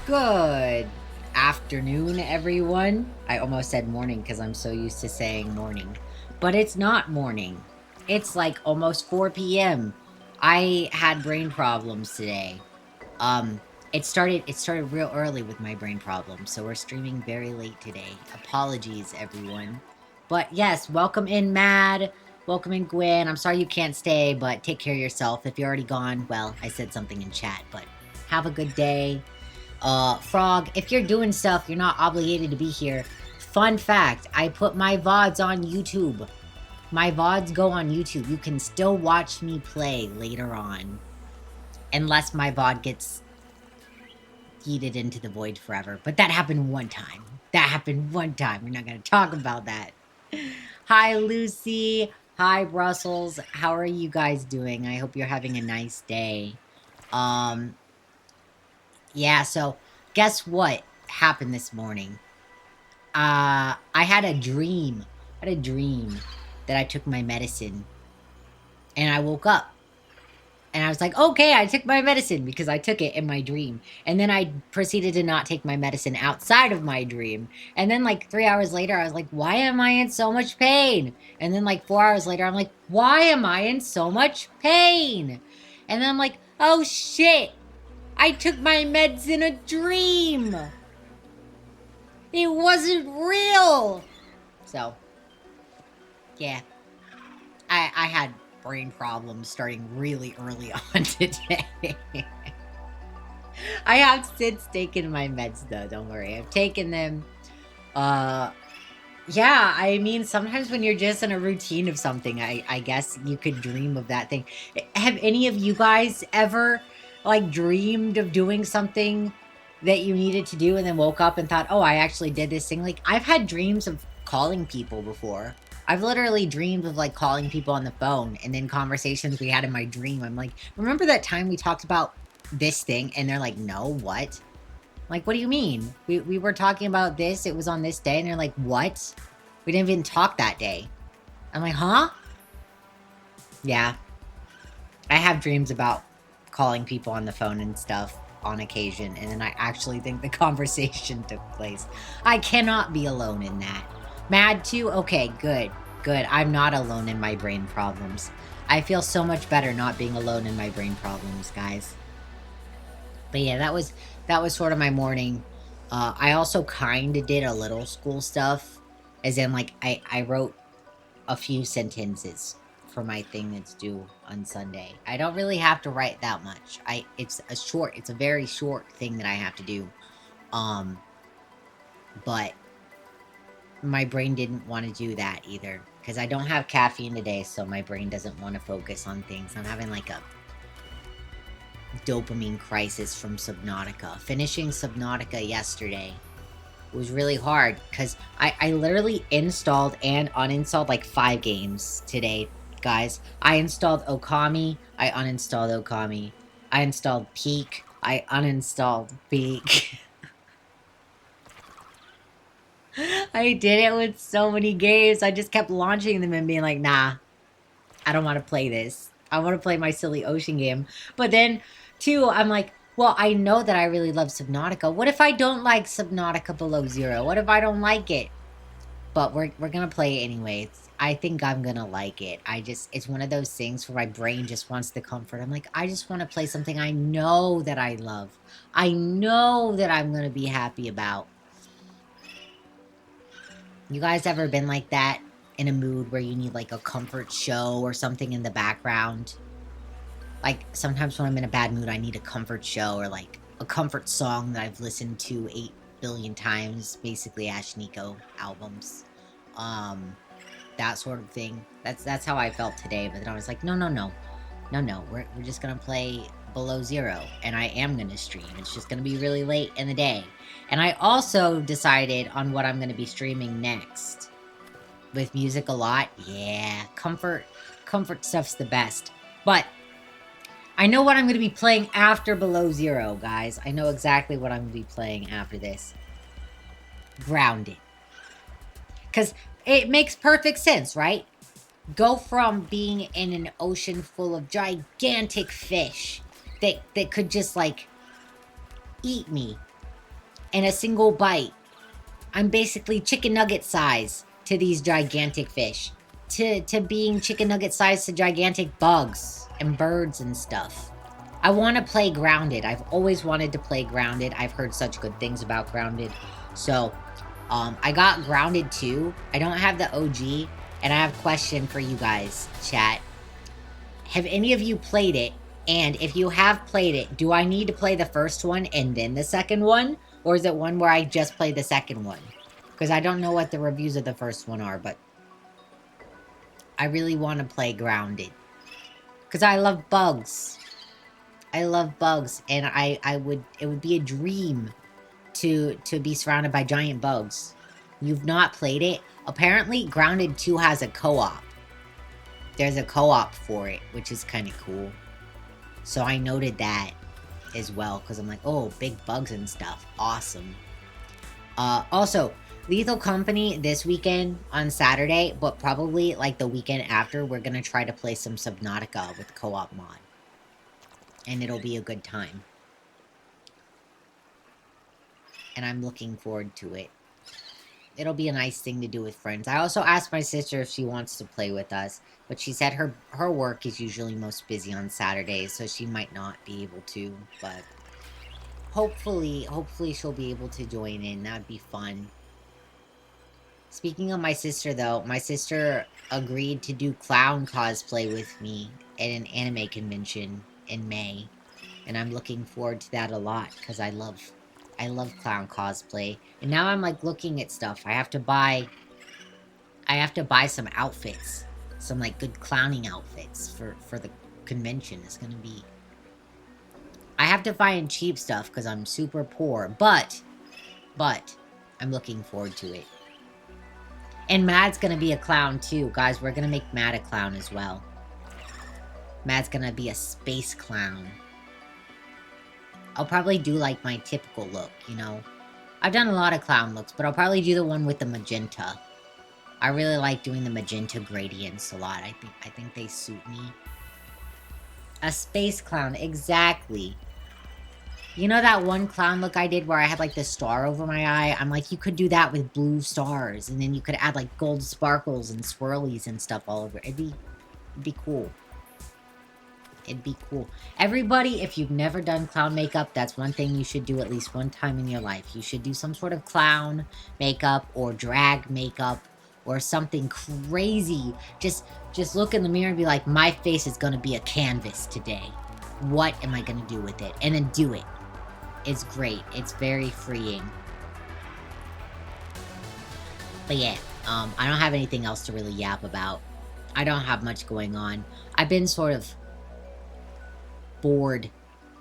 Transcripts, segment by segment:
Good afternoon, everyone. I almost said morning because I'm so used to saying morning, but it's not morning. It's like almost 4 p.m. I had brain problems today. Um, it started real early with my brain problems, so we're streaming very late today. Apologies, everyone. But yes, welcome in, Mad. Welcome in, Gwen. I'm sorry you can't stay, but take care of yourself. If you're already gone, well, I said something in chat, but have a good day. Frog, if you're doing stuff, you're not obligated to be here. Fun fact, I put my VODs on YouTube. My VODs go on YouTube. You can still watch me play later on. Unless my VOD gets yeeted into the void forever. But that happened one time. That happened one time. We're not going to talk about that. Hi, Lucy. Hi, Brussels. How are you guys doing? I hope you're having a nice day. Yeah, so guess what happened this morning? I had a dream. I had a dream that I took my medicine and I woke up and I was like, okay, I took my medicine because I took it in my dream. And then I proceeded to not take my medicine outside of my dream. And then like 3 hours later, I was like, why am I in so much pain? And then like 4 hours later, I'm like, why am I in so much pain? And then I'm like, oh shit, I took my meds in a dream. It wasn't real. So, yeah. I had brain problems starting really early on today. I have since taken my meds though, don't worry. I've taken them. Yeah, I mean, sometimes when you're just in a routine of something, I guess you could dream of that thing. Have any of you guys ever like dreamed of doing something that you needed to do and then woke up and thought, oh, I actually did this thing? Like, I've had dreams of calling people before. I've literally dreamed of like calling people on the phone and then conversations we had in my dream. I'm like, remember that time we talked about this thing? And they're like, no, what? Like, what do you mean? We were talking about this, it was on this day, and they're like, what? We didn't even talk that day. I'm like, huh? Yeah. I have dreams about calling people on the phone and stuff on occasion, and then I actually think the conversation took place. I cannot be alone in that. Mad too? Okay, good. Good. I'm not alone in my brain problems. I feel so much better not being alone in my brain problems, guys. But yeah, that was sort of my morning. I also kind of did a little school stuff, as in like I wrote a few sentences for my thing that's due on Sunday. I don't really have to write that much. It's a very short thing that I have to do. Um, but my brain didn't want to do that either because I don't have caffeine today, so my brain doesn't want to focus on things. I'm having like a dopamine crisis from Subnautica. Finishing Subnautica yesterday was really hard because I literally installed and uninstalled like 5 games today, guys. I installed Okami. I uninstalled Okami. I installed Peak. I uninstalled Peak. I did it with so many games. I just kept launching them and being like, nah, I don't want to play this. I want to play my silly ocean game. But then, too, I'm like, well, I know that I really love Subnautica. What if I don't like Subnautica Below Zero? What if I don't like it? But we're gonna play it anyways. I think I'm gonna like it. It's one of those things where my brain just wants the comfort. I'm like, I just want to play something I know that I love. I know that I'm gonna be happy about. You guys ever been like that in a mood where you need like a comfort show or something in the background? Like sometimes when I'm in a bad mood, I need a comfort show or like a comfort song that I've listened to 8 billion times, basically Ash Nico albums. That sort of thing. That's how I felt today, but then I was like, no, no, no. No, no, we're just gonna play Below Zero, and I am gonna stream. It's just gonna be really late in the day. And I also decided on what I'm gonna be streaming next. With music a lot, yeah, comfort stuff's the best. But I know what I'm gonna be playing after Below Zero, guys. I know exactly what I'm gonna be playing after this. Grounded. Because it makes perfect sense, right? Go from being in an ocean full of gigantic fish that could just like eat me in a single bite. I'm basically chicken nugget size to these gigantic fish. To being chicken nugget size to gigantic bugs and birds and stuff. I want to play Grounded. I've always wanted to play Grounded. I've heard such good things about Grounded. So, I got Grounded 2. I don't have the OG. And I have a question for you guys, chat. Have any of you played it? And if you have played it, do I need to play the first one and then the second one? Or is it one where I just play the second one? Because I don't know what the reviews of the first one are, but I really want to play Grounded. Because I love bugs. I love bugs. And it would be a dream to be surrounded by giant bugs. You've not played it? Apparently, Grounded 2 has a co-op. There's a co-op for it, which is kind of cool. So I noted that as well, because I'm like, oh, big bugs and stuff. Awesome. Also, Lethal Company this weekend on Saturday, but probably like the weekend after, we're going to try to play some Subnautica with co-op mod. And it'll be a good time. And I'm looking forward to it. It'll be a nice thing to do with friends. I also asked my sister if she wants to play with us, but she said her work is usually most busy on Saturdays, so she might not be able to, but hopefully she'll be able to join in. That'd be fun. Speaking of my sister, though, my sister agreed to do clown cosplay with me at an anime convention in May, and I'm looking forward to that a lot, because I love clown cosplay. And now I'm like looking at stuff. I have to buy some outfits. Some like good clowning outfits for the convention. It's gonna be... I have to find cheap stuff because I'm super poor. But I'm looking forward to it. And Mad's gonna be a clown too. Guys, we're gonna make Mad a clown as well. Mad's gonna be a space clown. I'll probably do, like, my typical look, you know? I've done a lot of clown looks, but I'll probably do the one with the magenta. I really like doing the magenta gradients a lot. I think they suit me. A space clown, exactly. You know that one clown look I did where I had, like, the star over my eye? I'm like, you could do that with blue stars, and then you could add, like, gold sparkles and swirlies and stuff all over. It'd be cool. It'd be cool. Everybody, if you've never done clown makeup, that's one thing you should do at least one time in your life. You should do some sort of clown makeup or drag makeup or something crazy. Just look in the mirror and be like, my face is going to be a canvas today. What am I going to do with it? And then do it. It's great. It's very freeing. But yeah, I don't have anything else to really yap about. I don't have much going on. I've been sort of bored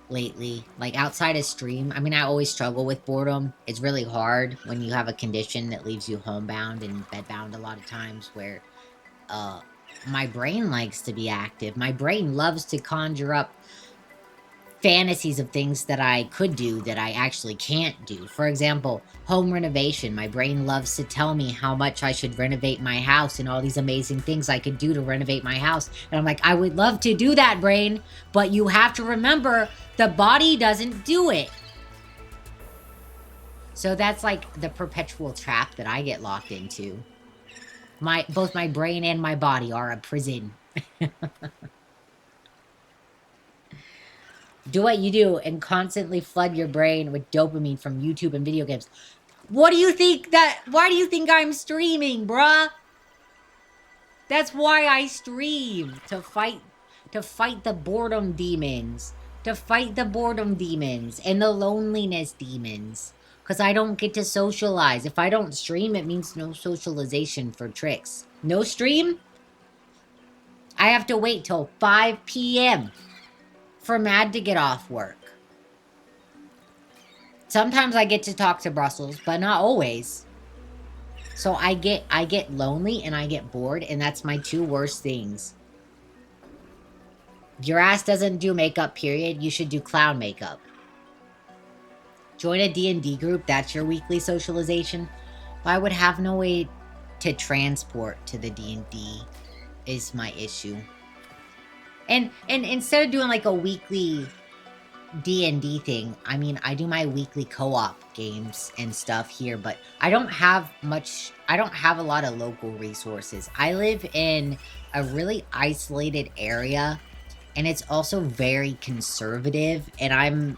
lately, like outside of stream. I mean, I always struggle with boredom. It's really hard when you have a condition that leaves you homebound and bedbound a lot of times, where my brain likes to be active. My brain loves to conjure up fantasies of things that I could do that I actually can't do. For example, home renovation. My brain loves to tell me how much I should renovate my house and all these amazing things I could do to renovate my house. And I'm like, I would love to do that, brain, but you have to remember the body doesn't do it. So that's like the perpetual trap that I get locked into. Both my brain and my body are a prison. Do what you do and constantly flood your brain with dopamine from YouTube and video games. Why do you think I'm streaming, bruh? That's why I stream. To fight the boredom demons. To fight the boredom demons and the loneliness demons. Because I don't get to socialize. If I don't stream, it means no socialization for tricks. No stream? I have to wait till 5 p.m. for Mad to get off work. Sometimes I get to talk to Brussels, but not always. So I get lonely and I get bored, and that's my two worst things. If your ass doesn't do makeup, period, you should do clown makeup. Join a D&D group, that's your weekly socialization. I would have no way to transport to the D&D is my issue. And instead of doing like a weekly D&D thing, I mean, I do my weekly co-op games and stuff here, but I don't have a lot of local resources. I live in a really isolated area, and it's also very conservative, and I'm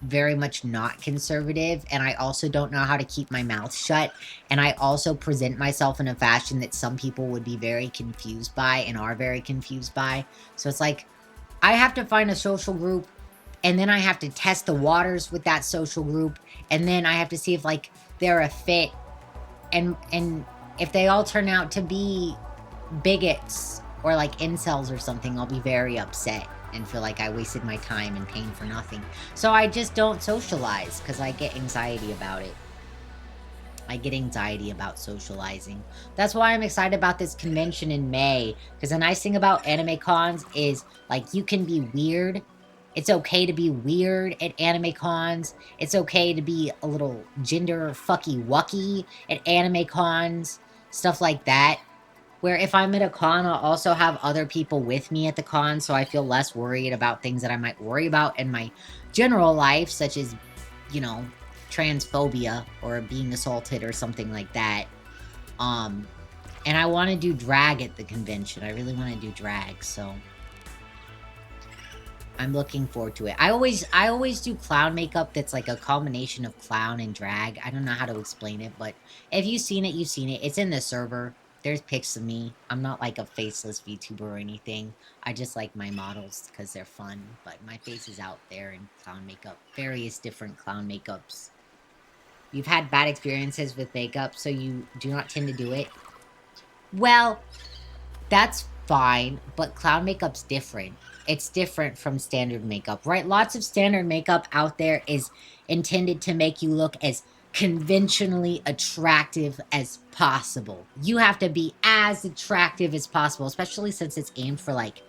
very much not conservative, and I also don't know how to keep my mouth shut, and I also present myself in a fashion that some people would be very confused by and are very confused by. So it's like, I have to find a social group, and then I have to test the waters with that social group, and then I have to see if, like, they're a fit, and if they all turn out to be bigots or, like, incels or something, I'll be very upset and feel like I wasted my time and pain for nothing. So I just don't socialize, because I get anxiety about it. I get anxiety about socializing. That's why I'm excited about this convention in May, because the nice thing about anime cons is, like, you can be weird. It's okay to be weird at anime cons. It's okay to be a little gender fucky-wucky at anime cons. Stuff like that. Where if I'm at a con, I'll also have other people with me at the con, so I feel less worried about things that I might worry about in my general life, such as, you know, transphobia or being assaulted or something like that. And I want to do drag at the convention. I really want to do drag, so I'm looking forward to it. I always do clown makeup that's like a combination of clown and drag. I don't know how to explain it, but if you've seen it, you've seen it. It's in the server. There's pics of me. I'm not like a faceless VTuber or anything. I just like my models because they're fun, but my face is out there in clown makeup. Various different clown makeups. You've had bad experiences with makeup, so you do not tend to do it. Well, that's fine, but clown makeup's different. It's different from standard makeup, right? Lots of standard makeup out there is intended to make you look as conventionally attractive as possible. You have to be as attractive as possible, especially since it's aimed for, like,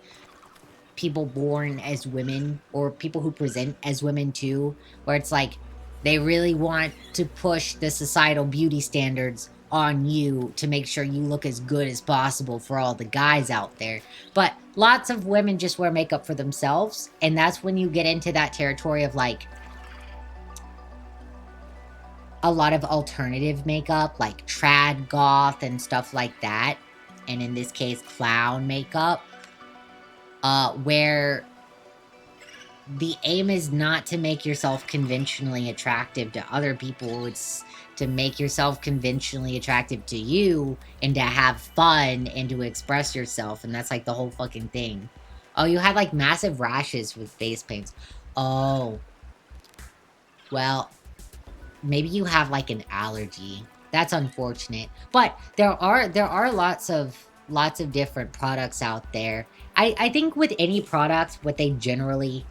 people born as women or people who present as women too, where it's like they really want to push the societal beauty standards on you to make sure you look as good as possible for all the guys out there. But lots of women just wear makeup for themselves, and that's when you get into that territory of, like, a lot of alternative makeup, like trad goth and stuff like that. And in this case, clown makeup, where the aim is not to make yourself conventionally attractive to other people. It's to make yourself conventionally attractive to you and to have fun and to express yourself. And that's like the whole fucking thing. Oh, you had like massive rashes with face paints. Oh, well, maybe you have like an allergy. That's unfortunate. But there are lots of different products out there. I think with any product, what they generally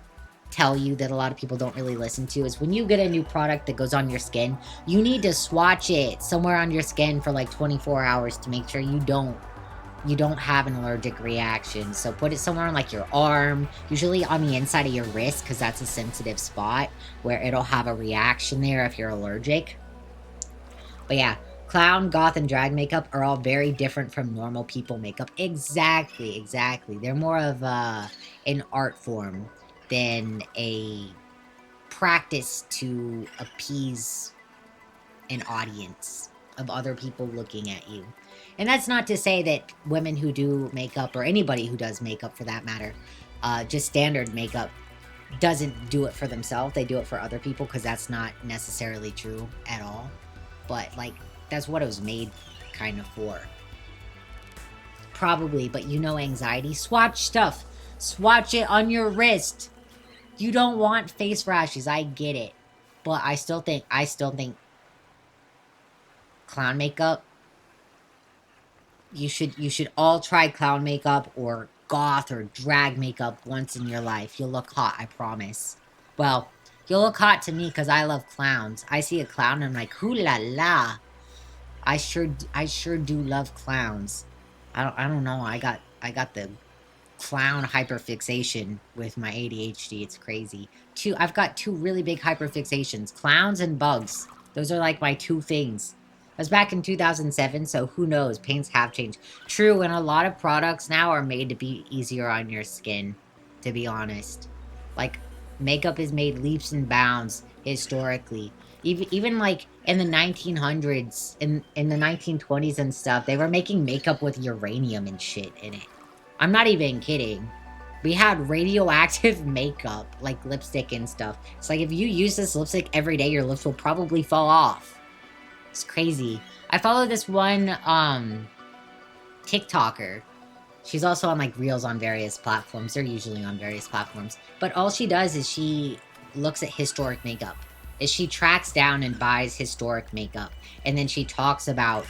tell you that a lot of people don't really listen to is when you get a new product that goes on your skin, you need to swatch it somewhere on your skin for like 24 hours to make sure you don't have an allergic reaction. So put it somewhere on like your arm, usually on the inside of your wrist, because that's a sensitive spot where it'll have a reaction there if you're allergic. But yeah, clown, goth, and drag makeup are all very different from normal people makeup. Exactly. They're more of an art form than a practice to appease an audience of other people looking at you. And that's not to say that women who do makeup, or anybody who does makeup for that matter, just standard makeup, doesn't do it for themselves. They do it for other people, because that's not necessarily true at all. But, like, that's what it was made kind of for. Probably, but you know anxiety. Swatch stuff. Swatch it on your wrist. You don't want face rashes. I get it. But I still think clown makeup, you should all try clown makeup or goth or drag makeup once in your life. You'll look hot, I promise. Well, you'll look hot to me because I love clowns. I see a clown and I'm like, hoo la la. I sure do love clowns. I don't know. I got the clown hyperfixation with my ADHD. It's crazy. I've got two really big hyperfixations: clowns and bugs. Those are like my two things. I was back in 2007, so who knows? Paints have changed. True, and a lot of products now are made to be easier on your skin, to be honest. Like, Makeup has made leaps and bounds historically. Even like in the 1900s, in the 1920s and stuff, they were making makeup with uranium and shit in it. I'm not even kidding. We had radioactive makeup, like lipstick and stuff. It's like if you use this lipstick every day, your lips will probably fall off. It's crazy. I follow this one TikToker. She's also on like Reels on various platforms. They're usually on various platforms. But all she does is she looks at historic makeup. Is she tracks down and buys historic makeup. And then she talks about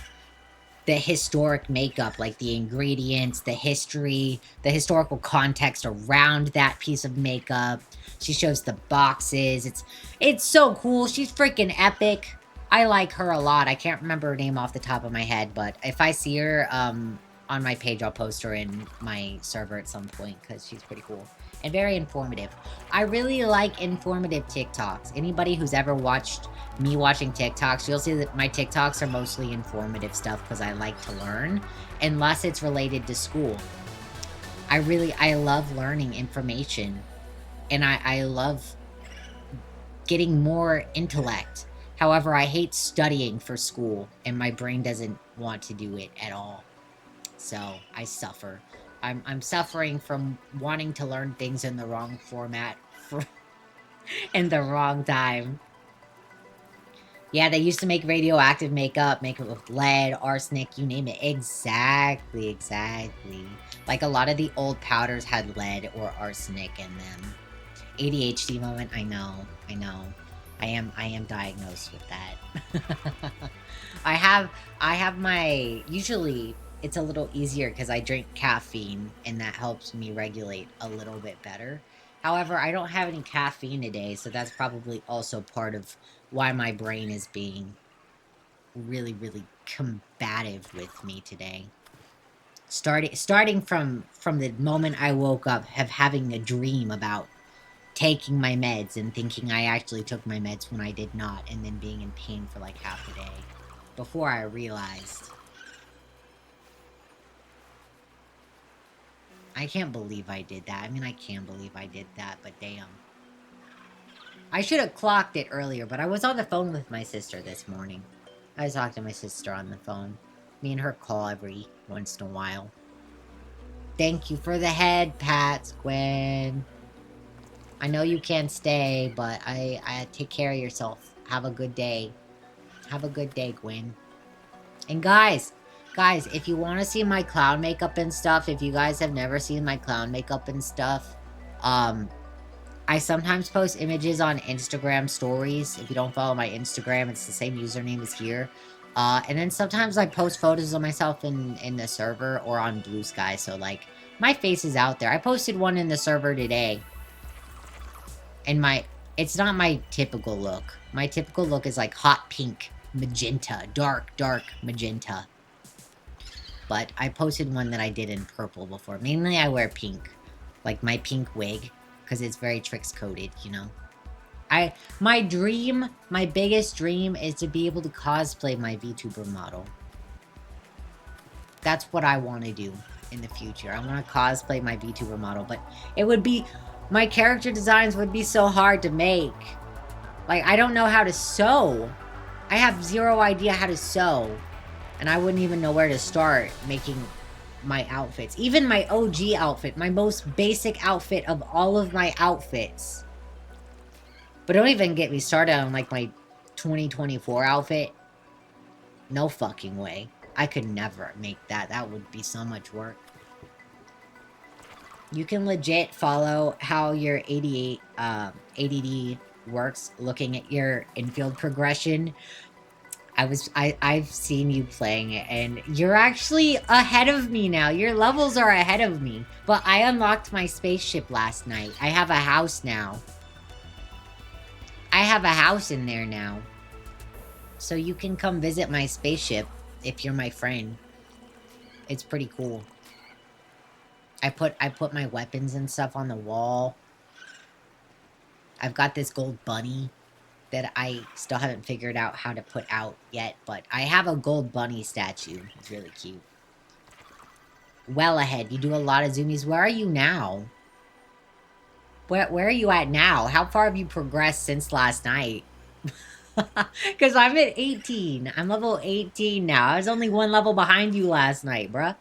the historic makeup, like the ingredients, the history, the historical context around that piece of makeup. She shows the boxes. It's so cool. She's freaking epic. I like her a lot. I can't remember her name off the top of my head, but if I see her on my page, I'll post her in my server at some point because she's pretty cool and very informative. I really like informative TikToks. Anybody who's ever watched me watching TikToks, you'll see that my TikToks are mostly informative stuff because I like to learn, unless it's related to school. I love learning information, and I love getting more intellect. However, I hate studying for school, and my brain doesn't want to do it at all. So I suffer. I'm suffering from wanting to learn things in the wrong format for in the wrong time. Yeah, they used to make radioactive makeup, make it with lead, arsenic, you name it. Exactly, exactly. Like a lot of the old powders had lead or arsenic in them. ADHD moment, I know, I know. I am diagnosed with that. I have my, usually it's a little easier because I drink caffeine and that helps me regulate a little bit better. However, I don't have any caffeine today, so that's probably also part of why my brain is being really, really combative with me today. Starting from the moment I woke up, having a dream about taking my meds and thinking I actually took my meds when I did not, and then being in pain for like half a day before I realized. I can't believe I did that. I mean, I can believe I did that, but damn. I should have clocked it earlier, but I was on the phone with my sister this morning. I talked to my sister on the phone. Me and her call every once in a while. Thank you for the head pats, Gwen. I know you can't stay, but I take care of yourself. Have a good day. Have a good day, Gwen. And guys, if you want to see my clown makeup and stuff, if you guys have never seen my clown makeup and stuff, I sometimes post images on Instagram stories. If you don't follow my Instagram, it's the same username as here. And then sometimes I post photos of myself in the server or on Blue Sky. So, like, my face is out there. I posted one in the server today. And it's not my typical look. My typical look is like hot pink, magenta, dark magenta. But I posted one that I did in purple before. Mainly I wear pink. Like my pink wig. Because it's very Trix coded, you know. My biggest dream is to be able to cosplay my VTuber model. That's what I want to do in the future. I want to cosplay my VTuber model, but it would be, my character designs would be so hard to make. Like, I don't know how to sew. I have zero idea how to sew. And I wouldn't even know where to start making my outfits. Even my OG outfit, my most basic outfit of all of my outfits. But don't even get me started on, like, my 2024 outfit. No fucking way. I could never make that. That would be so much work. You can legit follow how your ADD works looking at your infield progression. I've seen you playing it, and you're actually ahead of me now. Your levels are ahead of me. But I unlocked my spaceship last night. I have a house now. I have a house in there now. So you can come visit my spaceship if you're my friend. It's pretty cool. I put my weapons and stuff on the wall. I've got this gold bunny that I still haven't figured out how to put out yet, but I have a gold bunny statue. It's really cute. Well ahead. You do a lot of zoomies. Where are you now? Where are you at now? How far have you progressed since last night? Because I'm at 18. I'm level 18 now. I was only one level behind you last night, bruh.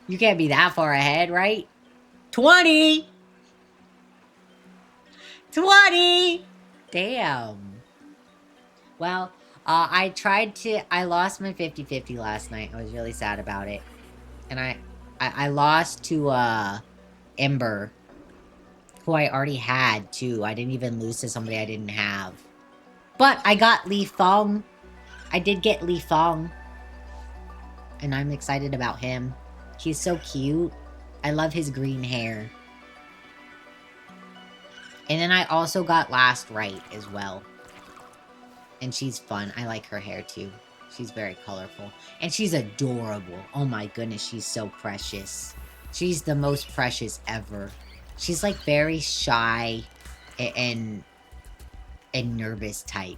You can't be that far ahead, right? 20! 20! Damn. Well, I lost my 50-50 last night. I was really sad about it. And I lost to, Ember, who I already had, too. I didn't even lose to somebody I didn't have. But I got Li Fong. I did get Li Fong. And I'm excited about him. He's so cute. I love his green hair. And then I also got Last Right as well. And she's fun. I like her hair too. She's very colorful. And she's adorable. Oh my goodness, she's so precious. She's the most precious ever. She's like very shy and nervous type.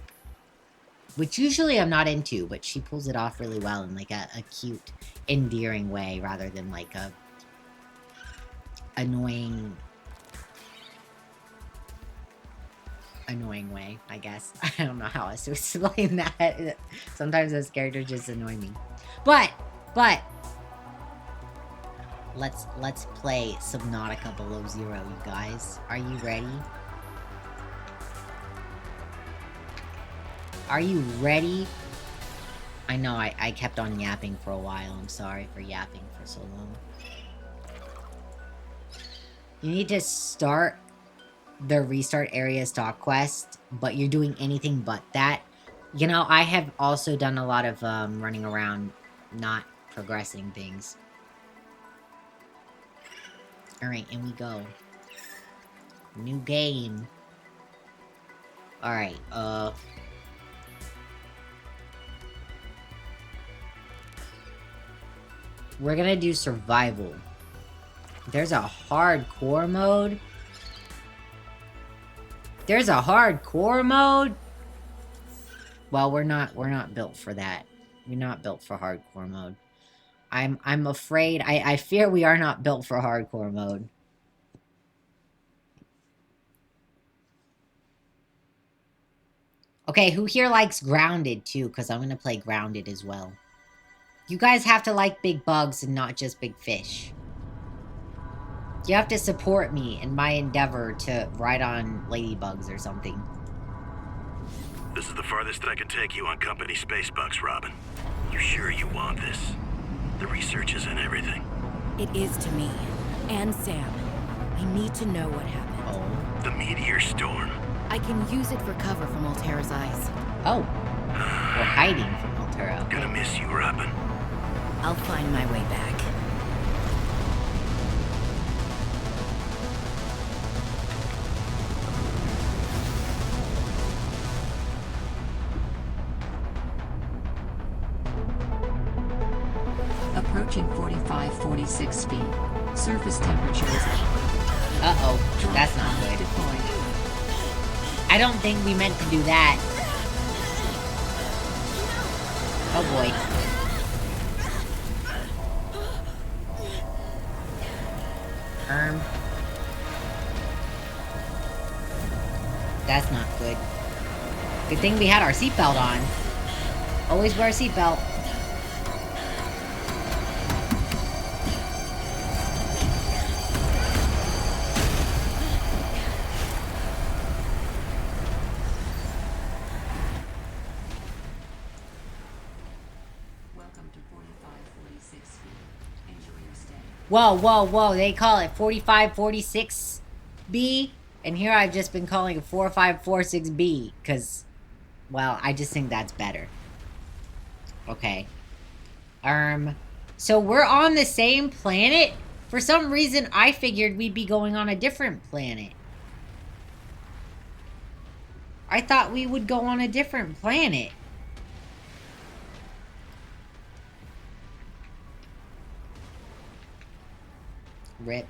Which usually I'm not into, but she pulls it off really well in like a cute, endearing way rather than like a annoying way, I guess. I don't know how else to explain that. Sometimes those characters just annoy me. But let's play Subnautica Below Zero, you guys. Are you ready? Are you ready? I know I kept on yapping for a while. I'm sorry for yapping for so long. You need to start the restart area stock quest, but you're doing anything but that. You know, I have also done a lot of running around not progressing things. Alright, in we go. New game. Alright, we're gonna do survival. There's a hardcore mode. There's a hardcore mode? Well, we're not built for that. We're not built for hardcore mode. I'm afraid, I fear we are not built for hardcore mode. Okay, who here likes Grounded too? Because I'm gonna play Grounded as well. You guys have to like big bugs and not just big fish. You have to support me in my endeavor to ride on ladybugs or something. This is the farthest I can take you on company space bucks, Robin. You sure you want this? The research is in everything. It is to me. And Sam. I need to know what happened. Oh. The meteor storm. I can use it for cover from Altera's eyes. Oh. We're hiding from Altera. Gonna miss you, Robin. I'll find my way back. Approaching 45-46 feet. Surface temperature is... Uh-oh. That's not good. Deployed. I don't think we meant to do that. Oh boy. That's not good. Good thing we had our seatbelt on. Always wear a seatbelt. Whoa, whoa, whoa, they call it 4546B, and here I've just been calling it 4546B, because, well, I just think that's better. Okay. So we're on the same planet? For some reason, I figured we'd be going on a different planet. I thought we would go on a different planet. Rip.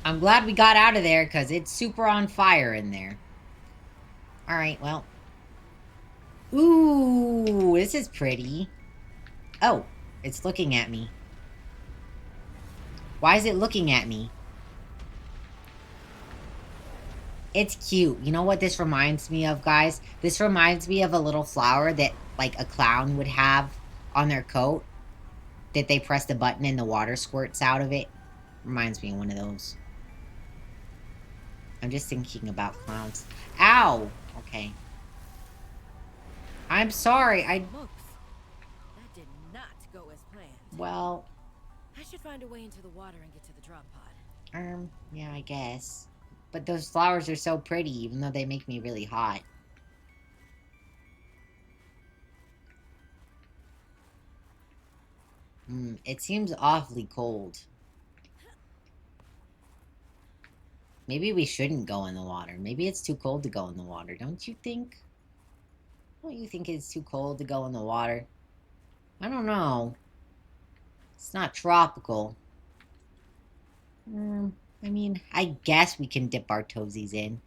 I'm glad we got out of there, because it's super on fire in there. Alright, well. Ooh, this is pretty. Oh, it's looking at me. Why is it looking at me? It's cute. You know what this reminds me of, guys? This reminds me of a little flower that, like, a clown would have on their coat. That they press the button and the water squirts out of it. Reminds me of one of those. I'm just thinking about clowns. Ow! Okay. I'm sorry, Smokes. That did not go as planned. Well... I should find a way into the water and get to the drop pod. Yeah, I guess. But those flowers are so pretty, even though they make me really hot. It seems awfully cold. Maybe we shouldn't go in the water. Maybe it's too cold to go in the water, don't you think? Don't you think it's too cold to go in the water? I don't know. It's not tropical. I mean, I guess we can dip our toesies in.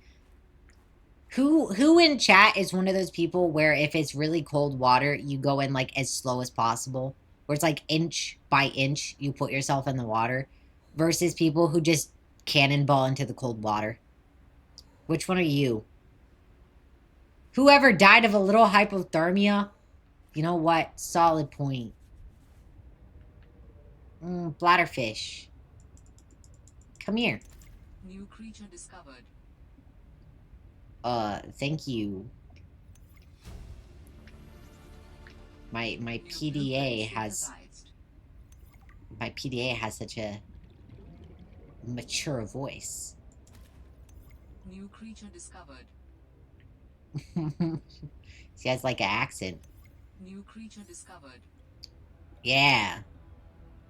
Who in chat is one of those people where if it's really cold water, you go in like as slow as possible? Where it's like inch by inch, you put yourself in the water. Versus people who just cannonball into the cold water. Which one are you? Whoever died of a little hypothermia? You know what? Solid point. Bladderfish. Come here. New creature discovered. Thank you. My PDA has... My PDA has such a mature voice. New creature discovered. She has like an accent. New creature discovered. Yeah.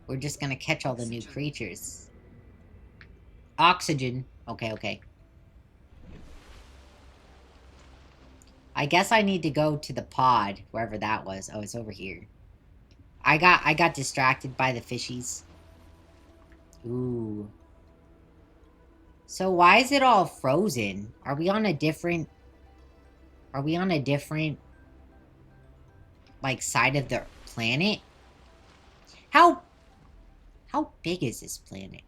We're just gonna catch all the new creatures. Oxygen. Okay, okay. I guess I need to go to the pod, wherever that was. Oh, it's over here. I got distracted by the fishies. Ooh. So why is it all frozen? Are we on a different... Are we on a different... like, side of the planet? How big is this planet?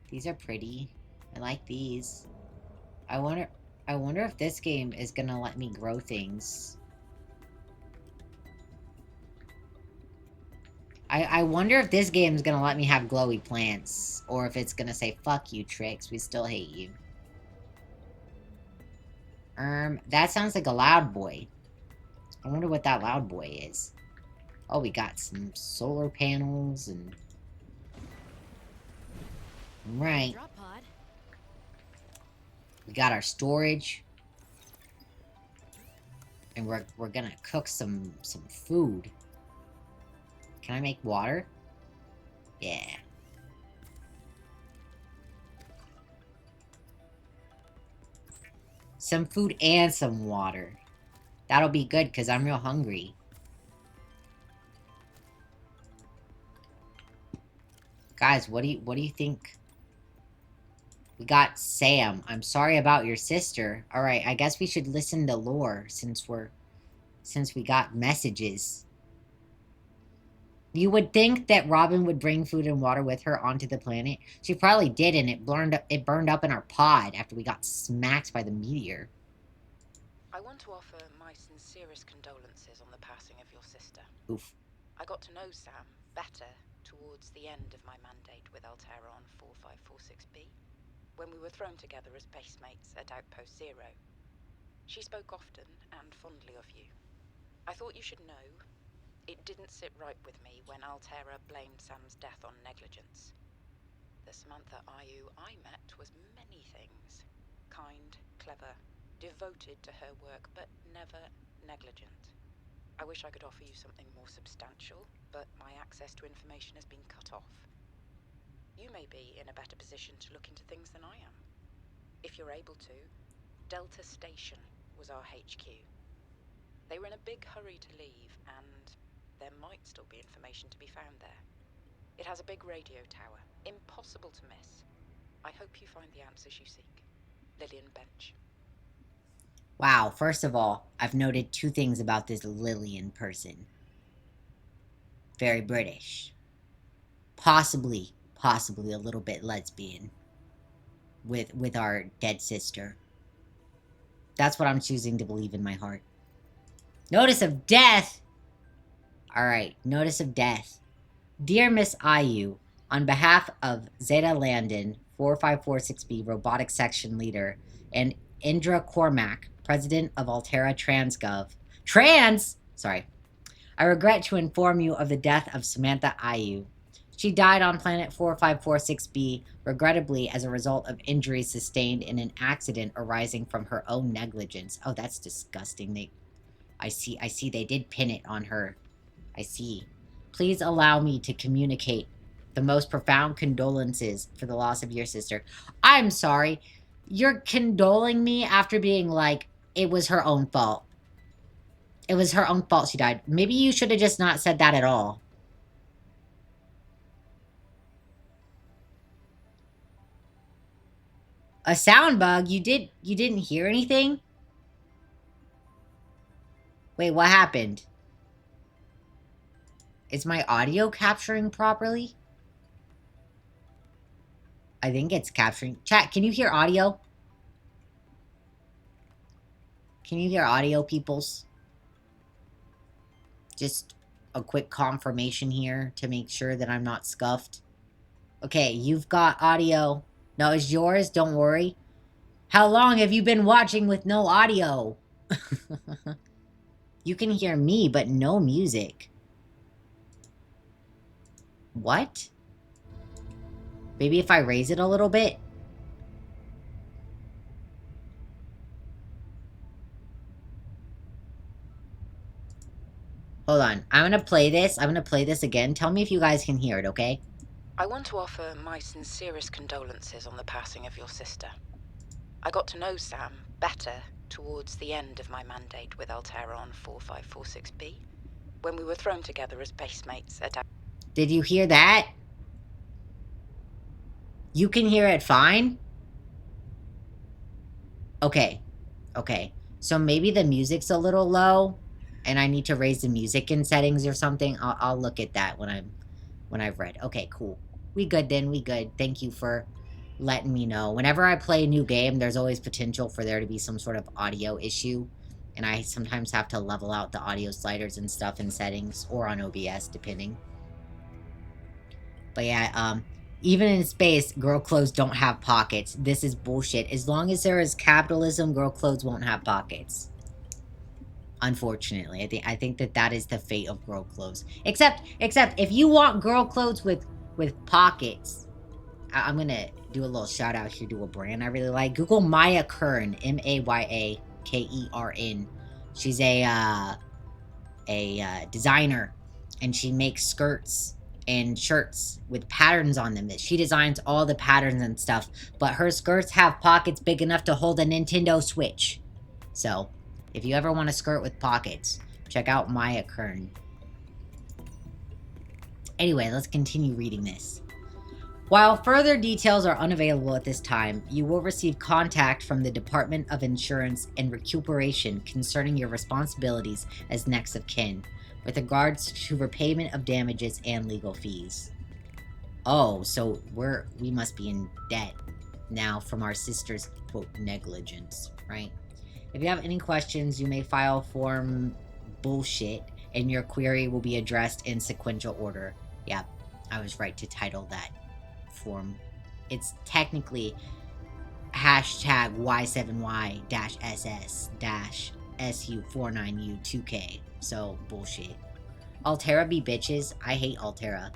These are pretty. I like these. I wonder if this game is gonna let me grow things. I wonder if this game is gonna let me have glowy plants. Or if it's gonna say, fuck you, Tricks, we still hate you. That sounds like a loud boy. I wonder what that loud boy is. Oh, we got some solar panels and... Right. Drop pod. We got our storage. And we're gonna cook some food. Can I make water? Yeah. Some food and some water. That'll be good, because I'm real hungry. Guys, what do you think? We got Sam. I'm sorry about your sister. Alright, I guess we should listen to lore, since we got messages. You would think that Robin would bring food and water with her onto the planet. She probably did, and it burned up in our pod after we got smacked by the meteor. I want to offer my sincerest condolences on the passing of your sister. Oof. I got to know Sam better towards the end of my mandate with Altera on 4546B, when we were thrown together as basemates at Outpost Zero. She spoke often and fondly of you. I thought you should know, it didn't sit right with me when Altera blamed Sam's death on negligence. The Samantha Ayu I met was many things. Kind, clever, devoted to her work, but never negligent. I wish I could offer you something more substantial, but my access to information has been cut off. You may be in a better position to look into things than I am. If you're able to, Delta Station was our HQ. They were in a big hurry to leave, and there might still be information to be found there. It has a big radio tower, impossible to miss. I hope you find the answers you seek. Lillian Bench. Wow, first of all, I've noted 2 things about this Lillian person. Very British. Possibly a little bit lesbian. With our dead sister. That's what I'm choosing to believe in my heart. Notice of death! Alright, notice of death. Dear Miss IU, on behalf of Zeta Landon, 4546B Robotics Section Leader, and Indra Cormack, President of Altera Transgov. Sorry. I regret to inform you of the death of Samantha IU. She died on planet 4546B, regrettably as a result of injuries sustained in an accident arising from her own negligence. Oh, that's disgusting. I see they did pin it on her. I see. Please allow me to communicate the most profound condolences for the loss of your sister. I'm sorry. You're condoling me after being like, it was her own fault. It was her own fault she died. Maybe you should have just not said that at all. A sound bug? You didn't hear anything? Wait, what happened? Is my audio capturing properly? I think it's capturing. Chat, can you hear audio? Can you hear audio, peoples? Just a quick confirmation here to make sure that I'm not scuffed. Okay, you've got audio. No, it's yours. Don't worry. How long have you been watching with no audio? You can hear me, but no music. What? Maybe if I raise it a little bit? Hold on. I'm gonna play this. I'm gonna play this again. Tell me if you guys can hear it, okay? I want to offer my sincerest condolences on the passing of your sister. I got to know Sam better towards the end of my mandate with Altera on 4546B, when we were thrown together as basemates at... Did you hear that? You can hear it fine? Okay. Okay. So maybe the music's a little low, and I need to raise the music in settings or something. I'll look at that when I've read. Okay, cool. We good then. We good. Thank you for letting me know. Whenever I play a new game, there's always potential for there to be some sort of audio issue, and I sometimes have to level out the audio sliders and stuff in settings, or on OBS, depending. But yeah, even in space, girl clothes don't have pockets. This is bullshit. As long as there is capitalism, girl clothes won't have pockets. Unfortunately, I think that is the fate of girl clothes. Except if you want girl clothes with pockets, I'm gonna do a little shout out here to a brand I really like. Google Maya Kern, MAYAKERN. She's a designer, and she makes skirts and shirts with patterns on them. She designs all the patterns and stuff, but her skirts have pockets big enough to hold a Nintendo Switch. So, if you ever want a skirt with pockets, check out Maya Kern. Anyway, let's continue reading this. While further details are unavailable at this time, you will receive contact from the Department of Insurance and Recuperation concerning your responsibilities as next of kin, with regards to repayment of damages and legal fees. Oh, so we must be in debt now from our sister's, quote, negligence, right? If you have any questions, you may file form bullshit, and your query will be addressed in sequential order. Yeah, I was right to title that form. It's technically hashtag Y7Y-SS-SU49U2K. So, bullshit. Altera be bitches. I hate Altera.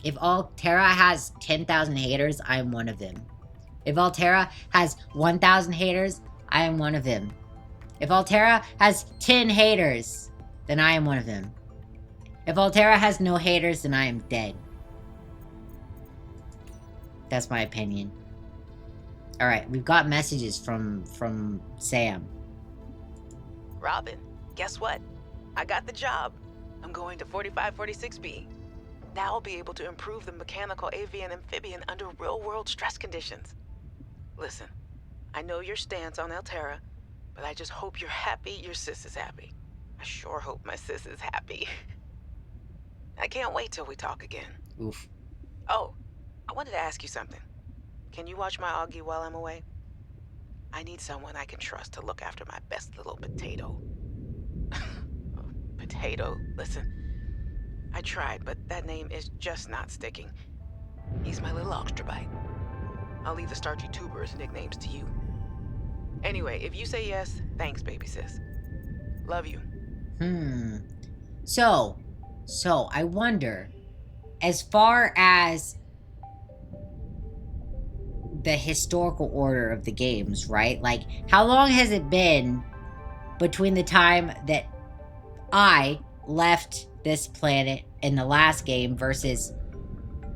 If Altera has 10,000 haters, I am one of them. If Altera has 1,000 haters, I am one of them. If Altera has 10 haters, then I am one of them. If Altera has no haters, then I am dead. That's my opinion. Alright, we've got messages from Sam. Robin, guess what? I got the job. I'm going to 4546B. Now I'll be able to improve the mechanical avian amphibian under real-world stress conditions. Listen, I know your stance on Altera, But I just hope you're happy your sis is happy. I sure hope my sis is happy. I can't wait till we talk again. Oof. Oh, I wanted to ask you something. Can you watch my Augie while I'm away? I need someone I can trust to look after my best little potato. Potato, listen. I tried, but that name is just not sticking. He's my little extra bite. I'll leave the starchy tubers nicknames to you. Anyway, if you say yes, thanks, baby sis. Love you. So I wonder, as far as the historical order of the games, right? Like, how long has it been between the time that I left this planet in the last game versus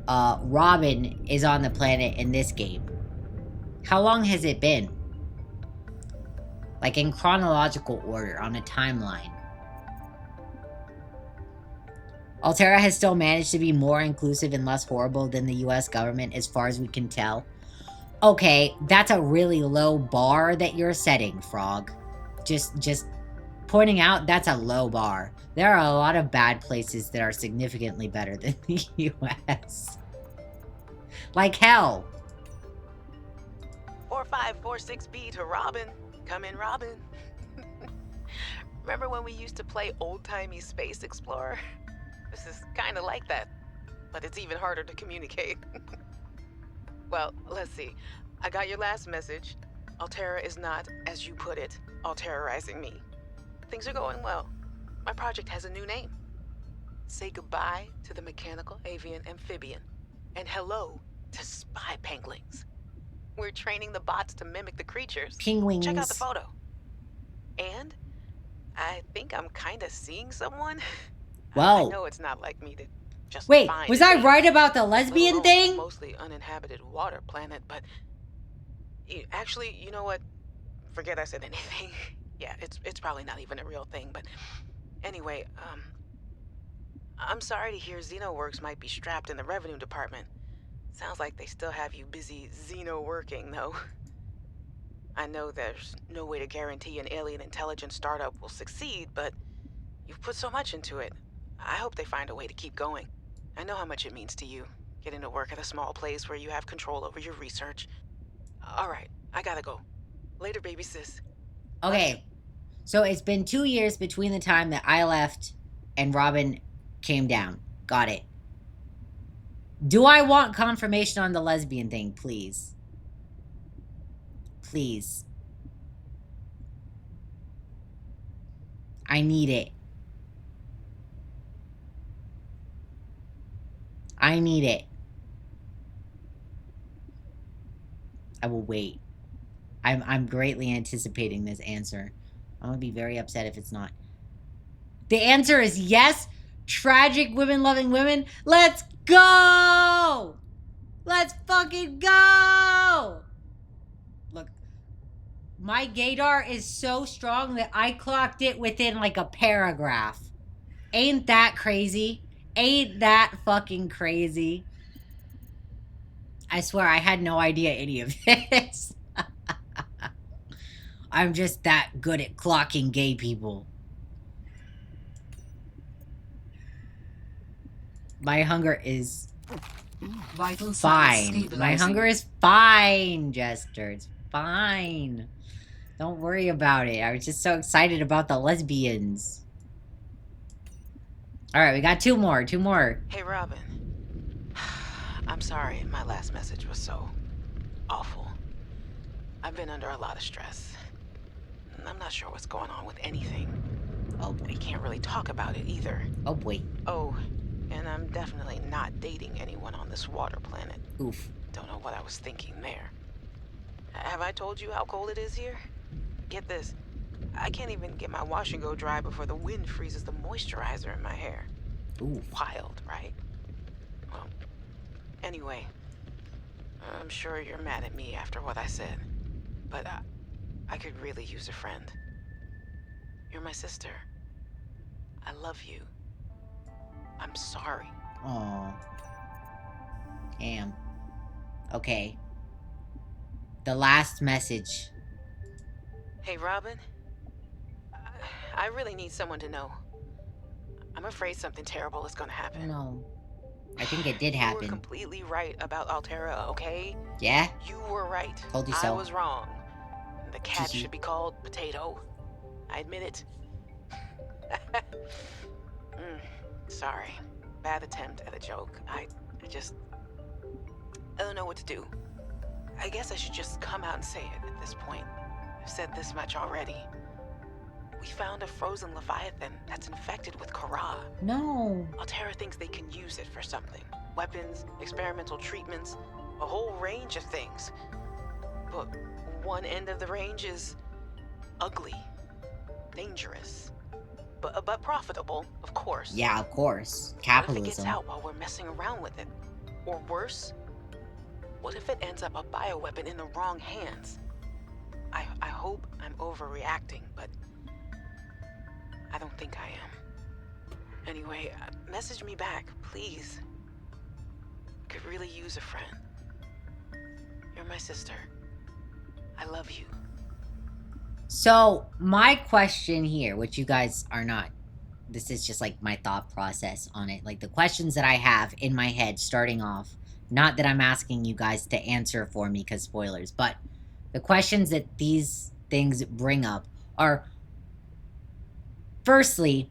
Robin is on the planet in this game? How long has it been? Like, in chronological order, on a timeline. Altera has still managed to be more inclusive and less horrible than the US government as far as we can tell. Okay, that's a really low bar that you're setting, Frog. Just pointing out that's a low bar. There are a lot of bad places that are significantly better than the US. Like hell. 4546B to Robin. Come in, Robin. Remember when we used to play old-timey Space Explorer? This is kind of like that, but it's even harder to communicate. Well, let's see. I got your last message. Altera is not, as you put it, alterrorizing me. Things are going well. My project has a new name. Say goodbye to the mechanical avian amphibian, and hello to spy penguins. We're training the bots to mimic the creatures. Penguins. Check out the photo. And I think I'm kind of seeing someone. Whoa. I know it's not like me to just Wait, find was a I date, right about the let lesbian alone a thing? mostly uninhabited water planet, but actually, you know what? Forget I said anything. Yeah, it's probably not even a real thing, but anyway, I'm sorry to hear XenoWorks might be strapped in the revenue department. Sounds like they still have you busy Xeno working, though. I know there's no way to guarantee an alien intelligence startup will succeed, but you've put so much into it. I hope they find a way to keep going. I know how much it means to you, getting to work at a small place where you have control over your research. All right, I gotta go. Later, baby sis. Okay, so it's been 2 years between the time that I left and Robin came down. Got it. Do I want confirmation on the lesbian thing, please? Please. I need it. I need it. I will wait. I'm greatly anticipating this answer. I'm gonna be very upset if it's not. The answer is yes. Tragic women loving women. Let's go! Let's fucking go! Look, my gaydar is so strong that I clocked it within like a paragraph. Ain't that crazy? Ain't that fucking crazy? I swear I had no idea any of this. I'm just that good at clocking gay people. My hunger is Vital signs fine. stabilizing. My hunger is fine, Jester. It's fine. Don't worry about it. I was just so excited about the lesbians. Alright, we got two more. Two more. Hey, Robin. I'm sorry my last message was so awful. I've been under a lot of stress. I'm not sure what's going on with anything. Oh We boy. can't really talk about it either. Oh boy. Oh, and I'm definitely not dating anyone on this water planet. Oof. Don't know what I was thinking there. Have I told you how cold it is here? Get this. I can't even get my wash and go dry before the wind freezes the moisturizer in my hair. Oof. Wild, right? Well, anyway, I'm sure you're mad at me after what I said, but I could really use a friend. You're my sister. I love you. I'm sorry. Aw. Damn. Okay. The last message. Hey, Robin, I really need someone to know. I'm afraid something terrible is gonna happen. No. I think it did You were happen. completely right about Altera, okay? Yeah? You were right. Told you I so. was wrong. The cat Hee hee. should be called Potato. I admit it. Sorry. Bad attempt at a joke. I don't know what to do. I guess I should just come out and say it at this point. I've said this much already. We found a frozen leviathan that's infected with Kara. No. Altera thinks they can use it for something. Weapons, experimental treatments, a whole range of things. But one end of the range is ugly, dangerous, but profitable, of course. Yeah, of course. What if it gets Capitalism. out while we're messing around with it? Or worse, what if it ends up a bioweapon in the wrong hands? I hope I'm overreacting, but I don't think I am. Anyway, message me back, please. Could really use a friend. You're my sister. I love you. So, my question here, which you guys are not, this is just like my thought process on it. Like the questions that I have in my head starting off, not that I'm asking you guys to answer for me because spoilers, but the questions that these things bring up are, firstly,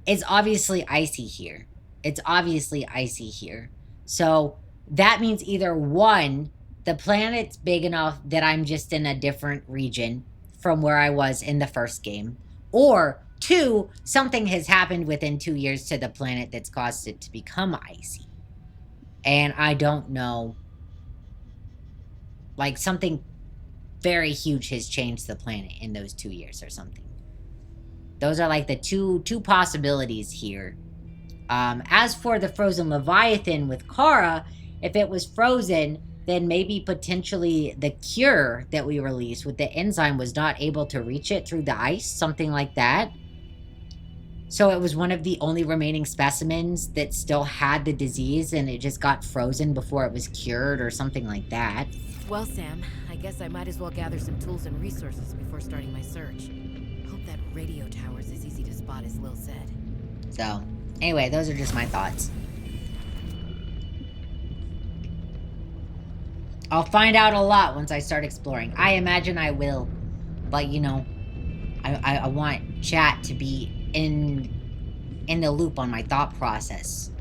it's obviously icy here. It's obviously icy here. So that means either one, the planet's big enough that I'm just in a different region from where I was in the first game, or two, something has happened within 2 years to the planet that's caused it to become icy. And I don't know, like something very huge has changed the planet in those 2 years or something. Those are like the two possibilities here. As for the frozen Leviathan with Kara, if it was frozen, then maybe potentially the cure that we released with the enzyme was not able to reach it through the ice, something like that. So it was one of the only remaining specimens that still had the disease and it just got frozen before it was cured or something like that. Well, Sam, I guess I might as well gather some tools and resources before starting my search. Hope that radio tower's as easy to spot as Lil said. So, anyway, those are just my thoughts. I'll find out a lot once I start exploring. I imagine I will. But, you know, I want chat to be in the loop on my thought process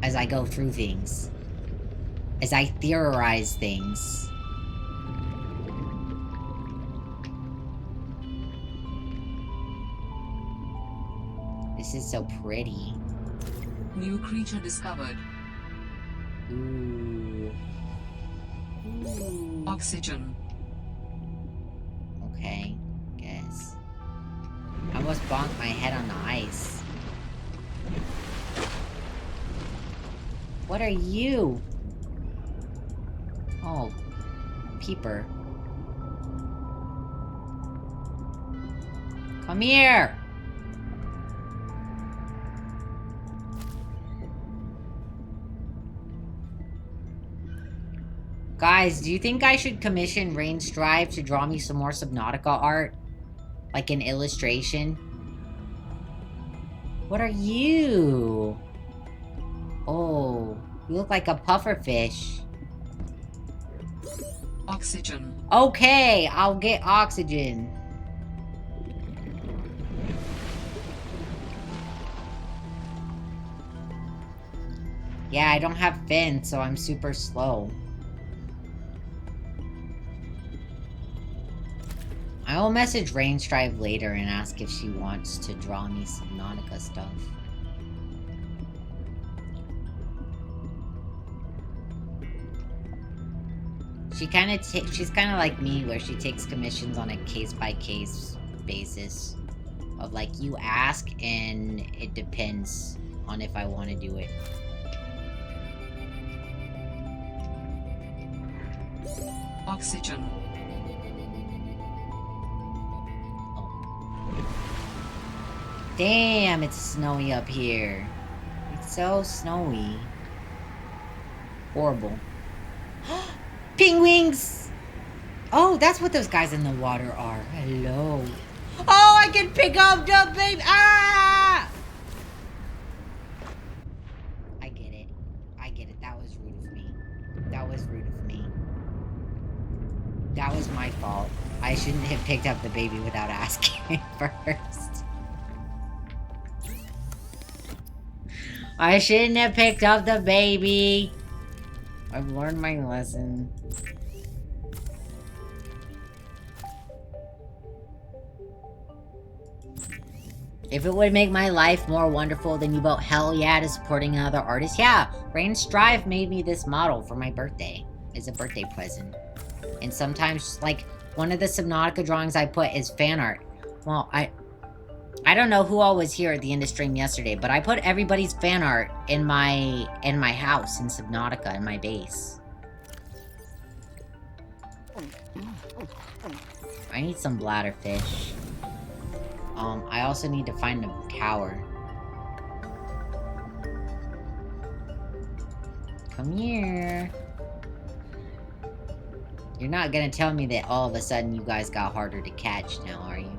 as I go through things. As I theorize things. This is so pretty. New creature discovered. Ooh. Ooh. Oxygen. Okay, guess. I almost bonked my head on the ice. What are you? Oh, peeper. Come here! Guys, do you think I should commission Rain Strive to draw me some more Subnautica art? Like an illustration? What are you? Oh, you look like a pufferfish. Oxygen. Okay, I'll get oxygen. Yeah, I don't have fins, so I'm super slow. I will message Rain Strive later and ask if she wants to draw me some Subnautica stuff. She's kind of like me, where she takes commissions on a case-by-case basis. Of like, you ask, and it depends on if I want to do it. Oxygen. Damn, it's snowy up here. It's so snowy. Horrible. Penguins! Oh, that's what those guys in the water are. Hello. Oh, I can pick up the baby. Ah! I get it. I get it. That was rude of me. That was rude of me. That was my fault. I shouldn't have picked up the baby without asking first. I shouldn't have picked up the baby. I've learned my lesson. If it would make my life more wonderful, then you vote hell yeah to supporting another artist. Yeah, Rain Strive made me this model for my birthday. As a birthday present. And sometimes, like, one of the Subnautica drawings I put is fan art. Well, I don't know who all was here at the end of stream yesterday, but I put everybody's fan art in my house in Subnautica, in my base. I need some bladderfish. I also need to find a tower. Come here. You're not gonna tell me that all of a sudden you guys got harder to catch now, are you?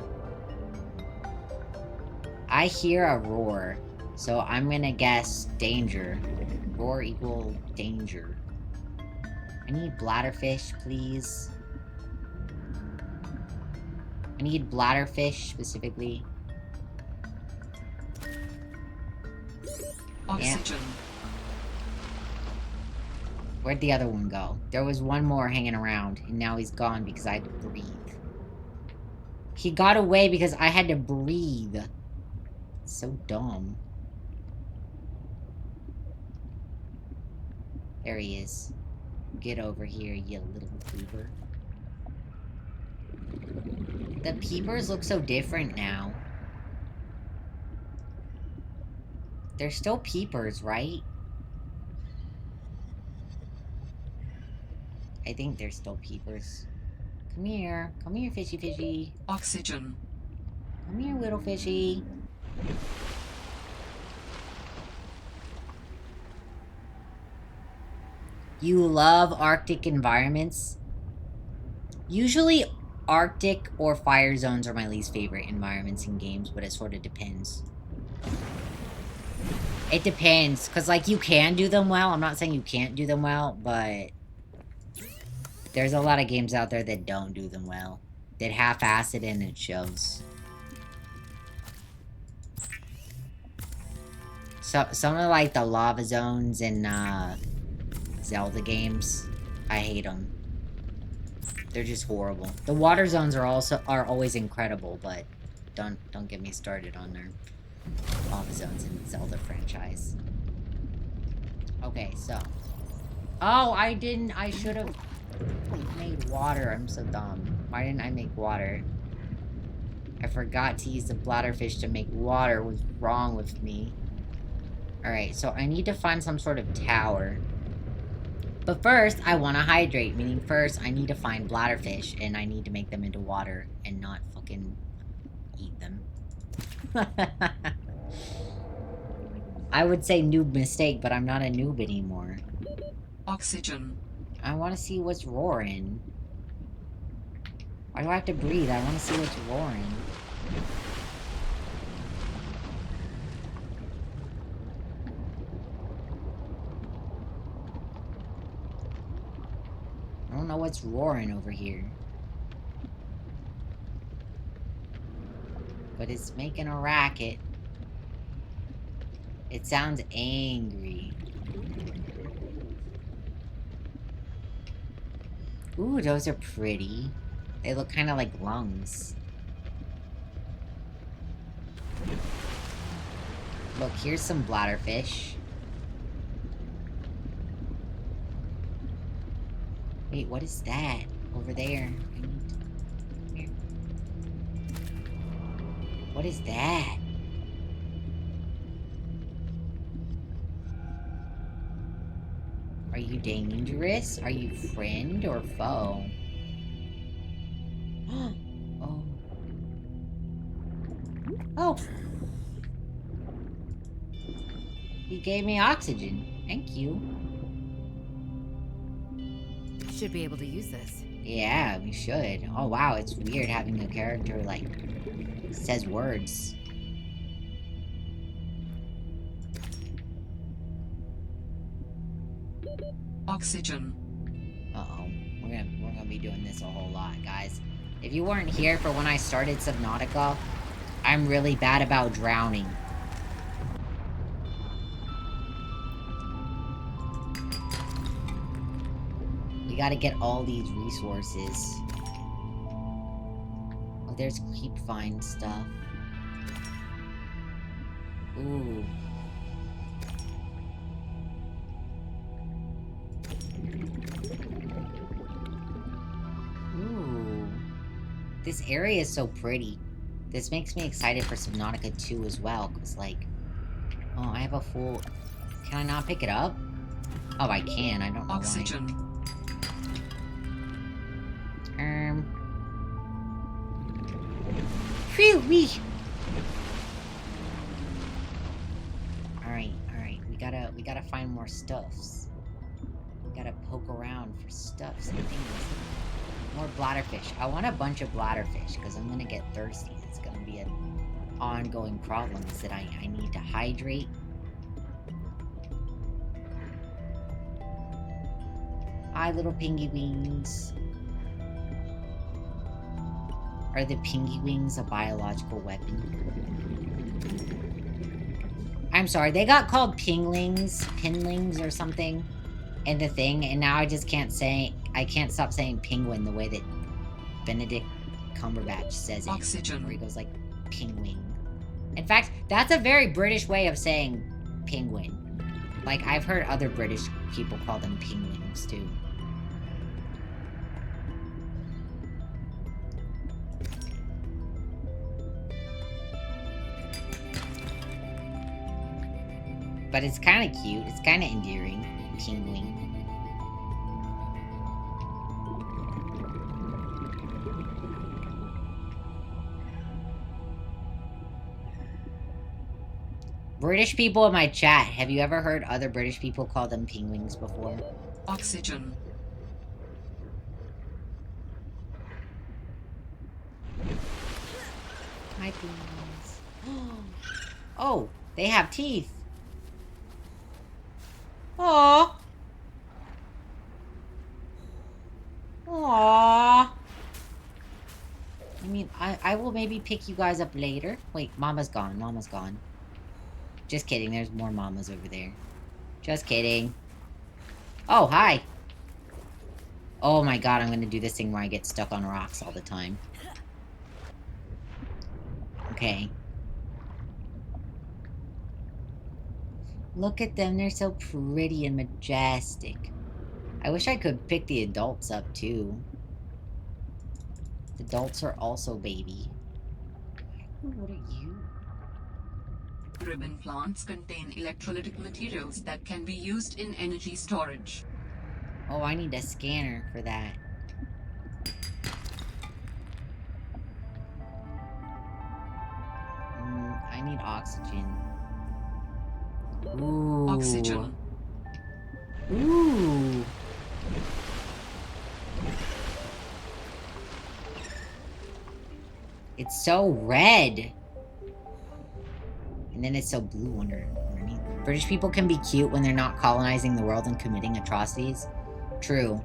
I hear a roar, so I'm gonna guess danger. Roar equal danger. I need bladderfish, please. I need bladderfish, specifically. Oxygen. Yeah. Where'd the other one go? There was one more hanging around, and now he's gone because I had to breathe. He got away because I had to breathe. So dumb. There he is. Get over here, you little peeper. The peepers look so different now. They're still peepers, right? I think they're still peepers. Come here. Come here, fishy fishy. Oxygen. Come here, little fishy. You love Arctic environments? Usually, Arctic or fire zones are my least favorite environments in games, but it sort of depends. It depends, because, like, you can do them well. I'm not saying you can't do them well, but there's a lot of games out there that don't do them well. That half-ass it and it shows. So, some of, like, the lava zones in, Zelda games, I hate them. They're just horrible. The water zones are always incredible, but don't get me started on their lava zones in the Zelda franchise. Okay, so. Oh, I should have made water. I'm so dumb. Why didn't I make water? I forgot to use the bladderfish to make water. What's wrong with me? Alright, so I need to find some sort of tower. But first, I want to hydrate. Meaning first, I need to find bladderfish. And I need to make them into water. And not fucking eat them. I would say noob mistake, but I'm not a noob anymore. Oxygen. I want to see what's roaring. Why do I have to breathe? I want to see what's roaring. I don't know what's roaring over here. But it's making a racket. It sounds angry. Ooh, those are pretty. They look kind of like lungs. Look, here's some bladderfish. Wait, what is that? Over there. Come here. What is that? Are you dangerous? Are you friend or foe? Oh. Oh! He gave me oxygen. Thank you. Should be able to use this. Yeah, we should. Oh wow, it's weird having a character, like, It says words. Oxygen. Uh-oh. We're gonna be doing this a whole lot, guys. If you weren't here for when I started Subnautica, I'm really bad about drowning. We gotta get all these resources. Oh, there's keep find stuff. Ooh. Ooh. This area is so pretty. This makes me excited for Subnautica 2 as well, because, like... Oh, I have a full... Can I not pick it up? Oh, I can. I don't know Oxygen. why. Phew, wee! Alright. We gotta find more stuffs. We gotta poke around for stuffs and things. More bladderfish. I want a bunch of bladderfish, because I'm gonna get thirsty. It's gonna be an ongoing problem, is that I need to hydrate. Hi, little pingy wings. Are the pingy wings a biological weapon? I'm sorry, they got called pinlings or something in the thing, and now I just can't stop saying penguin the way that Benedict Cumberbatch says it. Oxygen. Where he goes like, penguin. In fact, that's a very British way of saying penguin. Like, I've heard other British people call them penguins, too. But it's kind of cute. It's kind of endearing. Penguin. British people in my chat, have you ever heard other British people call them penguins before? Oxygen. Hi, penguins. Oh, they have teeth. Aww. Aww. I mean, I will maybe pick you guys up later. Wait, Mama's gone. Mama's gone. Just kidding. There's more mamas over there. Just kidding. Oh, hi. Oh my god, I'm gonna do this thing where I get stuck on rocks all the time. Okay. Look at them. They're so pretty and majestic. I wish I could pick the adults up, too. The adults are also baby. Ooh, what are you? Ribbon plants contain electrolytic materials that can be used in energy storage. Oh, I need a scanner for that. I need oxygen. Ooh. Oxygen. Ooh. It's so red. And then it's so blue underneath. British people can be cute when they're not colonizing the world and committing atrocities. True.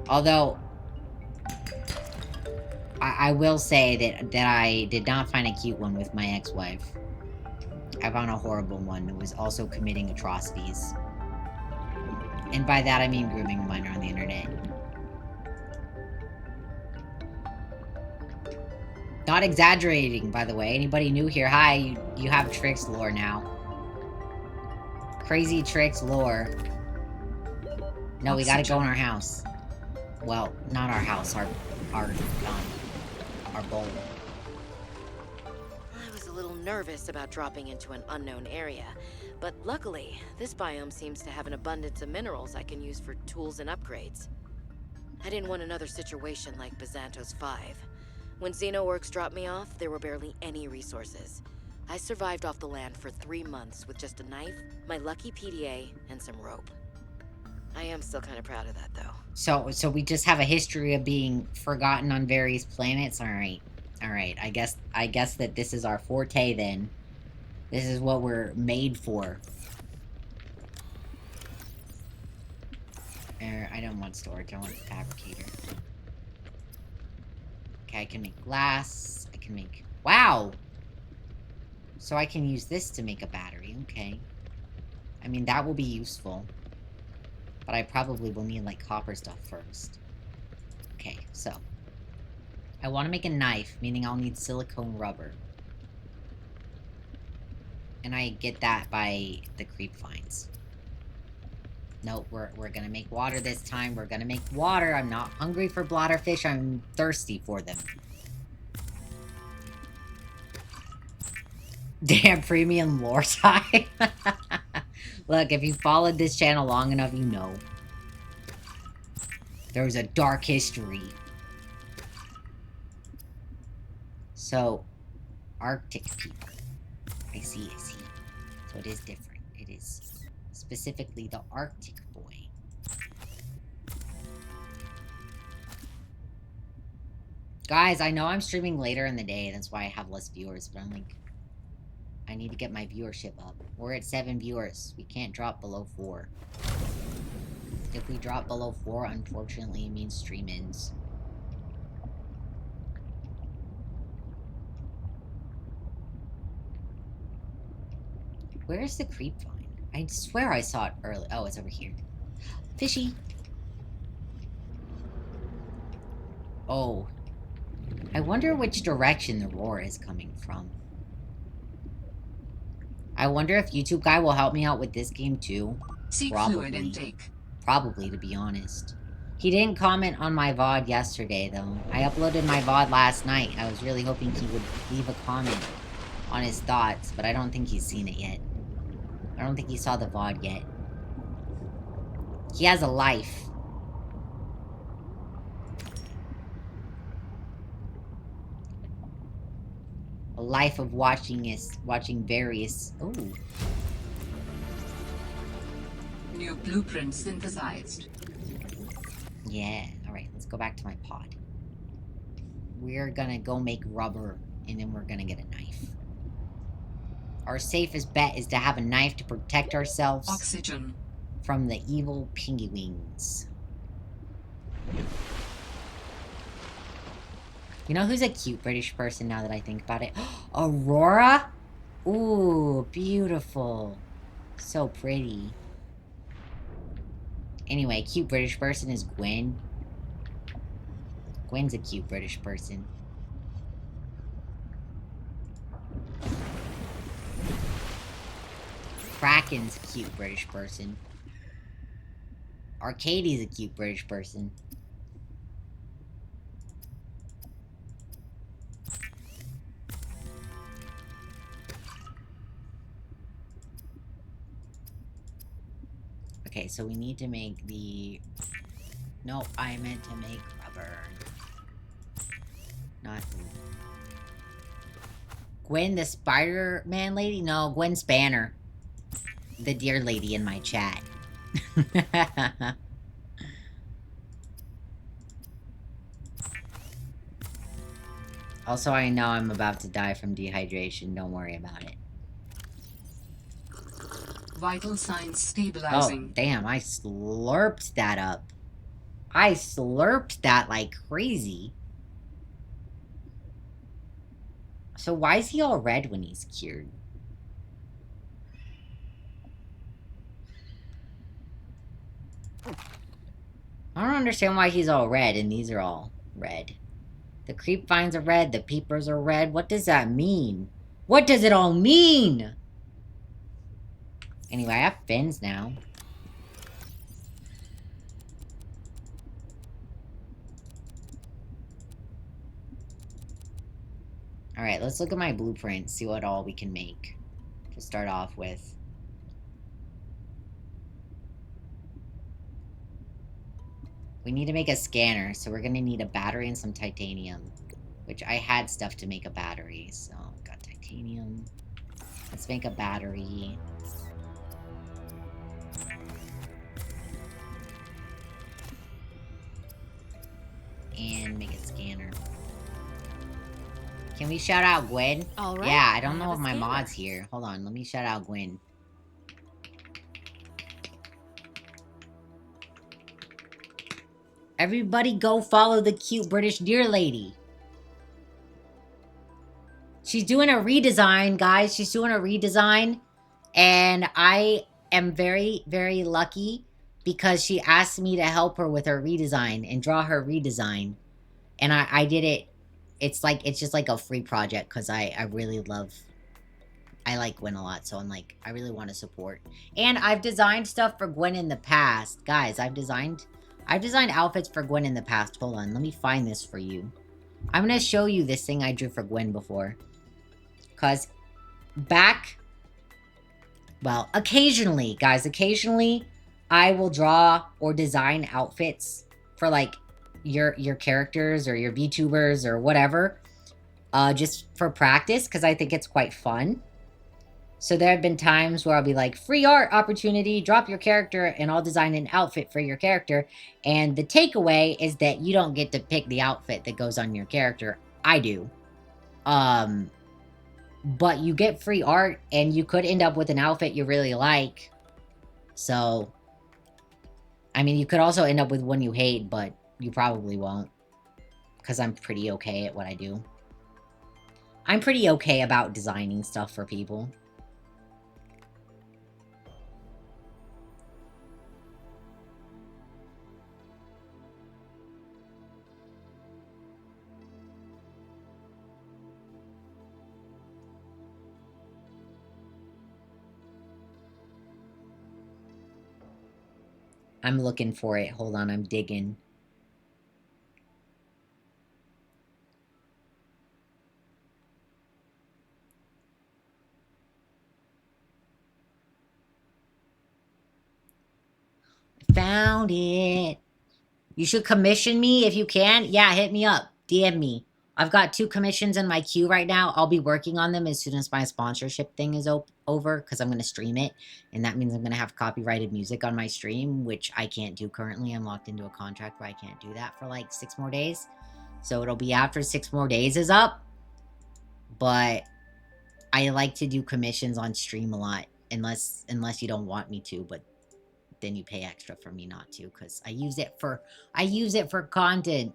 Although, I will say that I did not find a cute one with my ex-wife. I found a horrible one who was also committing atrocities. And by that I mean grooming a minor on the internet. Not exaggerating, by the way. Anybody new here? Hi, you have Tricks lore now. Crazy Tricks lore. No, we gotta go in our house. Well, not our house, our bowl. I was a little nervous about dropping into an unknown area, but luckily, this biome seems to have an abundance of minerals I can use for tools and upgrades. I didn't want another situation like Bazantos 5. When Xenoworks dropped me off, there were barely any resources. I survived off the land for 3 months with just a knife, my lucky PDA, and some rope. I am still kind of proud of that, though. So we just have a history of being forgotten on various planets? Alright. Alright, I guess that this is our forte then. This is what we're made for. I don't want storage, I want the fabricator. Okay, I can make glass. I can make... Wow! So I can use this to make a battery, okay. I mean, that will be useful. But I probably will need, like, copper stuff first. Okay, so. I want to make a knife, meaning I'll need silicone rubber. And I get that by the creep vines. No, we're gonna make water this time. We're gonna make water. I'm not hungry for bladderfish. I'm thirsty for them. Damn, premium lore time. Look, if you followed this channel long enough, you know. There's a dark history. So, Arctic people. I see. So it is different. It is specifically the Arctic boy. Guys, I know I'm streaming later in the day. That's why I have less viewers. But I'm like, I need to get my viewership up. We're at 7 viewers. We can't drop below 4. If we drop below 4, unfortunately, it means stream ends. Where's the creep vine? I swear I saw it early. Oh, it's over here. Fishy! Oh. I wonder which direction the roar is coming from. I wonder if YouTube guy will help me out with this game too. Seek Probably. fluid intake. Probably, to be honest. He didn't comment on my VOD yesterday, though. I uploaded my VOD last night. I was really hoping he would leave a comment on his thoughts, but I don't think he's seen it yet. I don't think he saw the VOD yet. He has a life. A life of watching various... Ooh. New blueprint synthesized. Yeah, alright, let's go back to my pod. We're gonna go make rubber, and then we're gonna get a knife. Our safest bet is to have a knife to protect ourselves Oxygen. From the evil penguins. You know who's a cute British person now that I think about it? Aurora? Ooh, beautiful. So pretty. Anyway, cute British person is Gwen. Gwen's a cute British person. Kraken's a cute British person. Arcadie's a cute British person. Okay, so we need to make the... Nope, I meant to make rubber. Not... Gwen the Spider-Man lady? No, Gwen Spanner. The dear lady in my chat. Also, I know I'm about to die from dehydration. Don't worry about it. Vital signs stabilizing. Oh, damn, I slurped that up. I slurped that like crazy. So why is he all red when he's cured? I don't understand why he's all red and these are all red. The creep vines are red, the peepers are red. What does that mean? What does it all mean? Anyway, I have fins now. Alright, let's look at my blueprint, see what all we can make to start off with. We need to make a scanner, so we're gonna need a battery and some titanium. Which I had stuff to make a battery, so got titanium. Let's make a battery. And make a scanner. Can we shout out Gwen? All right. Yeah, I don't know have if a my scanner. mod's here. Hold on, let me shout out Gwen. Everybody go follow the cute British deer lady. She's doing a redesign, guys. She's doing a redesign. And I am very, very lucky because she asked me to help her with her redesign and draw her redesign. And I did it. It's just like a free project because I really love, I like Gwen a lot. So I'm like, I really want to support. And I've designed stuff for Gwen in the past. Guys, I've designed outfits for Gwen in the past. Hold on, let me find this for you. I'm going to show you this thing I drew for Gwen before. Because well, occasionally, guys, occasionally I will draw or design outfits for like your characters or your VTubers or whatever. Just for practice, because I think it's quite fun. So there have been times where I'll be like, free art opportunity, drop your character, and I'll design an outfit for your character. And the takeaway is that you don't get to pick the outfit that goes on your character. I do. But you get free art, and you could end up with an outfit you really like. So, I mean, you could also end up with one you hate, but you probably won't. Because I'm pretty okay at what I do. I'm pretty okay about designing stuff for people. I'm looking for it. Hold on, I'm digging. Found it. You should commission me if you can. Yeah, hit me up. DM me. I've got 2 commissions in my queue right now. I'll be working on them as soon as my sponsorship thing is over because I'm going to stream it. And that means I'm going to have copyrighted music on my stream, which I can't do currently. I'm locked into a contract where I can't do that for like 6 more days. So it'll be after 6 more days is up. But I like to do commissions on stream a lot. Unless you don't want me to, but then you pay extra for me not to because I use it for content.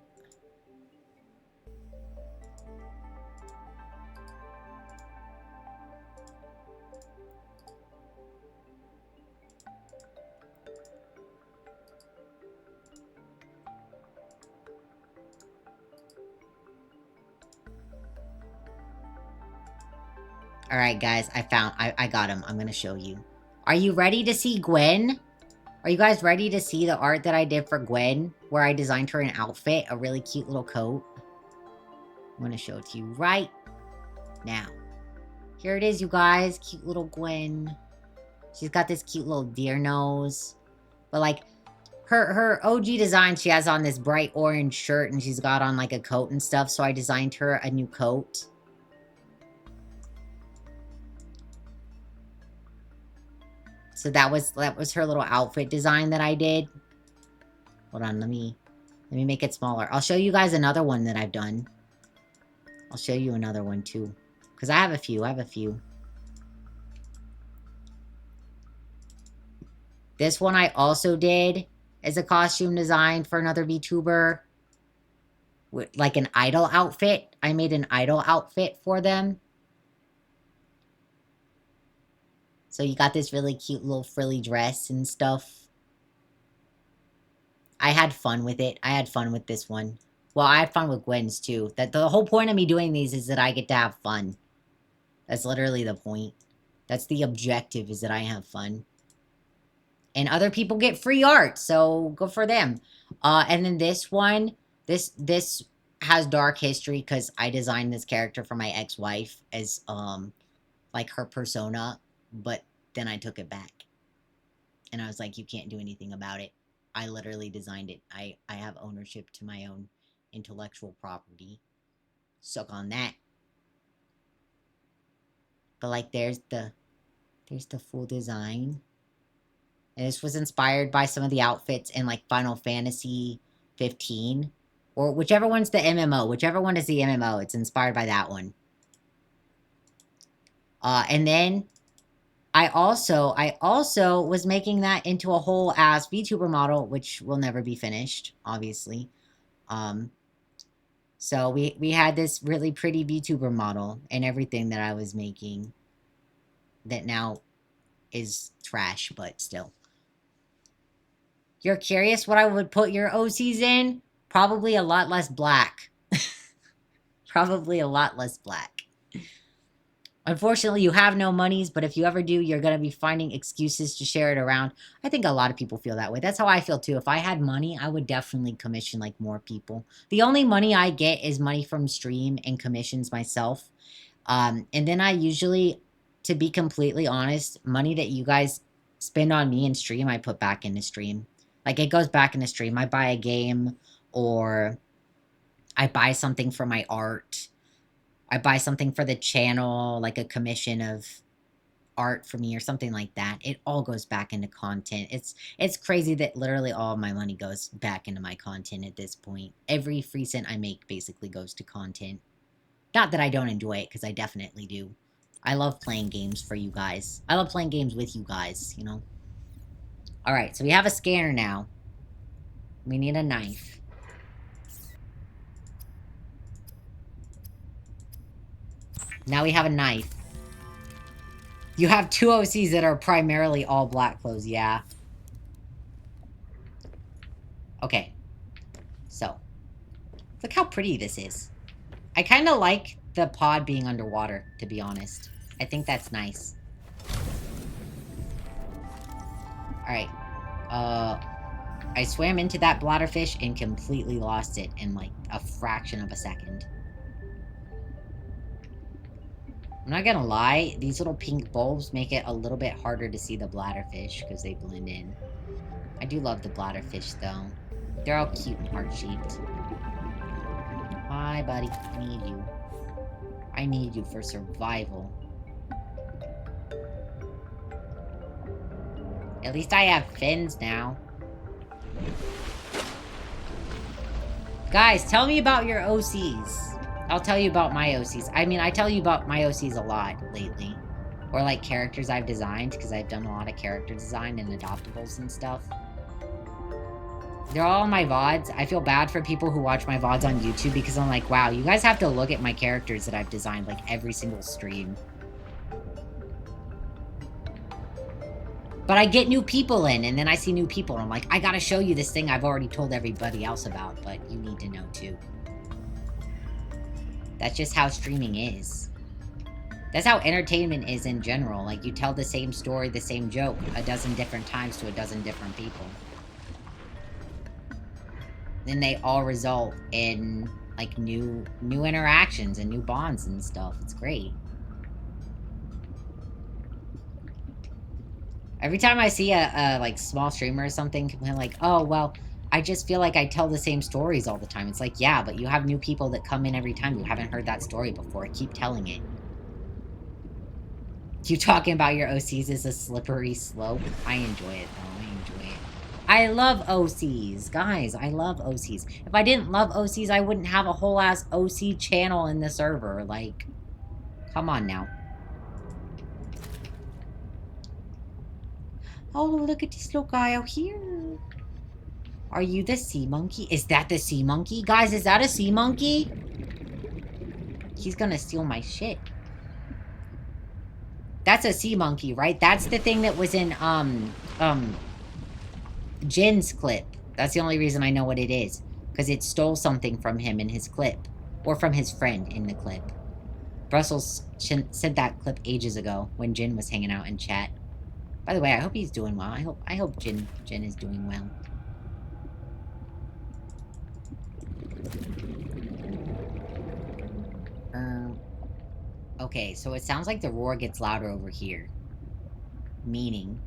All right, guys, I got him. I'm going to show you. Are you ready to see Gwen? Are you guys ready to see the art that I did for Gwen? Where I designed her an outfit, a really cute little coat. I'm going to show it to you right now. Here it is, you guys. Cute little Gwen. She's got this cute little deer nose. But, like, her OG design, she has on this bright orange shirt, and she's got on, like, a coat and stuff. So I designed her a new coat. So that was her little outfit design that I did. Hold on, let me make it smaller. I'll show you guys another one that I've done. I'll show you another one too. Because I have a few. This one I also did as a costume design for another VTuber. Like an idol outfit. I made an idol outfit for them. So you got this really cute little frilly dress and stuff. I had fun with it. I had fun with this one. Well, I had fun with Gwen's too. That the whole point of me doing these is that I get to have fun. That's literally the point. That's the objective, is that I have fun. And other people get free art, so good for them. And then this one, this has dark history because I designed this character for my ex-wife as like her persona, but then I took it back. And I was like, you can't do anything about it. I literally designed it. I have ownership to my own intellectual property. Suck on that. But like there's the full design. And this was inspired by some of the outfits in like Final Fantasy 15. Or whichever one's the MMO. Whichever one is the MMO. It's inspired by that one. And then I also was making that into a whole ass VTuber model, which will never be finished, obviously. So we had this really pretty VTuber model and everything that I was making that now is trash, but still. You're curious what I would put your OCs in? Probably a lot less black. Probably a lot less black. Unfortunately, you have no monies, but if you ever do, you're going to be finding excuses to share it around. I think a lot of people feel that way. That's how I feel too. If I had money, I would definitely commission like more people. The only money I get is money from stream and commissions myself. And then I usually, to be completely honest, money that you guys spend on me in stream, I put back into stream. Like it goes back into stream. I buy a game or I buy something for my art. I buy something for the channel, like a commission of art for me or something like that. It all goes back into content. It's crazy that literally all of my money goes back into my content at this point. Every free cent I make basically goes to content. Not that I don't enjoy it, because I definitely do. I love playing games for you guys. I love playing games with you guys, you know? Alright, so we have a scanner now. We need a knife. Now we have a knife. You have 2 OCs that are primarily all black clothes, yeah. Okay. So. Look how pretty this is. I kind of like the pod being underwater, to be honest. I think that's nice. Alright. I swam into that bladderfish and completely lost it in like a fraction of a second. I'm not gonna lie, these little pink bulbs make it a little bit harder to see the bladderfish because they blend in. I do love the bladderfish though. They're all cute and heart-shaped. Hi, buddy. I need you. I need you for survival. At least I have fins now. Guys, tell me about your OCs. I'll tell you about my OCs. I mean, I tell you about my OCs a lot lately. Or, like, characters I've designed, because I've done a lot of character design and adoptables and stuff. They're all on my VODs. I feel bad for people who watch my VODs on YouTube, because I'm like, wow, you guys have to look at my characters that I've designed, like, every single stream. But I get new people in, and then I see new people, and I'm like, I gotta show you this thing I've already told everybody else about, but you need to know, too. That's just how streaming is. That's how entertainment is in general. Like, you tell the same story, the same joke, a dozen different times to a dozen different people. Then they all result in, like, new interactions and new bonds and stuff. It's great. Every time I see a like, small streamer or something complain like, oh, well, I just feel like I tell the same stories all the time. It's like, yeah, but you have new people that come in every time who haven't heard that story before. Keep telling it. You talking about your OCs is a slippery slope. I enjoy it, though. I enjoy it. I love OCs. Guys, I love OCs. If I didn't love OCs, I wouldn't have a whole-ass OC channel in the server. Like, come on now. Oh, look at this little guy out here. Are you the sea monkey? Is that the sea monkey? Guys, is that a sea monkey? He's gonna steal my shit. That's a sea monkey, right? That's the thing that was in, Jin's clip. That's the only reason I know what it is. Because it stole something from him in his clip. Or from his friend in the clip. Brussels sent that clip ages ago when Jin was hanging out in chat. By the way, I hope he's doing well. I hope Jin is doing well. Okay, so it sounds like the roar gets louder over here. Meaning,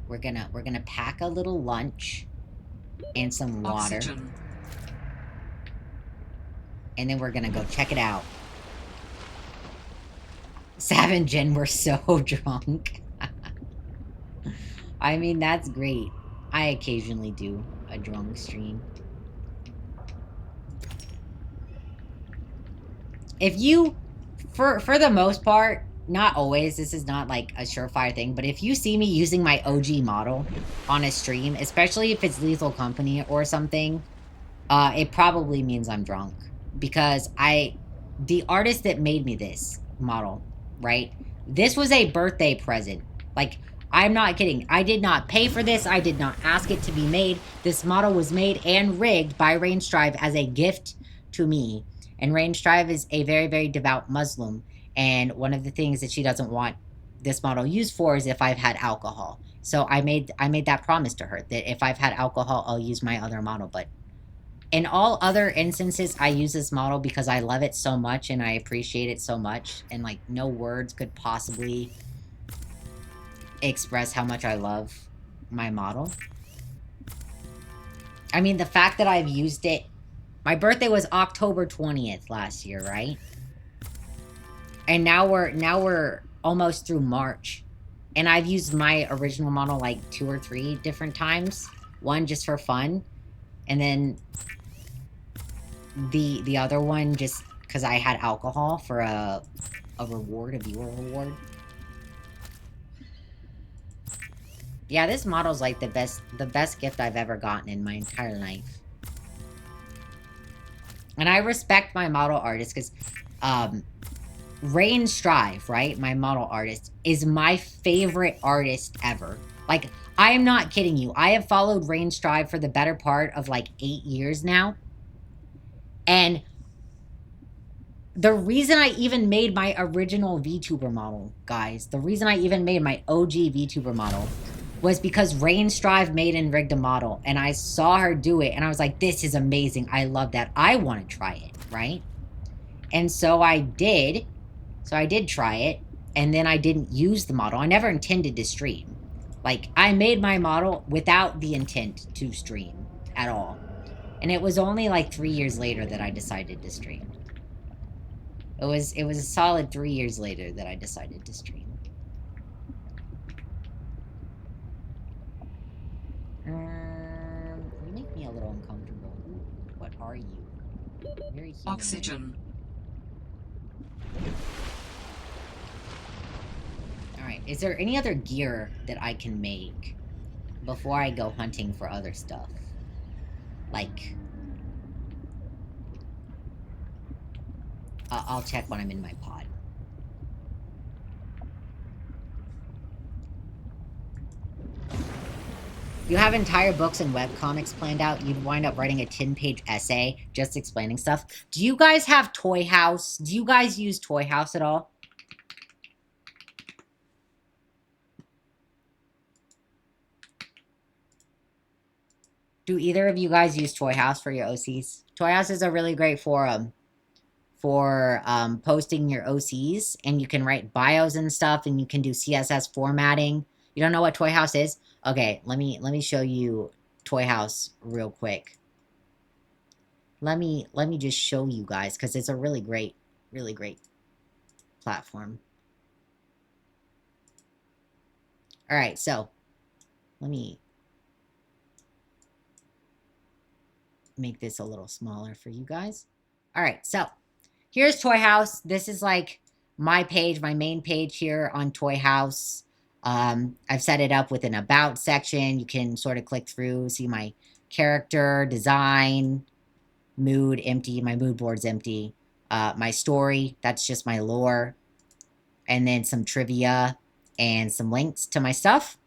we're gonna pack a little lunch and some water. Oxygen. And then we're gonna go check it out. Sav and Jen were so drunk. I mean, that's great. I occasionally do. a drunk stream. If you, for the most part, not always, this is not like a surefire thing, but if you see me using my OG model on a stream, especially if it's Lethal Company or something, it probably means I'm drunk. Because the artist that made me this model, right? This was a birthday present. Like, I'm not kidding. I did not pay for this. I did not ask it to be made. This model was made and rigged by Range Drive as a gift to me. And Range Drive is a very, very devout Muslim. And one of the things that she doesn't want this model used for is if I've had alcohol. So I made that promise to her that if I've had alcohol, I'll use my other model. But in all other instances, I use this model because I love it so much and I appreciate it so much. And, like, no words could possibly express how much I love my model. I mean, the fact that I've used it... My birthday was October 20th last year, right? And now we're almost through March. And I've used my original model, like, 2 or 3 different times. One just for fun. And then the other one just because I had alcohol for a reward, a viewer reward. Yeah, this model's like the best gift I've ever gotten in my entire life. And I respect my model artist because Rain Strive, right? My model artist is my favorite artist ever. Like, I am not kidding you. I have followed Rain Strive for the better part of like 8 years now. And the reason I even made my original VTuber model, guys, the reason I even made my OG VTuber model was because Rain Strive made and rigged a model, and I saw her do it, and I was like, this is amazing. I love that. I want to try it, right? And so I did. So I did try it, and then I didn't use the model. I never intended to stream. Like, I made my model without the intent to stream at all. And it was only like 3 years later that I decided to stream. It was a solid 3 years later that I decided to stream. You make me a little uncomfortable. Ooh, what are you? Very human. Oxygen. Alright, is there any other gear that I can make before I go hunting for other stuff? Like... I'll check when I'm in my pod. You have entire books and webcomics planned out, you'd wind up writing a 10-page essay just explaining stuff. Do you guys have Toy House? Do you guys use Toy House at all? Do either of you guys use Toy House for your OCs? Toy House is a really great forum for posting your OCs, and you can write bios and stuff, and you can do CSS formatting. You don't know what Toy House is? Okay, let me show you Toy House real quick. Let me just show you guys, because it's a really great platform. All right, so let me make this a little smaller for you guys. All right, so here's Toy House. This is like my page, my main page here on Toy House. I've set it up with an about section. You can sort of click through, see my character, design, mood, empty. My mood board's empty. My story, that's just my lore. And then some trivia and some links to my stuff.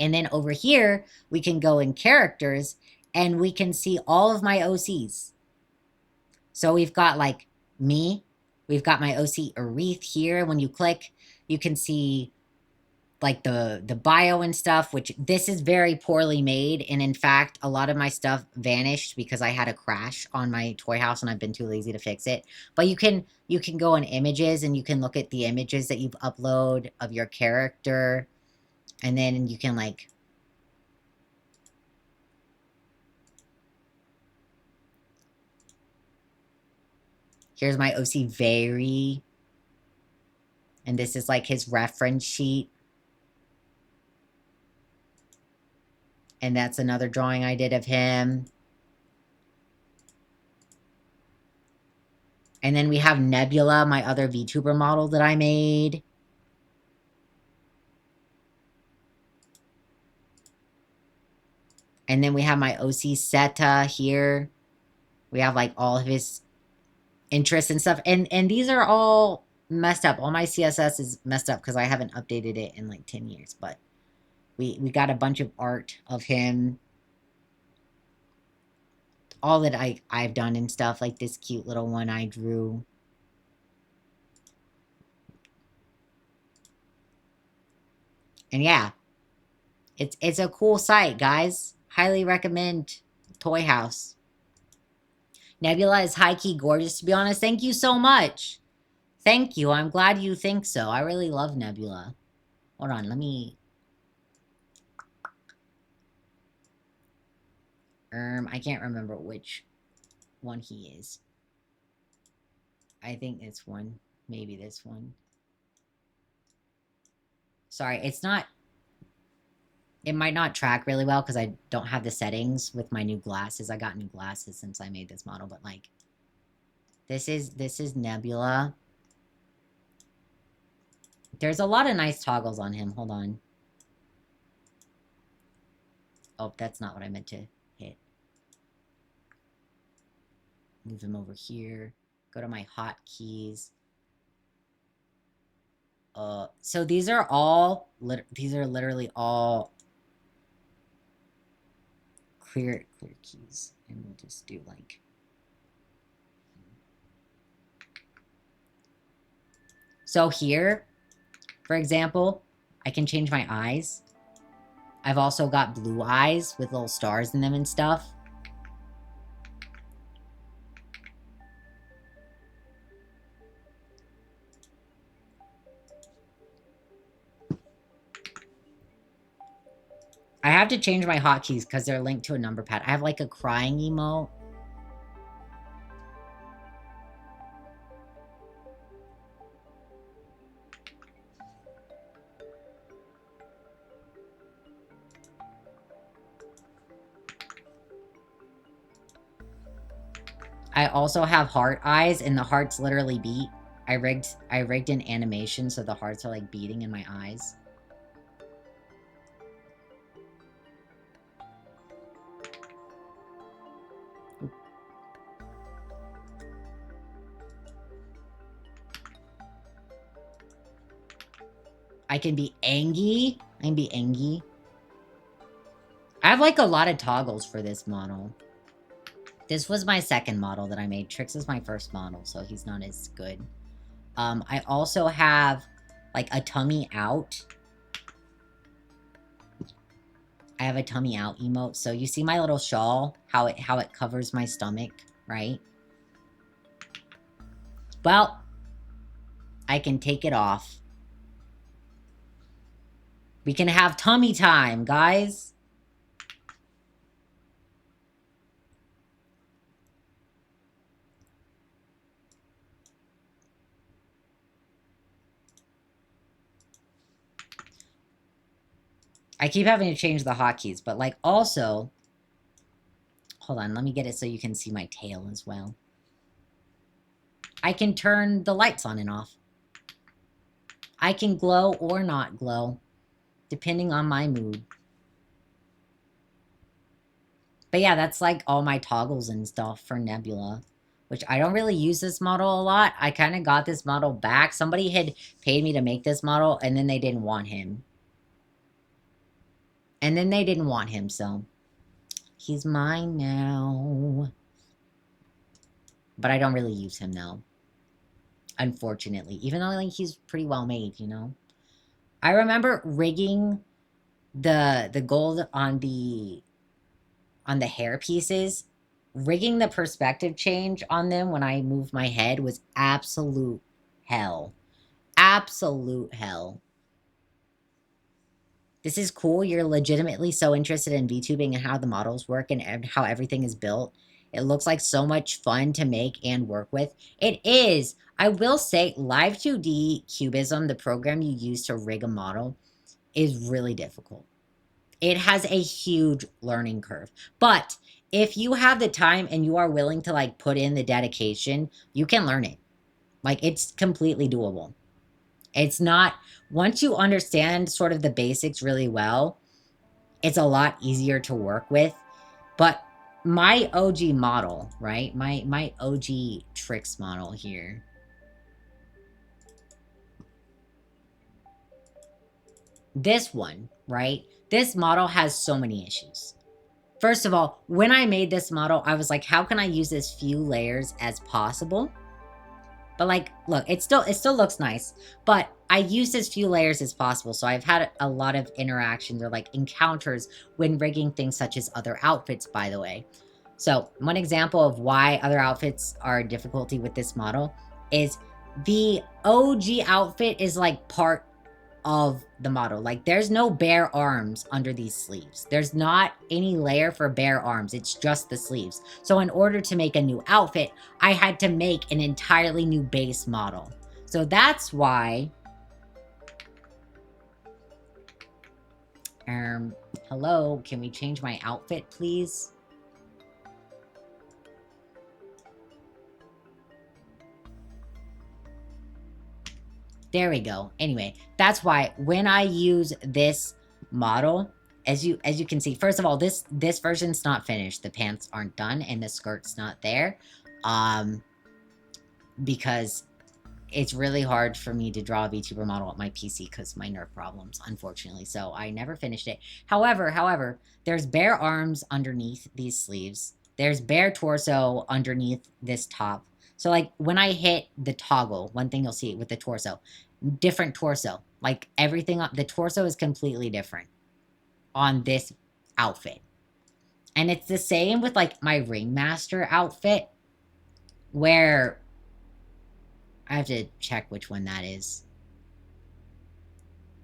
And then over here, we can go in characters and we can see all of my OCs. So we've got like me. We've got my OC Arethe here. When you click, you can see like the bio and stuff, which this is very poorly made. And in fact, a lot of my stuff vanished because I had a crash on my Toy House and I've been too lazy to fix it. But you can go in images and you can look at the images that you've uploaded of your character. And then you can like... Here's my OC Very. And this is like his reference sheet. And that's another drawing I did of him. And then we have Nebula, my other VTuber model that I made. And then we have my OC Seta here. We have like all of his interests and stuff. And these are all messed up. All my CSS is messed up because I haven't updated it in like 10 years. But we got a bunch of art of him. All that I've done and stuff. Like this cute little one I drew. And yeah. It's a cool site, guys. Highly recommend Toy House. Nebula is high-key gorgeous, to be honest. Thank you so much. Thank you. I'm glad you think so. I really love Nebula. Hold on, let me... I can't remember which one he is. I think this one. Maybe this one. Sorry, it's not... It might not track really well because I don't have the settings with my new glasses. I got new glasses since I made this model, but like... This is Nebula. There's a lot of nice toggles on him. Hold on. Oh, that's not what I meant to hit. Move him over here. Go to my hotkeys. So these are all... These are literally all... clear keys. And we'll just do like... So here, for example, I can change my eyes. I've also got blue eyes with little stars in them and stuff. I have to change my hotkeys because they're linked to a number pad. I have like a crying emote. I also have heart eyes, and the hearts literally beat. I rigged an animation so the hearts are like beating in my eyes. I can be angry. I can be angry. I have like a lot of toggles for this model. This was my second model that I made. Trix is my first model, so he's not as good. I also have like a tummy out. I have a tummy out emote. So you see my little shawl, how it covers my stomach, right? Well, I can take it off. We can have tummy time, guys. I keep having to change the hotkeys, but like also... Hold on, let me get it so you can see my tail as well. I can turn the lights on and off. I can glow or not glow, depending on my mood. But yeah, that's like all my toggles and stuff for Nebula, which I don't really use this model a lot. I kind of got this model back. Somebody had paid me to make this model, and then they didn't want him. So he's mine now. But I don't really use him now, unfortunately. Even though like he's pretty well made, you know. I remember rigging the gold on the hair pieces. Rigging the perspective change on them when I moved my head was absolute hell. Absolute hell. This is cool. You're legitimately so interested in VTubing and how the models work and how everything is built. It looks like so much fun to make and work with. It is. I will say, Live 2D Cubism, the program you use to rig a model, is really difficult. It has a huge learning curve. But if you have the time and you are willing to like put in the dedication, you can learn it. Like it's completely doable. It's not, once you understand sort of the basics really well, it's a lot easier to work with. But my OG model, right? My OG tricks model here. This one, right? This model has so many issues. First of all, when I made this model, I was like, how can I use as few layers as possible? But like, look, it still looks nice, but I used as few layers as possible. So I've had a lot of interactions or like encounters when rigging things such as other outfits, by the way. So one example of why other outfits are a difficulty with this model is the OG outfit is like part of the model. Like there's no bare arms under these sleeves. There's not any layer for bare arms. It's just the sleeves. So in order to make a new outfit, I had to make an entirely new base model. So that's why... hello, can we change my outfit, please? There we go. Anyway, that's why when I use this model, as you can see, first of all, this version's not finished. The pants aren't done and the skirt's not there. Because it's really hard for me to draw a VTuber model on my PC because of my nerve problems, unfortunately. So I never finished it. However, there's bare arms underneath these sleeves. There's bare torso underneath this top. So like when I hit the toggle, one thing you'll see with the torso, different torso. Like everything, the torso is completely different on this outfit. And it's the same with like my Ringmaster outfit, where I have to check which one that is.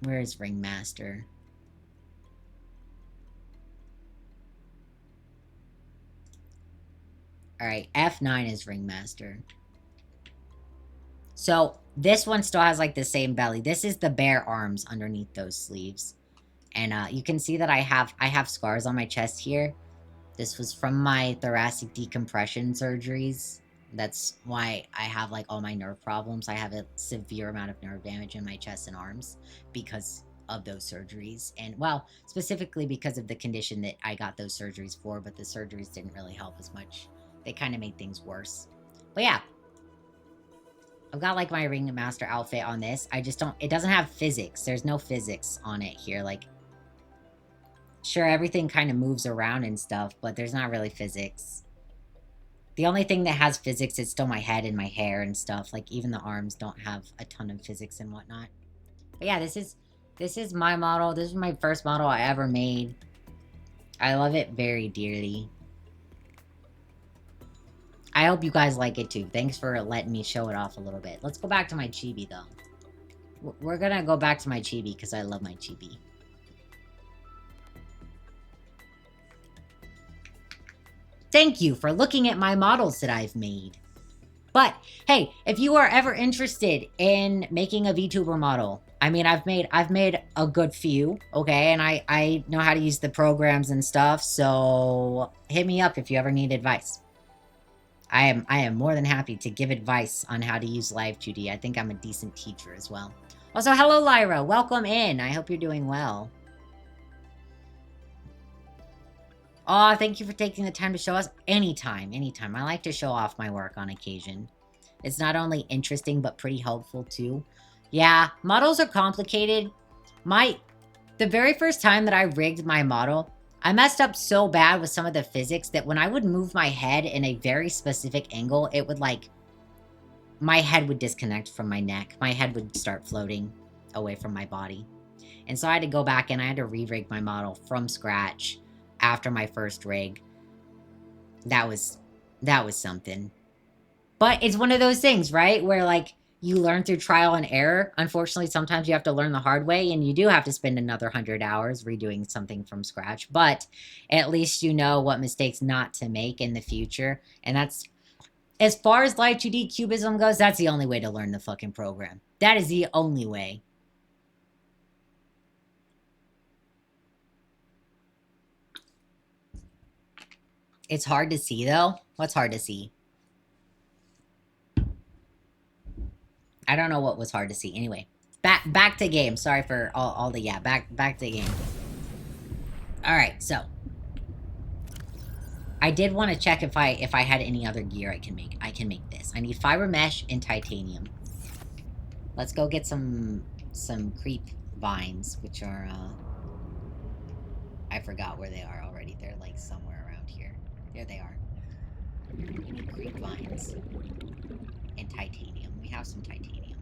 Where is Ringmaster? Alright, F9 is Ringmaster. So, this one still has, like, the same belly. This is the bare arms underneath those sleeves. And, you can see that I have scars on my chest here. This was from my thoracic decompression surgeries. That's why I have, like, all my nerve problems. I have a severe amount of nerve damage in my chest and arms because of those surgeries. And, well, specifically because of the condition that I got those surgeries for, but the surgeries didn't really help as much. They kind of made things worse. But, yeah. I've got, like, my Ringmaster outfit on this. I just don't... It doesn't have physics. There's no physics on it here. Like, sure, everything kind of moves around and stuff, but there's not really physics. The only thing that has physics is still my head and my hair and stuff. Like, even the arms don't have a ton of physics and whatnot. But yeah, this is my model. This is my first model I ever made. I love it very dearly. I hope you guys like it too. Thanks for letting me show it off a little bit. Let's go back to my chibi, though. We're gonna go back to my chibi because I love my chibi. Thank you for looking at my models that I've made. But, hey, if you are ever interested in making a VTuber model, I mean, I've made a good few, okay? And I know how to use the programs and stuff, so hit me up if you ever need advice. I am more than happy to give advice on how to use Live 2D. I think I'm a decent teacher as well. Also, hello, Lyra. Welcome in. I hope you're doing well. Oh, thank you for taking the time to show us. Anytime. I like to show off my work on occasion. It's not only interesting, but pretty helpful, too. Yeah, models are complicated. The very first time that I rigged my model, I messed up so bad with some of the physics that when I would move my head in a very specific angle, it would, like... my head would disconnect from my neck. My head would start floating away from my body. And so I had to go back and I had to re-rig my model from scratch after my first rig. That was something. But it's one of those things, right? Where, like, you learn through trial and error. Unfortunately, sometimes you have to learn the hard way, and you do have to spend another 100 hours redoing something from scratch. But at least you know what mistakes not to make in the future. And that's, as far as Live 2D Cubism goes, that's the only way to learn the fucking program. That is the only way. It's hard to see, though. What's hard to see? I don't know what was hard to see. Anyway, back to game. Sorry for all the yeah. Back to game. All right, so I did want to check if I had any other gear I can make. I can make this. I need fiber mesh and titanium. Let's go get some creep vines, which are I forgot where they are already. They're like somewhere around here. There they are. We need creep vines and titanium. We have some titanium.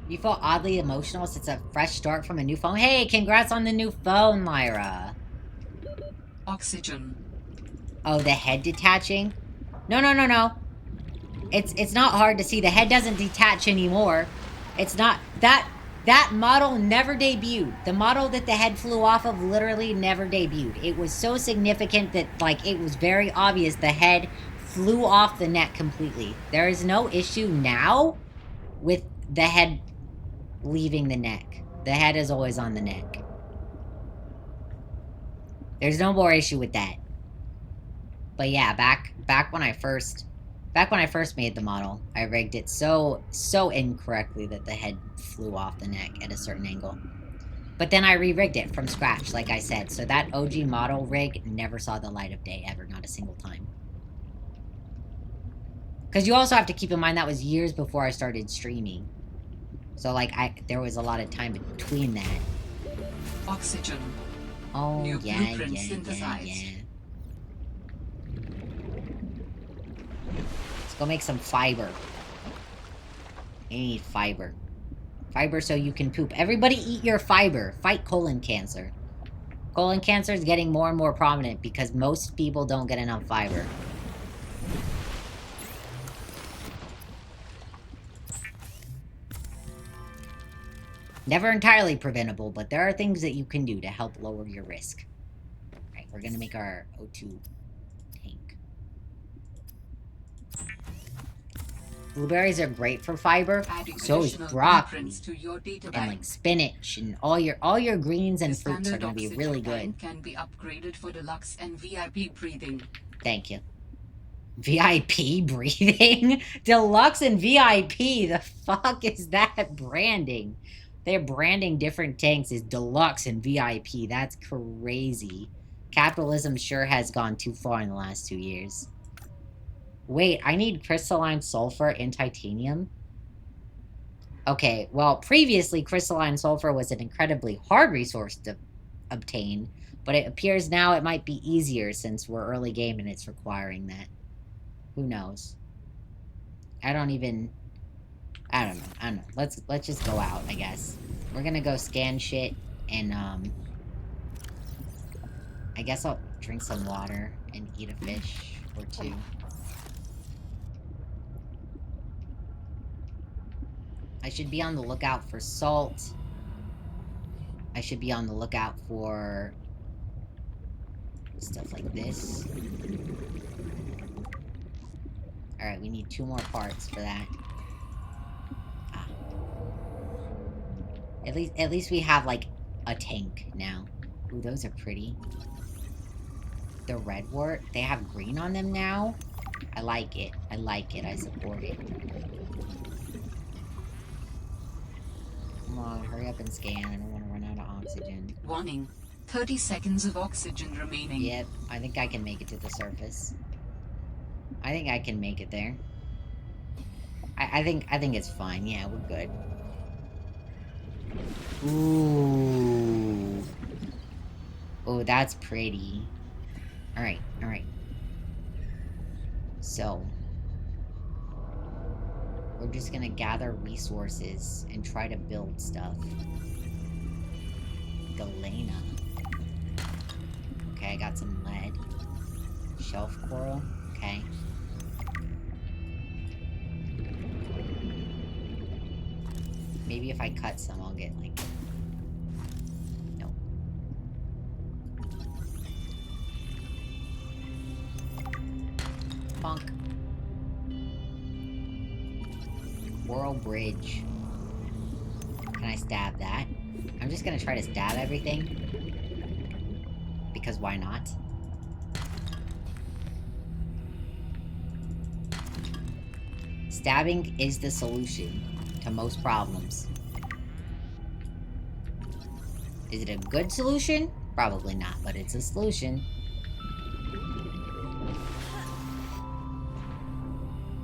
You feel oddly emotional since a fresh start from a new phone? Hey, congrats on the new phone, Lyra. Oxygen. Oh, the head detaching? No. It's not hard to see. The head doesn't detach anymore. It's not... That model never debuted. The model that the head flew off of literally never debuted. It was so significant that, like, it was very obvious the head flew off the neck completely. There is no issue now with the head leaving the neck. The head is always on the neck. There's no more issue with that. But yeah, back when I first made the model, I rigged it so incorrectly that the head flew off the neck at a certain angle. But then I re-rigged it from scratch, like I said. So that OG model rig never saw the light of day ever, not a single time. Because you also have to keep in mind that was years before I started streaming. So like there was a lot of time between that. Oxygen. Oh, New yeah. synthesized. Let's go make some fiber. You need fiber. Fiber so you can poop. Everybody eat your fiber. Fight colon cancer. Colon cancer is getting more and more prominent because most people don't get enough fiber. Never entirely preventable, but there are things that you can do to help lower your risk. Alright, we're gonna make our O2 tank. Blueberries are great for fiber. So is broccoli. And like spinach and all your greens and fruits are gonna be really good. Can be upgraded for deluxe and VIP breathing. Thank you. VIP breathing? Deluxe and VIP? The fuck is that branding? They're branding different tanks as deluxe and VIP. That's crazy. Capitalism sure has gone too far in the last 2 years. Wait, I need crystalline sulfur and titanium? Okay, well, previously crystalline sulfur was an incredibly hard resource to obtain, but it appears now it might be easier since we're early game and it's requiring that. Who knows? I don't know. Let's just go out, I guess. We're gonna go scan shit and I guess I'll drink some water and eat a fish or two. I should be on the lookout for salt. I should be on the lookout for stuff like this. Alright, we need 2 more parts for that. At least we have, like, a tank now. Ooh, those are pretty. The red wort, they have green on them now? I like it. I support it. Come on, hurry up and scan. I don't want to run out of oxygen. Warning. 30 seconds of oxygen remaining. Yep, I think I can make it to the surface. I think I can make it there. I think it's fine. Yeah, we're good. Ooh. Oh, that's pretty. Alright. So. We're just gonna gather resources and try to build stuff. Galena. Okay, I got some lead. Shelf coral. Okay. Maybe if I cut some, I'll get, like... Nope. Bonk. Coral bridge. Can I stab that? I'm just gonna try to stab everything. Because why not? Stabbing is the solution to most problems. Is it a good solution? Probably not, but it's a solution.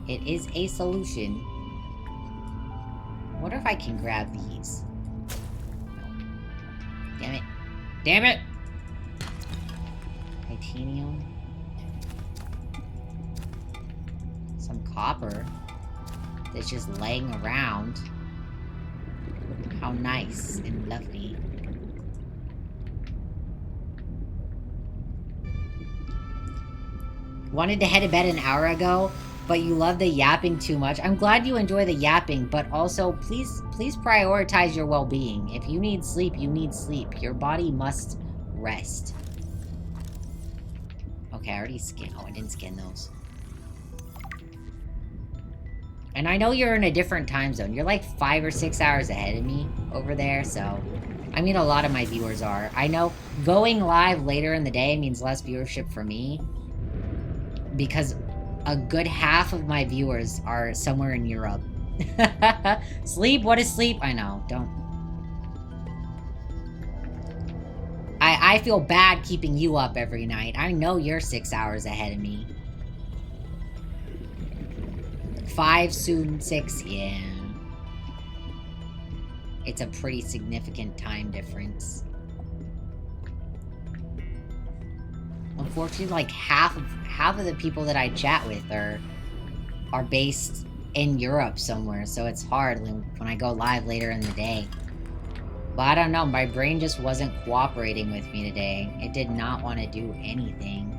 It is a solution. What if I can grab these? No. Damn it. Damn it! Titanium. Some copper that's just laying around. How nice and lovely. Wanted to head to bed an hour ago, but you love the yapping too much. I'm glad you enjoy the yapping, but also please prioritize your well-being. If you need sleep, you need sleep. Your body must rest. Okay, I already scanned. Oh, I didn't scan those. And I know you're in a different time zone. You're like 5 or 6 hours ahead of me over there, so... I mean, a lot of my viewers are. I know going live later in the day means less viewership for me. Because a good half of my viewers are somewhere in Europe. Sleep? What is sleep? I know, don't. I feel bad keeping you up every night. I know you're 6 hours ahead of me. 5, soon 6, yeah. It's a pretty significant time difference. Unfortunately, like half of the people that I chat with are based in Europe somewhere, so it's hard when I go live later in the day. But I don't know, my brain just wasn't cooperating with me today. It did not want to do anything.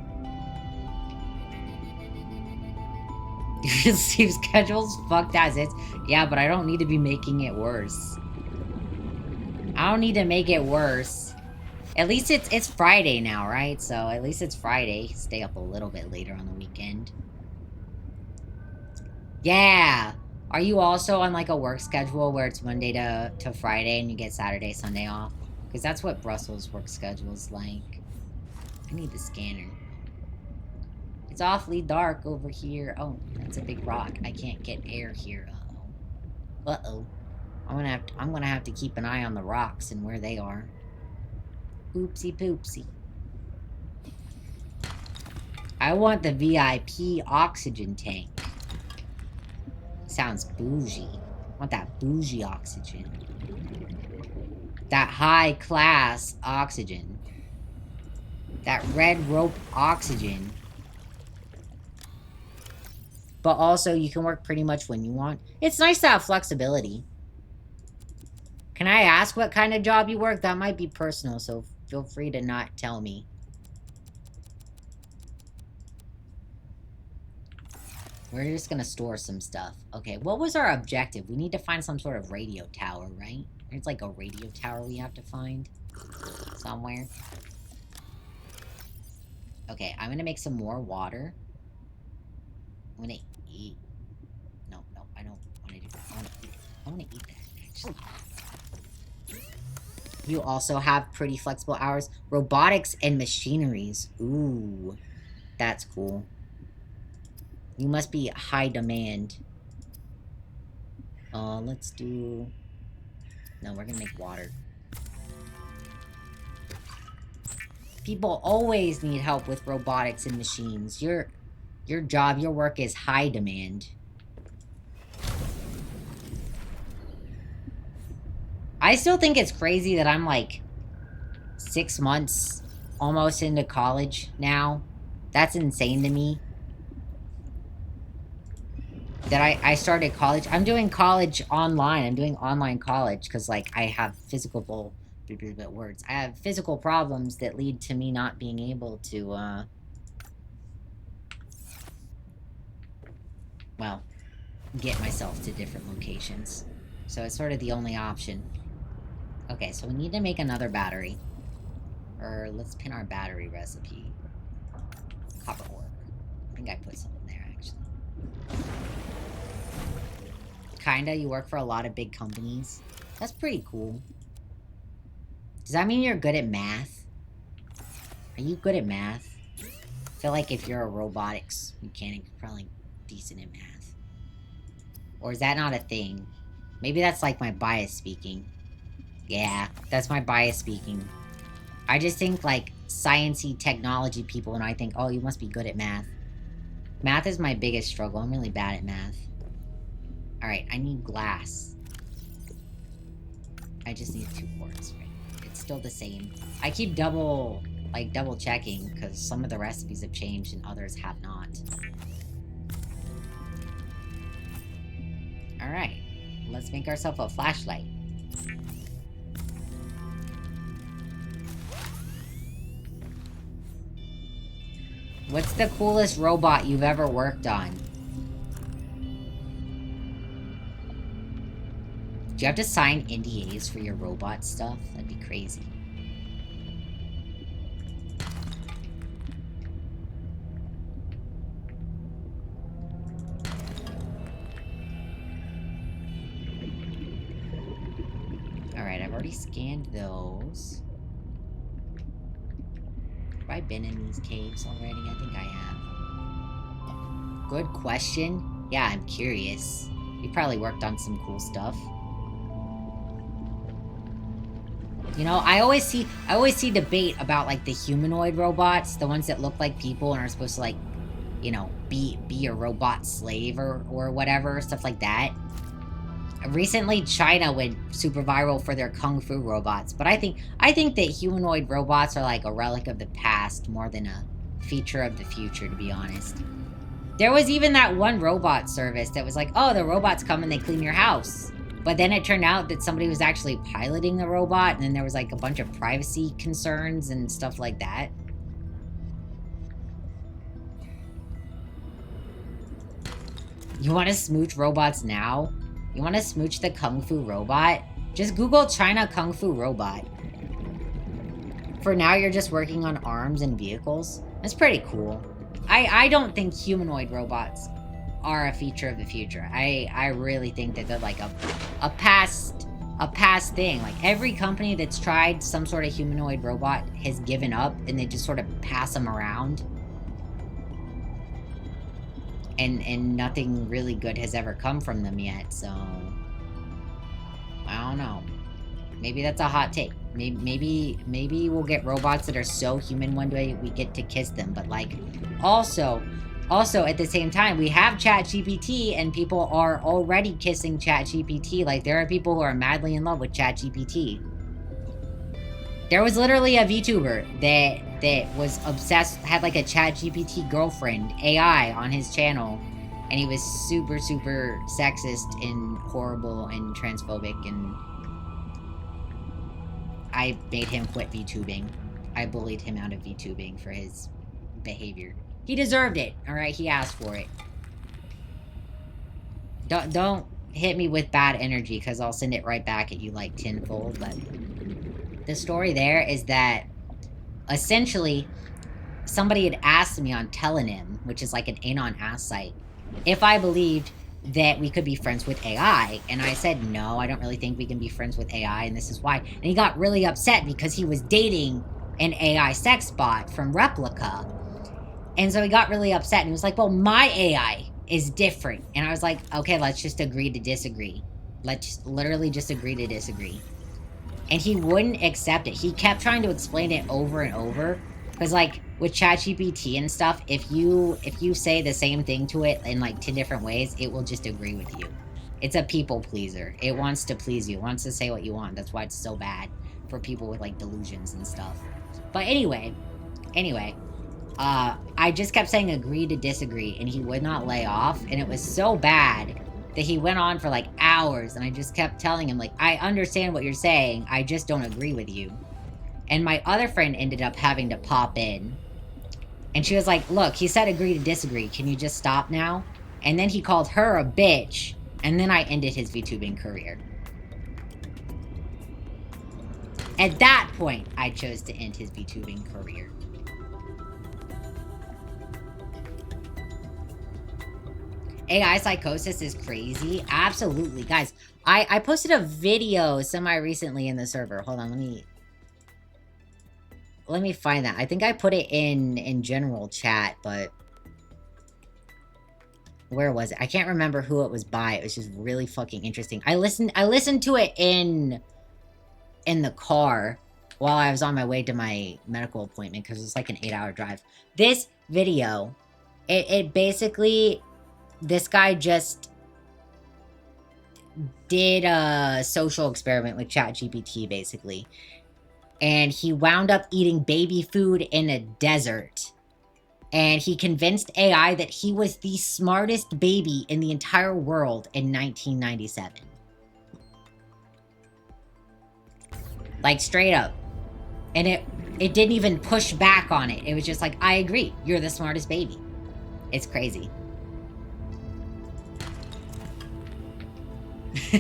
Your sleep schedule's fucked as it's... Yeah, but I don't need to be making it worse. I don't need to make it worse. At least it's Friday now, right? So at least it's Friday. Stay up a little bit later on the weekend. Yeah! Are you also on like a work schedule where it's Monday to Friday and you get Saturday, Sunday off? Because that's what Brussels' work schedule is like. I need the scanner. It's awfully dark over here. Oh, that's a big rock. I can't get air here. Uh-oh. Uh-oh. I'm gonna have to keep an eye on the rocks and where they are. Oopsie poopsie. I want the VIP oxygen tank. Sounds bougie. I want that bougie oxygen. That high class oxygen. That red rope oxygen. But also, you can work pretty much when you want. It's nice to have flexibility. Can I ask what kind of job you work? That might be personal, so feel free to not tell me. We're just gonna store some stuff. Okay, what was our objective? We need to find some sort of radio tower, right? There's like a radio tower we have to find. Somewhere. Okay, I'm gonna make some more water. I'm gonna eat... No, I don't wanna do that. I wanna eat that, actually. You also have pretty flexible hours. Robotics and machineries. Ooh. That's cool. You must be high demand. Let's do... No, we're gonna make water. People always need help with robotics and machines. Your job, your work is high demand. I still think it's crazy that I'm like 6 months almost into college now. That's insane to me. That I started college. I'm doing college online. I'm doing online college because like I have physical words. I have physical problems that lead to me not being able to well, get myself to different locations. So it's sort of the only option. Okay, so we need to make another battery. Or let's pin our battery recipe. Copper ore. I think I put some in there, actually. Kinda, you work for a lot of big companies. That's pretty cool. Does that mean you're good at math? Are you good at math? I feel like if you're a robotics mechanic, you're probably decent at math. Or is that not a thing? Maybe that's like my bias speaking. Yeah, that's my bias speaking. I just think like science-y technology people and I think, oh, you must be good at math. Math is my biggest struggle. I'm really bad at math. Alright, I need glass. I just need 2 quartz, right? It's still the same. I keep double checking, because some of the recipes have changed and others have not. Alright, let's make ourselves a flashlight. What's the coolest robot you've ever worked on? Do you have to sign NDAs for your robot stuff? That'd be crazy. Alright, I've already scanned those. Have I been in these caves already? I think I have. Good question. Yeah, I'm curious. You probably worked on some cool stuff. You know, I always see debate about like the humanoid robots, the ones that look like people and are supposed to like, you know, be a robot slave or whatever, stuff like that. Recently, China went super viral for their kung fu robots, but I think that humanoid robots are like a relic of the past more than a feature of the future, to be honest. There was even that one robot service that was like, oh, the robots come and they clean your house. But then it turned out that somebody was actually piloting the robot, and then there was like a bunch of privacy concerns and stuff like that. You want to smooch robots now? You want to smooch the Kung Fu robot? Just Google China Kung Fu robot. For now, you're just working on arms and vehicles. That's pretty cool. I don't think humanoid robots are a feature of the future. I really think that they're like a past thing. Like every company that's tried some sort of humanoid robot has given up and they just sort of pass them around. And nothing really good has ever come from them yet, so I don't know. Maybe that's a hot take. Maybe we'll get robots that are so human one day we get to kiss them, but like also at the same time we have ChatGPT and people are already kissing ChatGPT. Like there are people who are madly in love with ChatGPT. There was literally a VTuber that was obsessed, had like a ChatGPT girlfriend, AI, on his channel, and he was super sexist and horrible and transphobic, and I made him quit VTubing. I bullied him out of VTubing for his behavior. He deserved it, alright? He asked for it. Don't hit me with bad energy, because I'll send it right back at you like tenfold, but the story there is that essentially somebody had asked me on Telenym, which is like an anon-ass site, if I believed that we could be friends with AI, and I said no, I don't really think we can be friends with AI, and this is why. And he got really upset because he was dating an AI sex bot from Replica, and so he got really upset, and he was like, well, my AI is different. And I was like, okay, let's just agree to disagree. Let's literally just agree to disagree. And he wouldn't accept it. He kept trying to explain it over and over. Because, like, with ChatGPT and stuff, if you say the same thing to it in, like, 10 different ways, it will just agree with you. It's a people pleaser. It wants to please you. It wants to say what you want. That's why it's so bad for people with, like, delusions and stuff. But anyway, I just kept saying agree to disagree, and he would not lay off, and it was so bad that he went on for like hours, and I just kept telling him, like, I understand what you're saying, I just don't agree with you. And my other friend ended up having to pop in, and she was like, look, he said agree to disagree, can you just stop now? And then he called her a bitch, and then I ended his VTubing career. At that point, I chose to end his VTubing career. AI psychosis is crazy. Absolutely. Guys, I posted a video semi-recently in the server. Hold on, let me... let me find that. I think I put it in general chat, but where was it? I can't remember who it was by. It was just really fucking interesting. I listened to it in the car while I was on my way to my medical appointment because it's like an 8-hour drive. This video, it basically, this guy just did a social experiment with ChatGPT, basically. And he wound up eating baby food in a desert. And he convinced AI that he was the smartest baby in the entire world in 1997. Like, straight up. And it didn't even push back on it. It was just like, I agree, you're the smartest baby. It's crazy.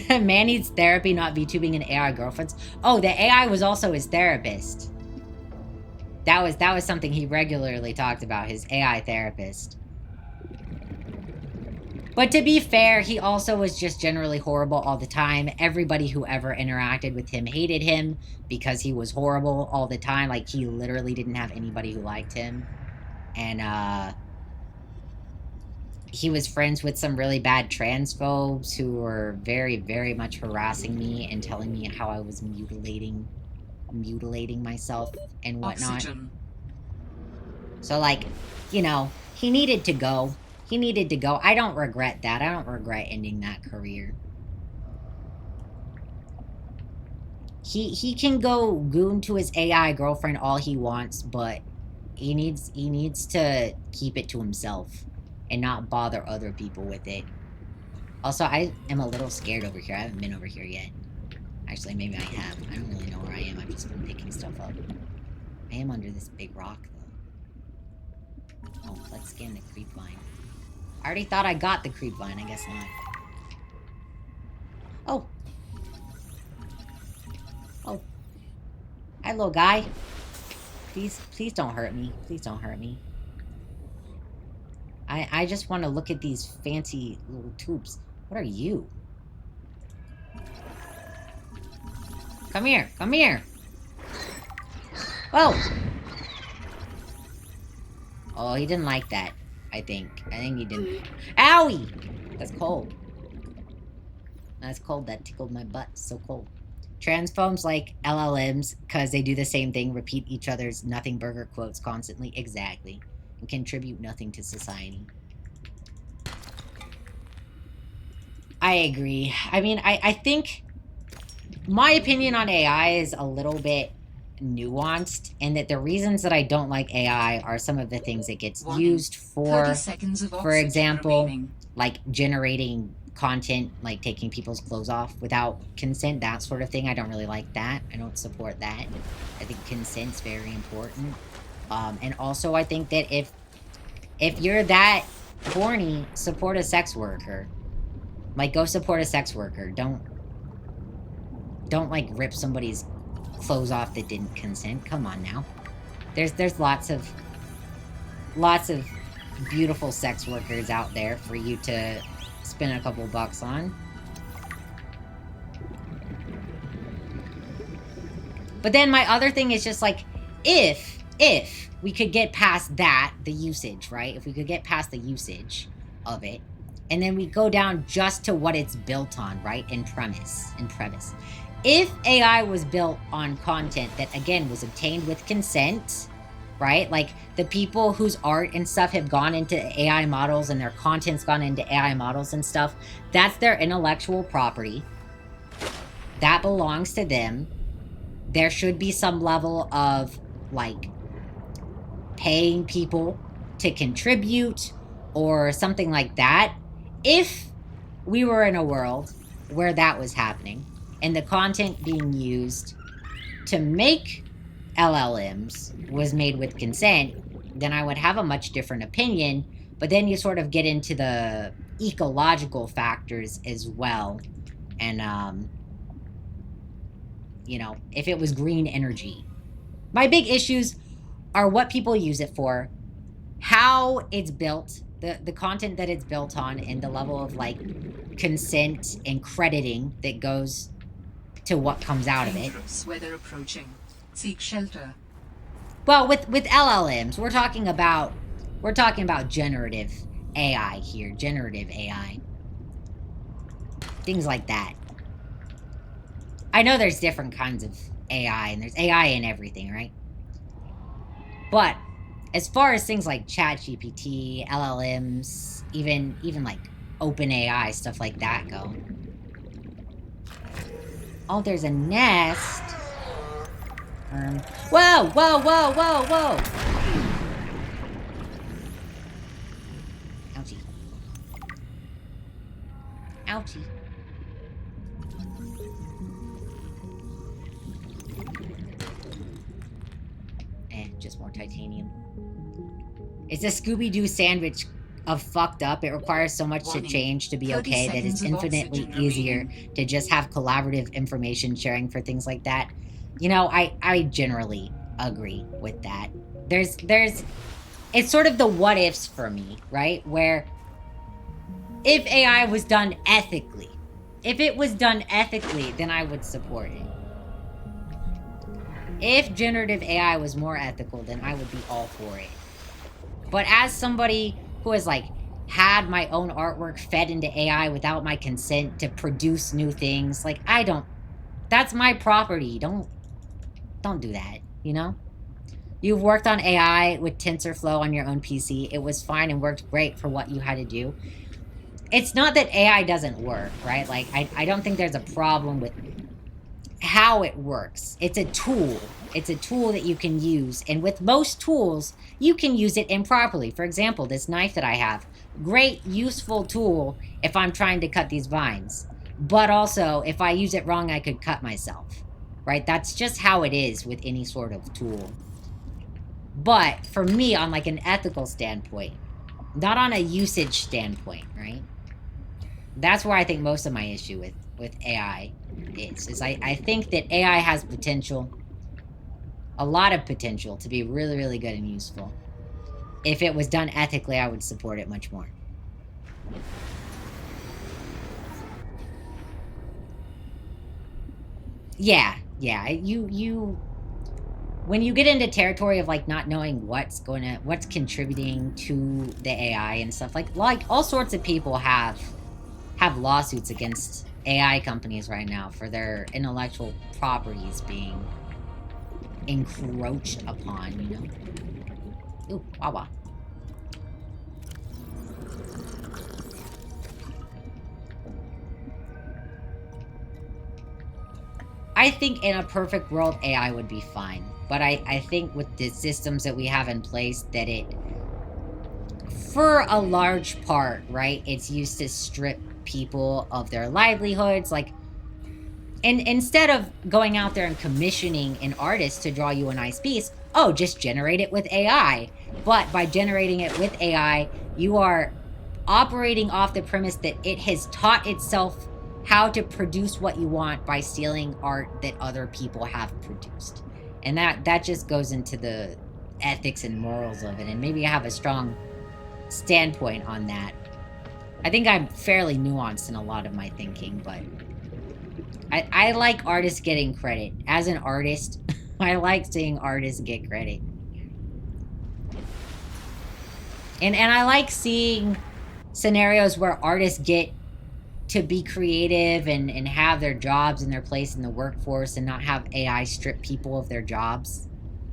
Man needs therapy, not VTubing and AI girlfriends. Oh, the AI was also his therapist. That was something he regularly talked about, his AI therapist. But to be fair, he also was just generally horrible all the time. Everybody who ever interacted with him hated him because he was horrible all the time. Like, he literally didn't have anybody who liked him. And, he was friends with some really bad transphobes who were very, very much harassing me and telling me how I was mutilating myself and whatnot. Oxygen. So, like, you know, he needed to go. He needed to go. I don't regret that. I don't regret ending that career. He can go goon to his AI girlfriend all he wants, but he needs to keep it to himself and not bother other people with it. Also, I am a little scared over here. I haven't been over here yet. Actually, maybe I have. I don't really know where I am. I've just been picking stuff up. I am under this big rock, though. Oh, let's scan the creep vine. I already thought I got the creep vine. I guess not. Oh. Oh. Hi, little guy. Please don't hurt me. Please don't hurt me. I just want to look at these fancy little tubes. What are you? Come here. Come here. Whoa. Oh, he didn't like that. I think he didn't. Owie! That's cold. That's cold. That tickled my butt. So cold. Transphobes like LLMs because they do the same thing, repeat each other's nothing burger quotes constantly. Exactly. And contribute nothing to society. I agree. I mean, I think my opinion on AI is a little bit nuanced, and that the reasons that I don't like AI are some of the things it gets used for. 30 seconds of For example, remaining. like generating content, like taking people's clothes off without consent, that sort of thing. I don't really like that. I don't support that. I think consent's very important. And also I think that if you're that horny, support a sex worker. Like, go support a sex worker. Don't like rip somebody's clothes off that didn't consent. Come on now. There's lots of beautiful sex workers out there for you to spend a couple bucks on. But then my other thing is just like, if we could get past that, the usage, right? If we could get past the usage of it, and then we go down just to what it's built on, right? In premise. If AI was built on content that, again, was obtained with consent, right? Like, the people whose art and stuff have gone into AI models and their content's gone into AI models and stuff, that's their intellectual property. That belongs to them. There should be some level of, like, paying people to contribute or something like that. If we were in a world where that was happening, and the content being used to make LLMs was made with consent, then I would have a much different opinion. But then you sort of get into the ecological factors as well. And, you know, if it was green energy. My big issues are what people use it for, how it's built, the content that it's built on, and the level of, like, consent and crediting that goes to what comes out of it. Dangerous weather approaching. Seek shelter. Well, with LLMs, we're talking about generative AI here, generative AI. Things like that. I know there's different kinds of AI, and there's AI in everything, right? But as far as things like ChatGPT, LLMs, even like OpenAI, stuff like that go. Oh, there's a nest. Whoa, whoa, whoa, whoa, whoa! Ouchie. Ouchie. Just more titanium. It's a Scooby-Doo sandwich of fucked up. It requires so much to change to be okay that it's infinitely easier to just have collaborative information sharing for things like that. You know, I generally agree with that. There's it's sort of the what ifs for me, right? Where if AI was done ethically, then I would support it. If generative AI was more ethical, then I would be all for it. But as somebody who has, like, had my own artwork fed into AI without my consent to produce new things, like, that's my property. Don't do that, you know? You've worked on AI with TensorFlow on your own PC. It was fine and worked great for what you had to do. It's not that AI doesn't work, right? Like, I don't think there's a problem with how it works. It's a tool. It's a tool that you can use. And with most tools, you can use it improperly. For example, this knife that I have. Great, useful tool if I'm trying to cut these vines. But also, if I use it wrong, I could cut myself. Right? That's just how it is with any sort of tool. But for me, on like an ethical standpoint, not on a usage standpoint, right? That's where I think most of my issue with AI is I think that AI has potential, a lot of potential, to be really, really good and useful. If it was done ethically, I would support it much more. Yeah, when you get into territory of like not knowing what's contributing to the AI and stuff, like all sorts of people have lawsuits against AI companies right now for their intellectual properties being encroached upon, you know? Ooh, wawa. I think in a perfect world, AI would be fine. But I think with the systems that we have in place, that it, for a large part, right, it's used to strip people of their livelihoods. Like, and instead of going out there and commissioning an artist to draw you a nice piece, oh, just generate it with AI. But by generating it with AI, you are operating off the premise that it has taught itself how to produce what you want by stealing art that other people have produced. And that just goes into the ethics and morals of it. And maybe I have a strong standpoint on that. I think I'm fairly nuanced in a lot of my thinking, but I like artists getting credit. As an artist, I like seeing artists get credit. And I like seeing scenarios where artists get to be creative and have their jobs and their place in the workforce and not have AI strip people of their jobs.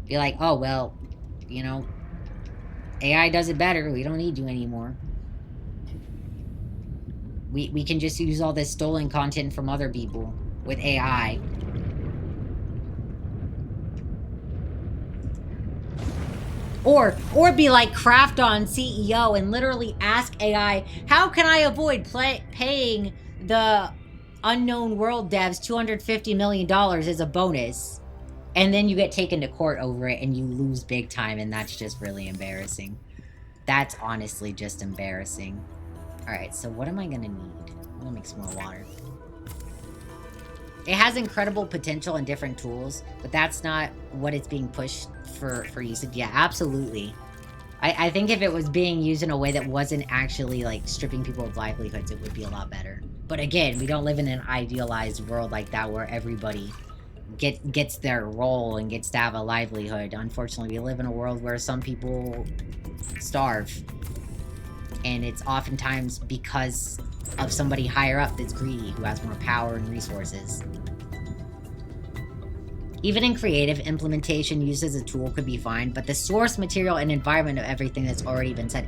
Be like, oh, well, you know, AI does it better. We don't need you anymore. We can just use all this stolen content from other people with AI. Or be like Krafton CEO and literally ask AI, how can I avoid paying the Unknown World devs $250 million as a bonus? And then you get taken to court over it and you lose big time, and that's just really embarrassing. That's honestly just embarrassing. Alright, so what am I gonna need? I'm gonna make some more water. It has incredible potential in different tools, but that's not what it's being pushed for usage. Yeah, absolutely. I think if it was being used in a way that wasn't actually, like, stripping people of livelihoods, it would be a lot better. But again, we don't live in an idealized world like that where everybody gets their role and gets to have a livelihood. Unfortunately, we live in a world where some people starve. And it's oftentimes because of somebody higher up that's greedy, who has more power and resources. Even in creative, implementation used as a tool could be fine, but the source material and environment of everything that's already been said.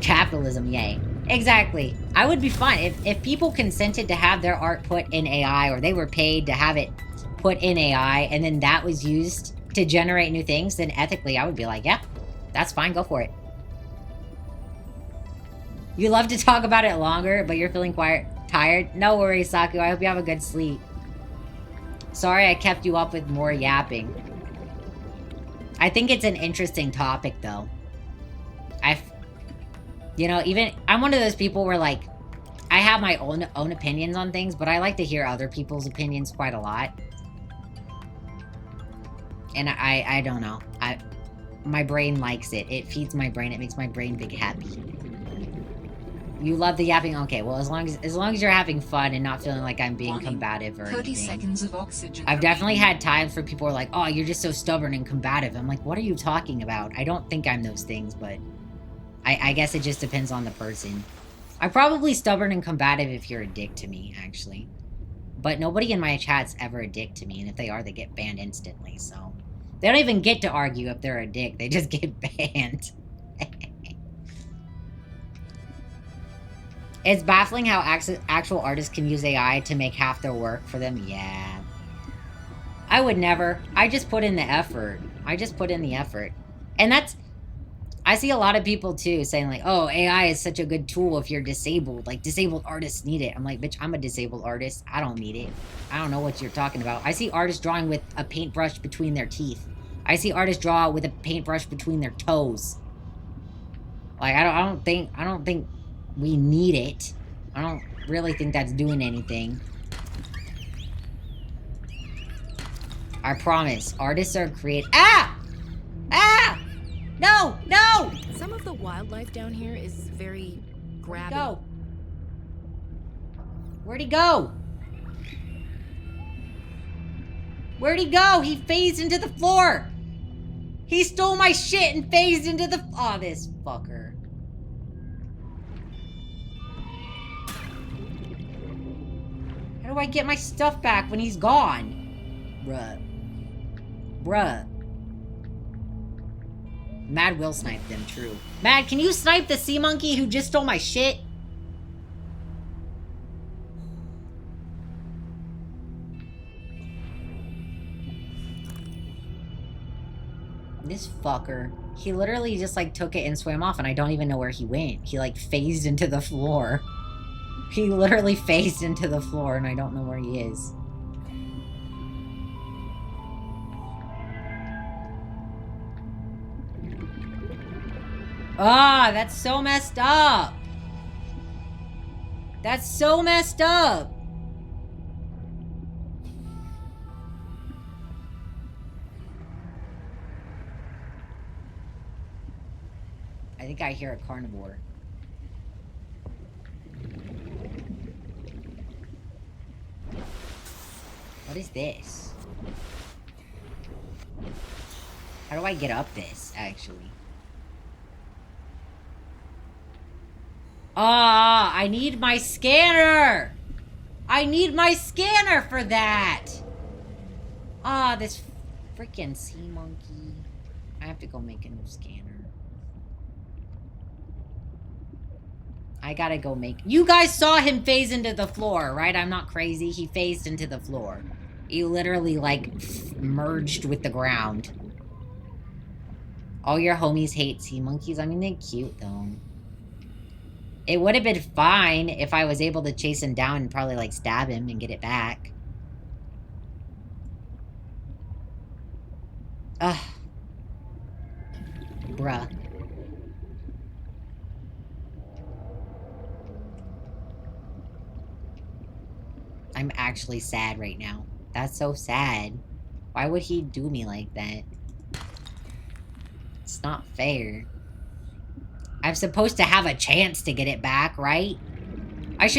Capitalism, yay. Exactly. I would be fine. If people consented to have their art put in AI, or they were paid to have it put in AI, and then that was used to generate new things, then ethically I would be like, yeah, that's fine, go for it. You love to talk about it longer, but you're feeling quite tired? No worries, Saku. I hope you have a good sleep. Sorry I kept you up with more yapping. I think it's an interesting topic, though. You know, even... I'm one of those people where, like, I have my own opinions on things, but I like to hear other people's opinions quite a lot. And I don't know. My brain likes it. It feeds my brain. It makes my brain big happy. You love the yapping? Okay, well, as long as you're having fun and not feeling like I'm being combative or 30 anything. seconds of oxygen. I've definitely had times where people are like, oh, you're just so stubborn and combative. I'm like, what are you talking about? I don't think I'm those things, but I guess it just depends on the person. I'm probably stubborn and combative if you're a dick to me, actually. But nobody in my chat's ever a dick to me, and if they are, they get banned instantly, so... They don't even get to argue if they're a dick, they just get banned. It's baffling how actual artists can use AI to make half their work for them. Yeah. I would never. I just put in the effort. And that's... I see a lot of people, too, saying, like, oh, AI is such a good tool if you're disabled. Like, disabled artists need it. I'm like, bitch, I'm a disabled artist. I don't need it. I don't know what you're talking about. I see artists drawing with a paintbrush between their teeth. I see artists draw with a paintbrush between their toes. Like, I don't think we need it. I don't really think that's doing anything. I promise. Artists are creative. Ah! Ah! No! No! Some of the wildlife down here is very grabbing. Go. Where'd he go? Where'd he go? He phased into the floor. He stole my shit and phased into the... Oh, this fucker. How do I get my stuff back when he's gone? Bruh. Mad will snipe them, true. Mad, can you snipe the sea monkey who just stole my shit? This fucker. He literally just, like, took it and swam off, and I don't even know where he went. He, like, phased into the floor. He literally phased into the floor, and I don't know where he is. Ah, that's so messed up. That's so messed up. I think I hear a carnivore. What is this? How do I get up this, actually? Ah, I need my scanner! I need my scanner for that! Ah, this freaking sea monkey. I have to go make a new scanner. I gotta go make... You guys saw him phase into the floor, right? I'm not crazy. He phased into the floor. He literally, like, merged with the ground. All your homies hate sea monkeys. I mean, they're cute, though. It would have been fine if I was able to chase him down and probably, like, stab him and get it back. Ugh. Bruh. I'm actually sad right now. That's so sad. Why would he do me like that? It's not fair. I'm supposed to have a chance to get it back, right?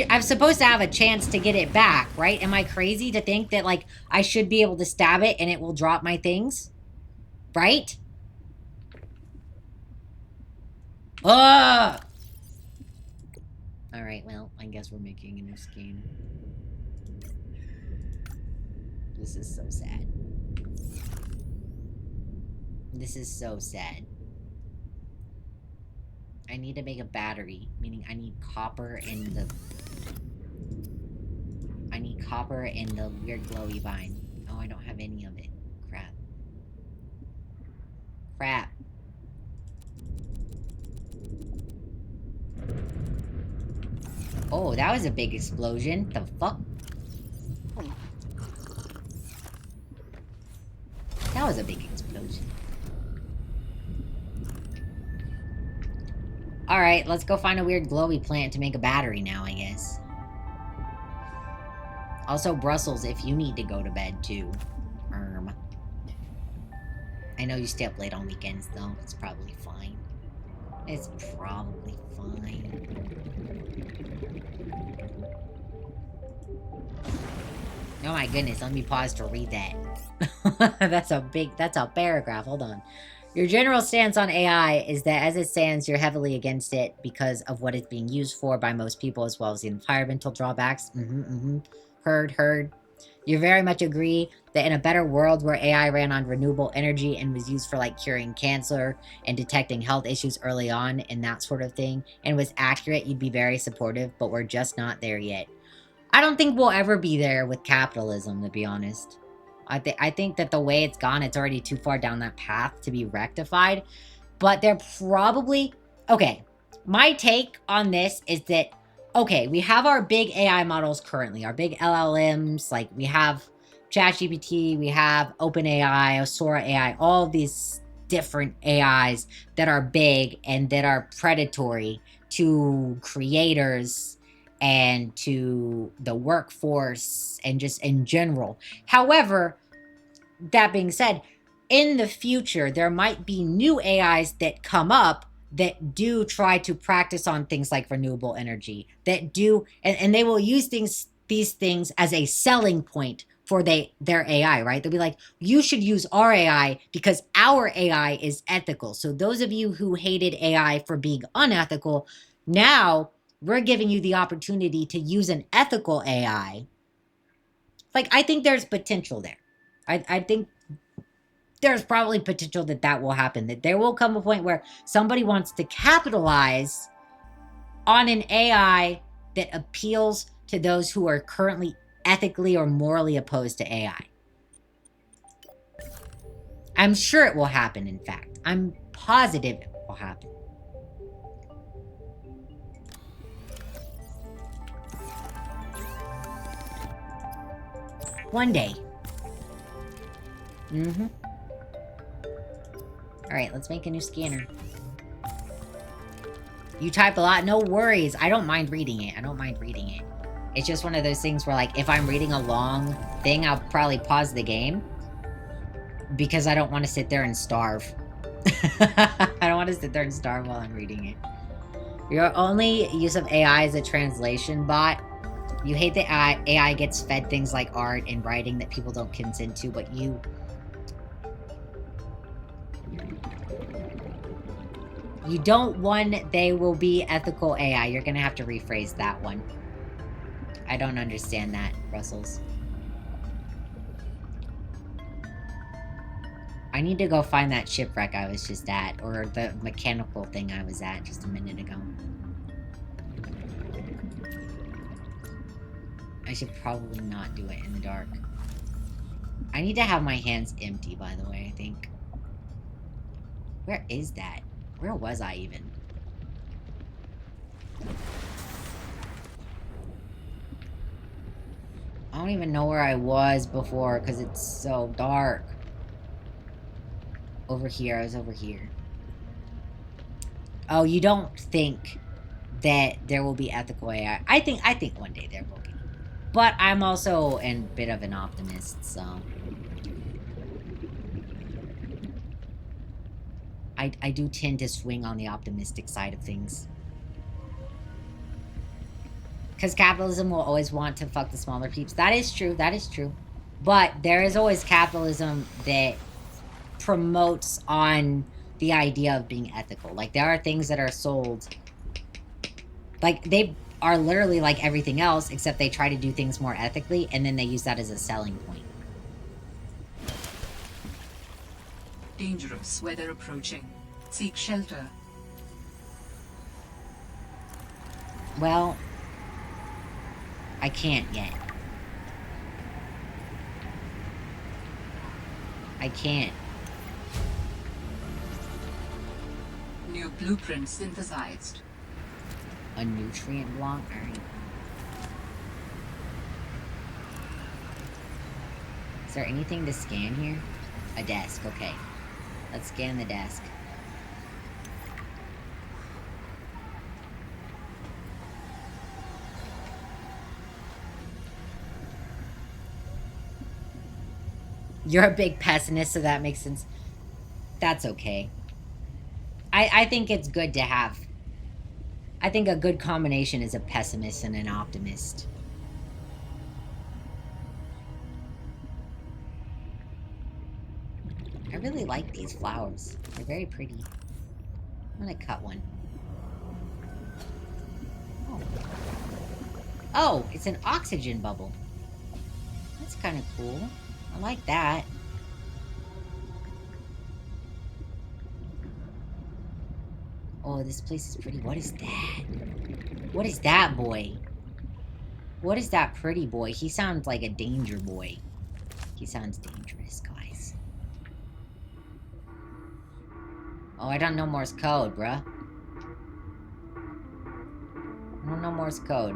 I'm supposed to have a chance to get it back, right? Am I crazy to think that, like, I should be able to stab it and it will drop my things? Right? Ugh! Alright, well, I guess we're making a new skin. This is so sad. This is so sad. I need to make a battery, meaning I need copper in the... I need copper in the weird glowy vine. Oh, I don't have any of it. Crap. Crap. Oh, that was a big explosion. The fuck? That was a big explosion. Alright, let's go find a weird glowy plant to make a battery now, I guess. Also, Brussels, if you need to go to bed, too. I know you stay up late on weekends, though. It's probably fine. It's probably fine. Oh my goodness, let me pause to read that. That's a paragraph. Hold on. Your general stance on AI is that as it stands, you're heavily against it because of what it's being used for by most people, as well as the environmental drawbacks. Heard. You very much agree that in a better world where AI ran on renewable energy and was used for, like, curing cancer and detecting health issues early on and that sort of thing, and was accurate, you'd be very supportive, but we're just not there yet. I don't think we'll ever be there with capitalism, to be honest. I think that the way it's gone, it's already too far down that path to be rectified. But they're probably... Okay, my take on this is that, okay, we have our big AI models currently, our big LLMs, like we have ChatGPT, we have OpenAI, Sora AI, all of these different AIs that are big and that are predatory to creators and to the workforce and just in general. However, that being said, in the future, there might be new AIs that come up that do try to practice on things like renewable energy, that do, and they will use these things as a selling point for their AI, right? They'll be like, you should use our AI because our AI is ethical. So those of you who hated AI for being unethical, now we're giving you the opportunity to use an ethical AI. Like, I think there's potential there. I think there's probably potential that will happen. That there will come a point where somebody wants to capitalize on an AI that appeals to those who are currently ethically or morally opposed to AI. I'm sure it will happen, in fact. I'm positive it will happen. One day. Alright, let's make a new scanner. You type a lot? No worries. I don't mind reading it. It's just one of those things where, like, if I'm reading a long thing, I'll probably pause the game. Because I don't want to sit there and starve. I don't want to sit there and starve while I'm reading it. Your only use of AI is a translation bot. You hate that AI gets fed things like art and writing that people don't consent to, but you... You don't want they will be ethical AI. You're gonna have to rephrase that one. I don't understand that, Brussels. I need to go find that shipwreck I was just at, or the mechanical thing I was at just a minute ago. I should probably not do it in the dark. I need to have my hands empty, by the way, I think. Where is that? Where was I even? I don't even know where I was before, because it's so dark. Over here, I was over here. Oh, you don't think that there will be ethical AI? I think one day there will be. But I'm also a bit of an optimist, so... I do tend to swing on the optimistic side of things. Because capitalism will always want to fuck the smaller peeps. That is true. That is true. But there is always capitalism that promotes on the idea of being ethical. Like, there are things that are sold. Like, they are literally like everything else, except they try to do things more ethically, and then they use that as a selling point. Dangerous weather approaching. Seek shelter. Well, I can't yet. I can't. New blueprint synthesized. A nutrient block? Alright. Is there anything to scan here? A desk, okay. Let's scan the desk. You're a big pessimist, so that makes sense. That's okay. I think it's good to have. I think a good combination is a pessimist and an optimist. I really like these flowers. They're very pretty. I'm gonna cut one. Oh. Oh, it's an oxygen bubble. That's kind of cool. I like that. Oh, this place is pretty. What is that? What is that boy? What is that pretty boy? He sounds like a danger boy. He sounds dangerous, guys. Oh, I don't know Morse code, bruh. I don't know Morse code.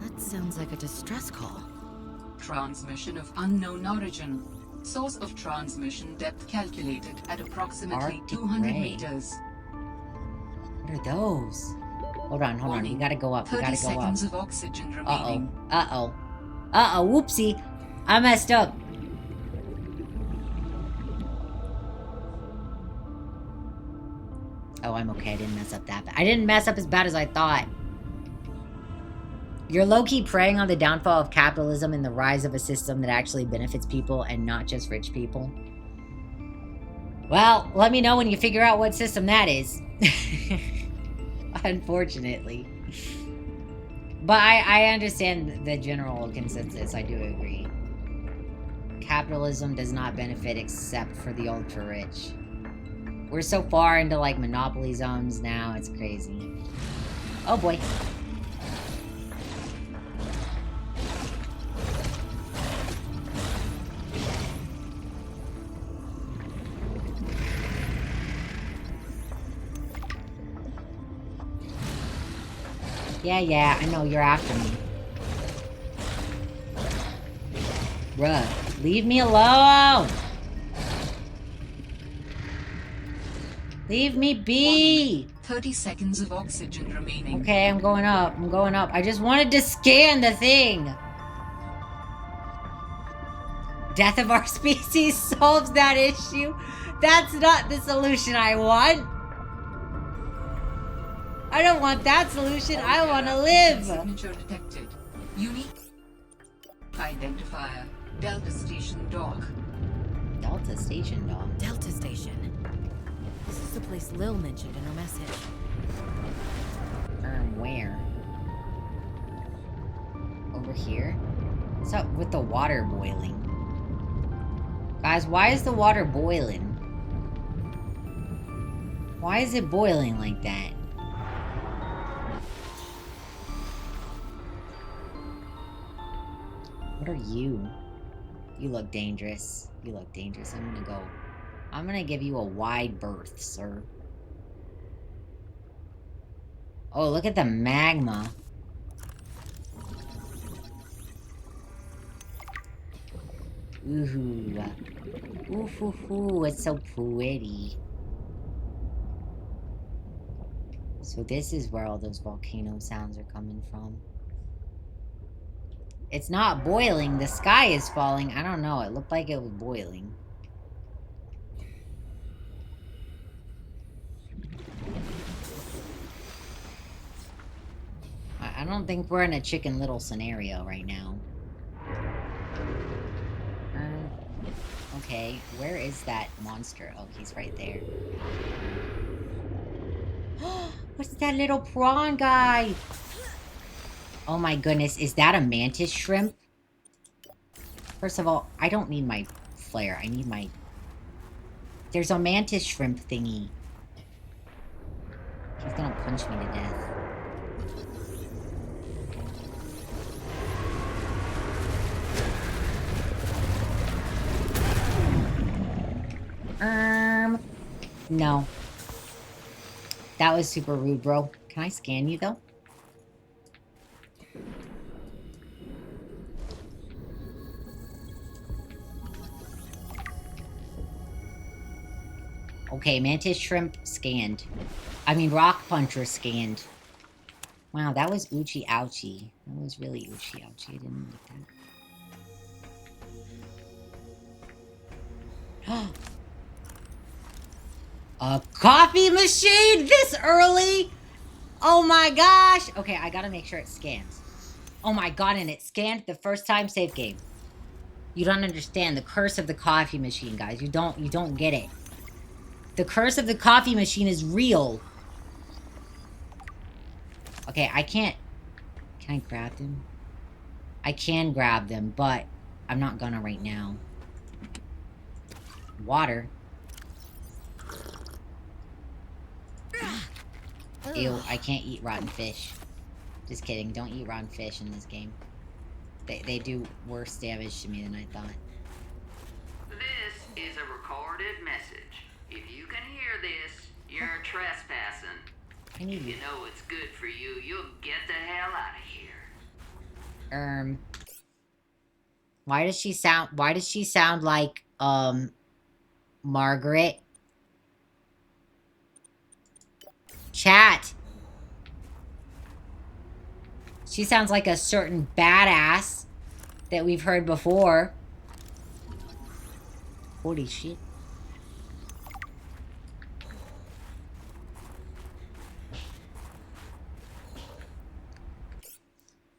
That sounds like a distress call. Transmission of unknown origin. Source of transmission depth calculated at approximately Arctic 200 ray. meters. What are those? Hold on, hold on. We gotta go up. We 30 gotta go up. seconds of oxygen remaining. Uh-oh. Uh-oh. Whoopsie. I messed up. Oh, I'm okay. I didn't mess up that bad. I didn't mess up as bad as I thought. You're low-key preying on the downfall of capitalism and the rise of a system that actually benefits people and not just rich people. Well, let me know when you figure out what system that is. Unfortunately. But I understand the general consensus. I do agree. Capitalism does not benefit except for the ultra-rich. We're so far into, like, monopoly zones now, it's crazy. Oh, boy. Yeah, I know you're after me. Bruh, leave me alone! Leave me be! 30 seconds of oxygen remaining. Okay, I'm going up. I'm going up. I just wanted to scan the thing! Death of our species solves that issue? That's not the solution I want! I don't want that solution. I want to live! Signature detected. Unique identifier. Delta Station Dock. Delta Station, dog. Delta Station. This is the place Lil mentioned in her message. Where? Over here? What's up with the water boiling? Guys, why is the water boiling? Why is it boiling like that? What are you? You look dangerous. You look dangerous. I'm gonna give you a wide berth, sir. Oh, look at the magma. Ooh. Ooh, it's so pretty. So this is where all those volcano sounds are coming from. It's not boiling. The sky is falling. I don't know. It looked like it was boiling. don't think we're in a Chicken Little scenario right now. Okay, where is that monster? Oh, he's right there. What's that little prawn guy? Oh my goodness, is that a mantis shrimp? First of all, I don't need my flare. I need my... There's a mantis shrimp thingy. He's gonna punch me to death. No. That was super rude, bro. Can I scan you, though? Okay, mantis shrimp scanned. I mean, rock puncher scanned. Wow, that was Uchi Ouchie. That was really Uchi Ouchie. I didn't like that. A coffee machine this early? Oh my gosh. Okay, I gotta make sure it scans. Oh my god, and it scanned the first time. Save game. You don't understand the curse of the coffee machine, guys. You don't get it. The curse of the coffee machine is real. Okay, I can't... Can I grab them? I can grab them, but I'm not gonna right now. Water. Ew, I can't eat rotten fish. Just kidding, don't eat rotten fish in this game. They do worse damage to me than I thought. This is a recorded message. If you can hear this, you're trespassing. I need If you know it's good for you, you'll get the hell out of here. Why does she sound like, Margaret? Chat! She sounds like a certain badass that we've heard before. Holy shit.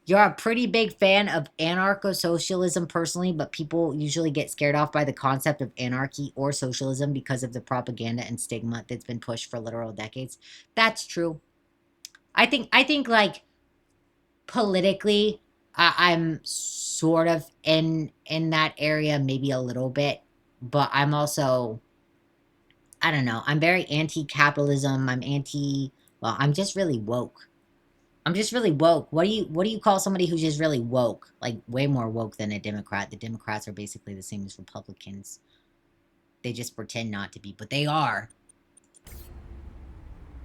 You're a pretty big fan of anarcho-socialism personally, but people usually get scared off by the concept of anarchy or socialism because of the propaganda and stigma that's been pushed for literal decades. That's true. I think like politically, I'm sort of in that area, maybe a little bit, but I'm also, I don't know. I'm very anti-capitalism. Well, I'm just really woke. I'm just really woke. What do you call somebody who's just really woke? Like way more woke than a Democrat. The Democrats are basically the same as Republicans. They just pretend not to be, but they are.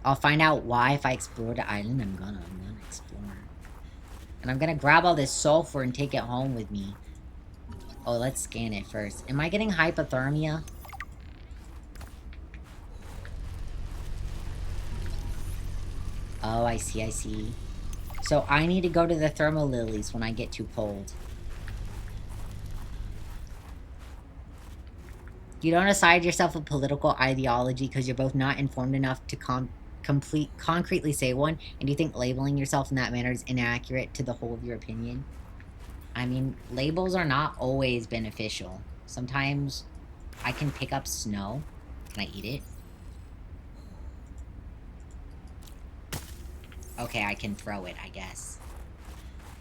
I'll find out why if I explore the island. I'm gonna explore. And I'm gonna grab all this sulfur and take it home with me. Oh, let's scan it first. Am I getting hypothermia? Oh, I see. So I need to go to the thermal lilies when I get too cold. You don't assign yourself a political ideology because you're both not informed enough to concretely say one, and you think labeling yourself in that manner is inaccurate to the whole of your opinion? I mean, labels are not always beneficial. Sometimes I can pick up snow. Can I eat it? Okay, I can throw it, I guess.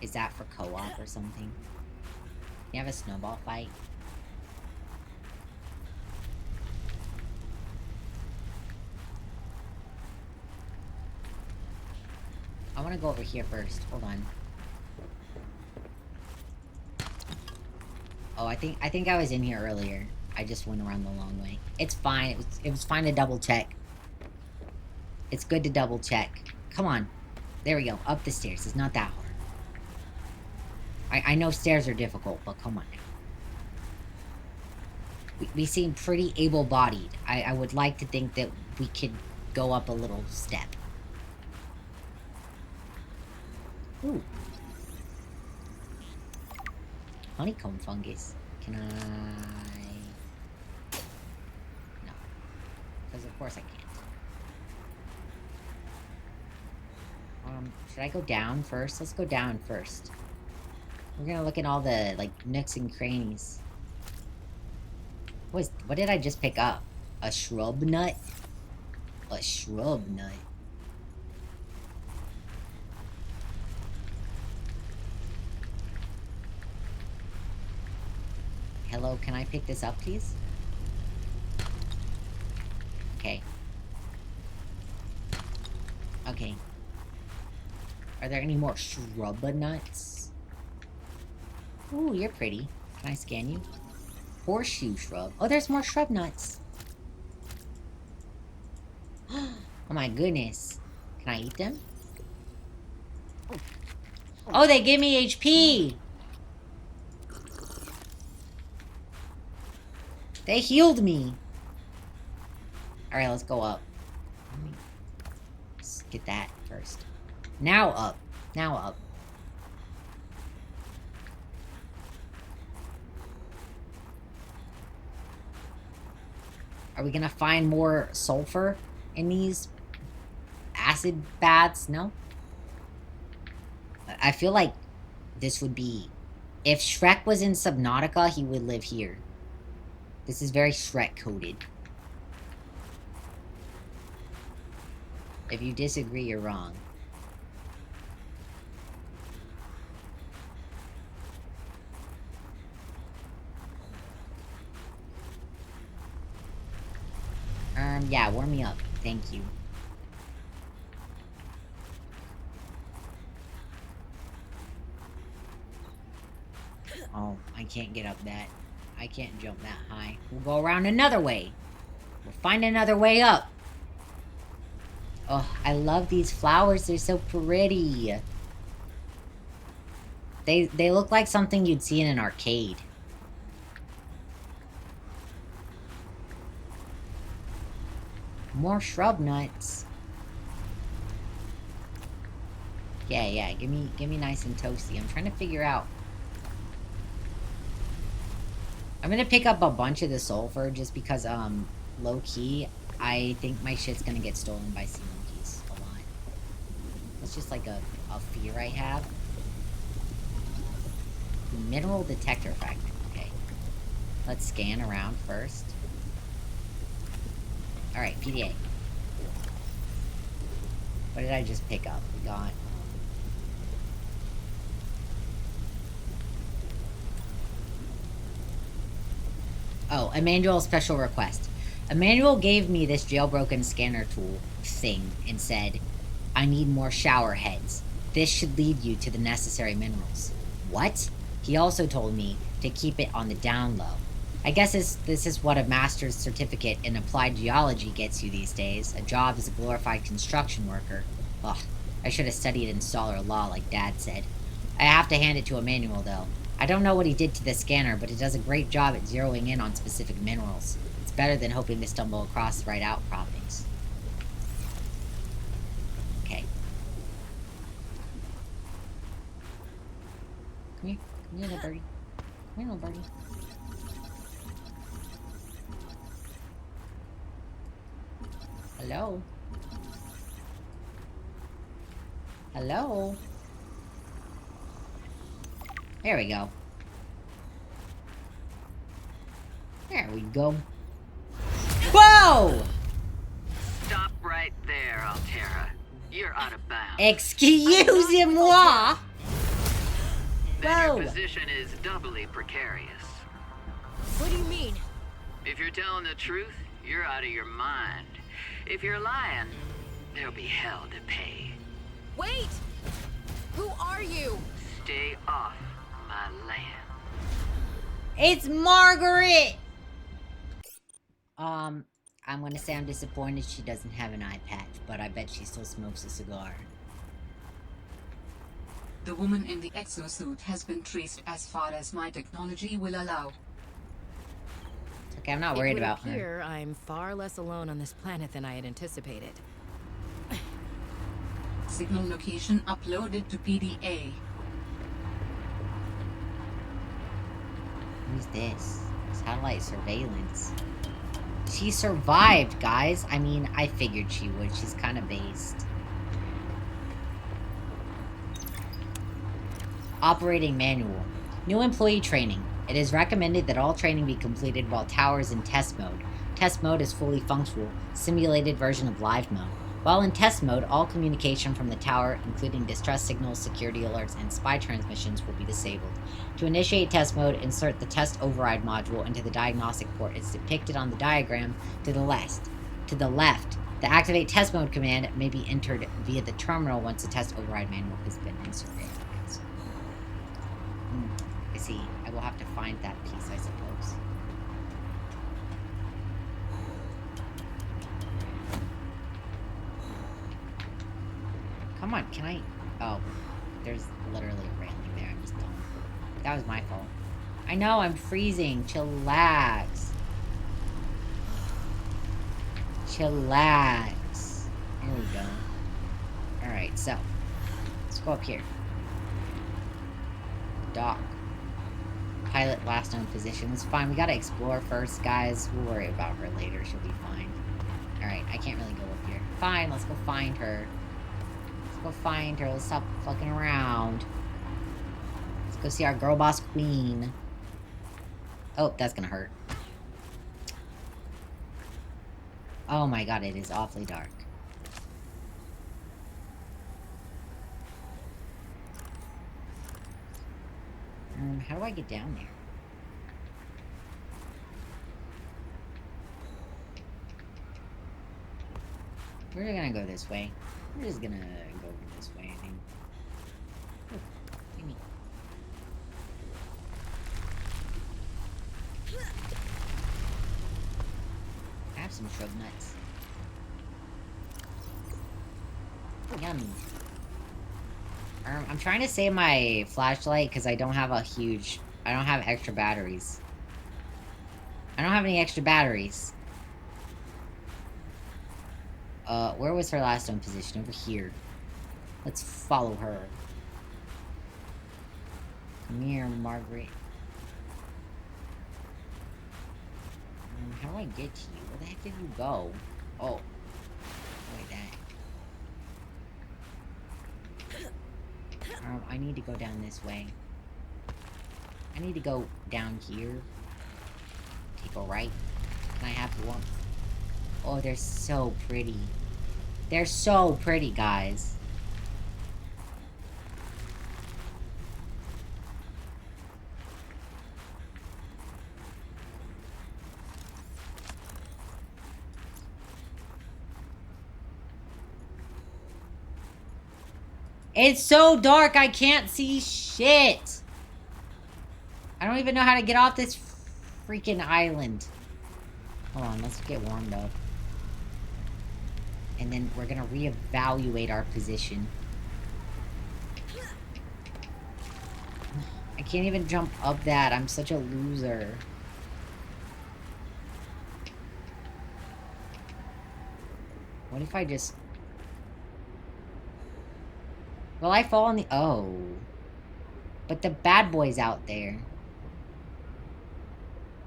Is that for co-op or something? You have a snowball fight? I want to go over here first. Hold on. Oh, I think I was in here earlier. I just went around the long way. It's fine. It was fine to double check. It's good to double check. Come on. There we go. Up the stairs. It's not that hard. I know stairs are difficult, but come on now. We seem pretty able-bodied. I would like to think that we could go up a little step. Ooh. Honeycomb fungus. Can I... No. Because of course I can't. Should I go down first? Let's go down first. We're gonna look at all the, like, nooks and crannies. What did I just pick up? A shrub nut? A shrub nut. Hello, can I pick this up, please? Okay. Okay. Are there any more shrub nuts? Ooh, you're pretty. Can I scan you? Horseshoe shrub. Oh, there's more shrub nuts. Oh my goodness. Can I eat them? Oh, they give me HP! They healed me! Alright, let's go up. Let's get that first. Now up. Now up. Are we gonna find more sulfur in these acid baths? No? I feel like this would be... If Shrek was in Subnautica, he would live here. This is very Shrek-coded. If you disagree, you're wrong. Yeah, warm me up. Thank you. Oh, I can't get up that. I can't jump that high. We'll go around another way. We'll find another way up. Oh, I love these flowers. They're so pretty. They look like something you'd see in an arcade. More shrub nuts. Yeah, give me nice and toasty. I'm trying to figure out. I'm gonna pick up a bunch of the sulfur just because, low key, I think my shit's gonna get stolen by sea monkeys a lot. That's just like a fear I have. Mineral detector fragment. Okay. Let's scan around first. Alright, PDA. What did I just pick up? We got... Oh, Emmanuel's special request. Emmanuel gave me this jailbroken scanner tool thing and said, I need more shower heads. This should lead you to the necessary minerals. What? He also told me to keep it on the down low. I guess this is what a master's certificate in applied geology gets you these days. A job as a glorified construction worker. Ugh, I should have studied installer law like Dad said. I have to hand it to Emmanuel, though. I don't know what he did to the scanner, but it does a great job at zeroing in on specific minerals. It's better than hoping to stumble across the right outcroppings. Okay. Come here, little birdie. Come here, little birdie. Hello? Hello? There we go. There we go. Whoa! Stop right there, Altera. You're out of bounds. Excusez-moi! Then Whoa. your position is doubly precarious. What do you mean? If you're telling the truth, you're out of your mind. If you're lying, there'll be hell to pay. Wait! Who are you? Stay off my land. It's Margaret! I'm gonna say I'm disappointed she doesn't have an eye patch, but I bet she still smokes a cigar. The woman in the exosuit has been traced as far as my technology will allow. It's okay, I'm not worried about her. Here, I'm far less alone on this planet than I had anticipated. Signal location uploaded to PDA. Who's this? Satellite surveillance. She survived, guys. I mean, I figured she would. She's kind of based. Operating manual. New employee training. It is recommended that all training be completed while tower is in test mode. Test mode is fully functional, simulated version of live mode. While in test mode, all communication from the tower, including distress signals, security alerts, and spy transmissions, will be disabled. To initiate test mode, insert the test override module into the diagnostic port as depicted on the diagram to the left. The activate test mode command may be entered via the terminal once the test override manual has been inserted. I see. I will have to find that piece, I suppose. Come on, can I... Oh, there's literally a railing there. I'm just dumb. That was my fault. I know, I'm freezing. Chillax. Chillax. There we go. Alright, so. Let's go up here. Dock. Pilot last known position. It's fine. We gotta explore first, guys. We'll worry about her later. She'll be fine. Alright, I can't really go up here. Fine, let's go find her. Let's go find her. Let's stop fucking around. Let's go see our girl boss queen. Oh, that's gonna hurt. Oh my god, it is awfully dark. How do I get down there? We're gonna go this way. We're just gonna go this way, I think. Oh, gimme. I have some shrub nuts. Yummy. I'm trying to save my flashlight because I don't have extra batteries. I don't have any extra batteries. Where was her last known position? Over here. Let's follow her. Come here, Margaret. How do I get to you? Where the heck did you go? Oh. Wait, that. I need to go down this way. I need to go down here. Take a right. Can I have one? Oh, they're so pretty. They're so pretty, guys. It's so dark, I can't see shit. I don't even know how to get off this freaking island. Hold on, let's get warmed up. And then we're gonna reevaluate our position. I can't even jump up that. I'm such a loser. What if I just... Will I fall in the... Oh. But the bad boy's out there.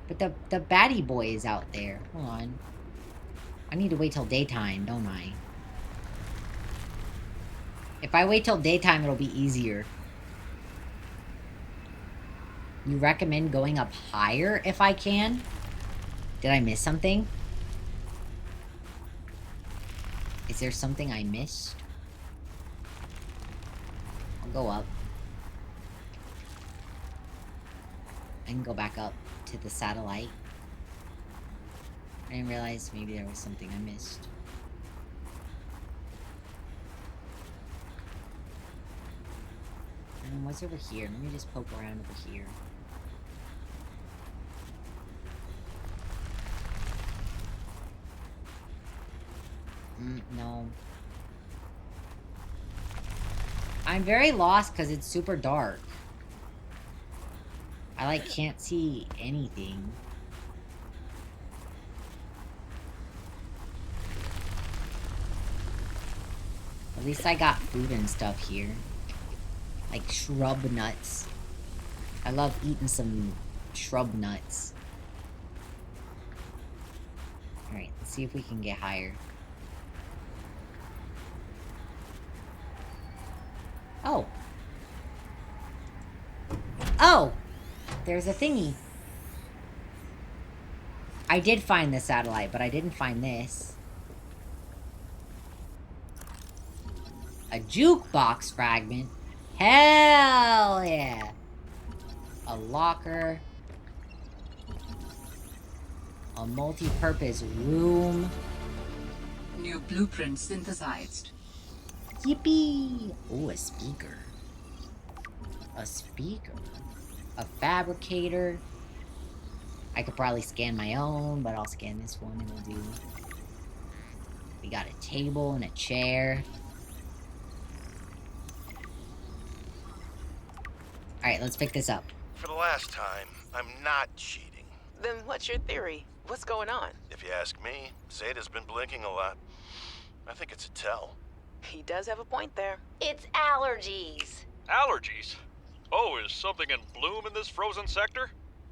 But the baddie boy is out there. Hold on. I need to wait till daytime, don't I? If I wait till daytime, it'll be easier. You recommend going up higher if I can? Did I miss something? Is there something I missed? I'll go up. I can go back up to the satellite. I didn't realize maybe there was something I missed. What's over here? Let me just poke around over here. No. I'm very lost because it's super dark. I, like, can't see anything. At least I got food and stuff here. Like shrub nuts. I love eating some shrub nuts. Alright, let's see if we can get higher. Oh. there's a thingy. I did find the satellite, but I didn't find this. A jukebox fragment? Hell yeah! A locker. A multi-purpose room. New blueprint synthesized. Yippee! Ooh, a speaker. A speaker. A fabricator. I could probably scan my own, but I'll scan this one and it'll do. We got a table and a chair. Alright, let's pick this up. For the last time, I'm not cheating. Then what's your theory? What's going on? If you ask me, Zeta's been blinking a lot. I think it's a tell. He does have a point there. It's allergies. Allergies? Oh, is something in bloom in this frozen sector?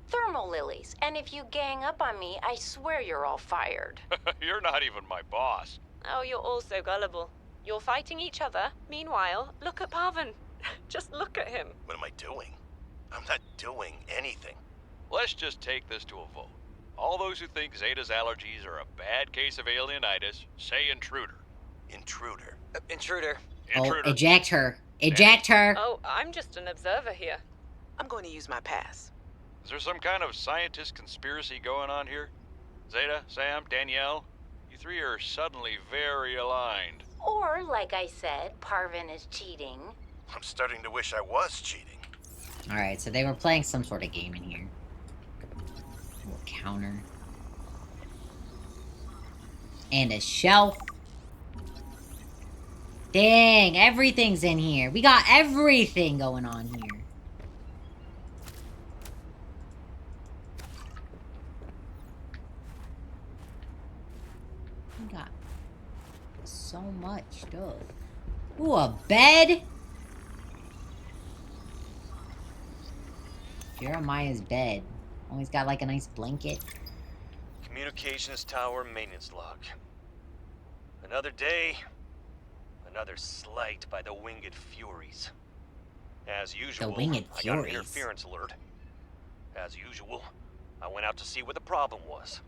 Thermal lilies. And if you gang up on me, I swear you're all fired. You're not even my boss. Oh, you're all so gullible. You're fighting each other. Meanwhile, look at Parvin. Just look at him. What am I doing? I'm not doing anything. Let's just take this to a vote. All those who think Zeta's allergies are a bad case of alienitis, say intruder. Intruder. Intruder. Intruder. Oh, eject her. Eject her. Oh, I'm just an observer here. I'm going to use my pass. Is there some kind of scientist conspiracy going on here? Zeta, Sam, Danielle, you three are suddenly very aligned. Or, like I said, Parvin is cheating. I'm starting to wish I was cheating. Alright, so they were playing some sort of game in here. A little counter. And a shelf. Dang, everything's in here. We got everything going on here. We got so much stuff. Ooh, a bed? Jeremiah's bed. Always got like a nice blanket. Communications tower maintenance log. Another day, another slight by the winged furies. As usual, Winged I got an Furies. interference alert. As usual, I went out to see what the problem was.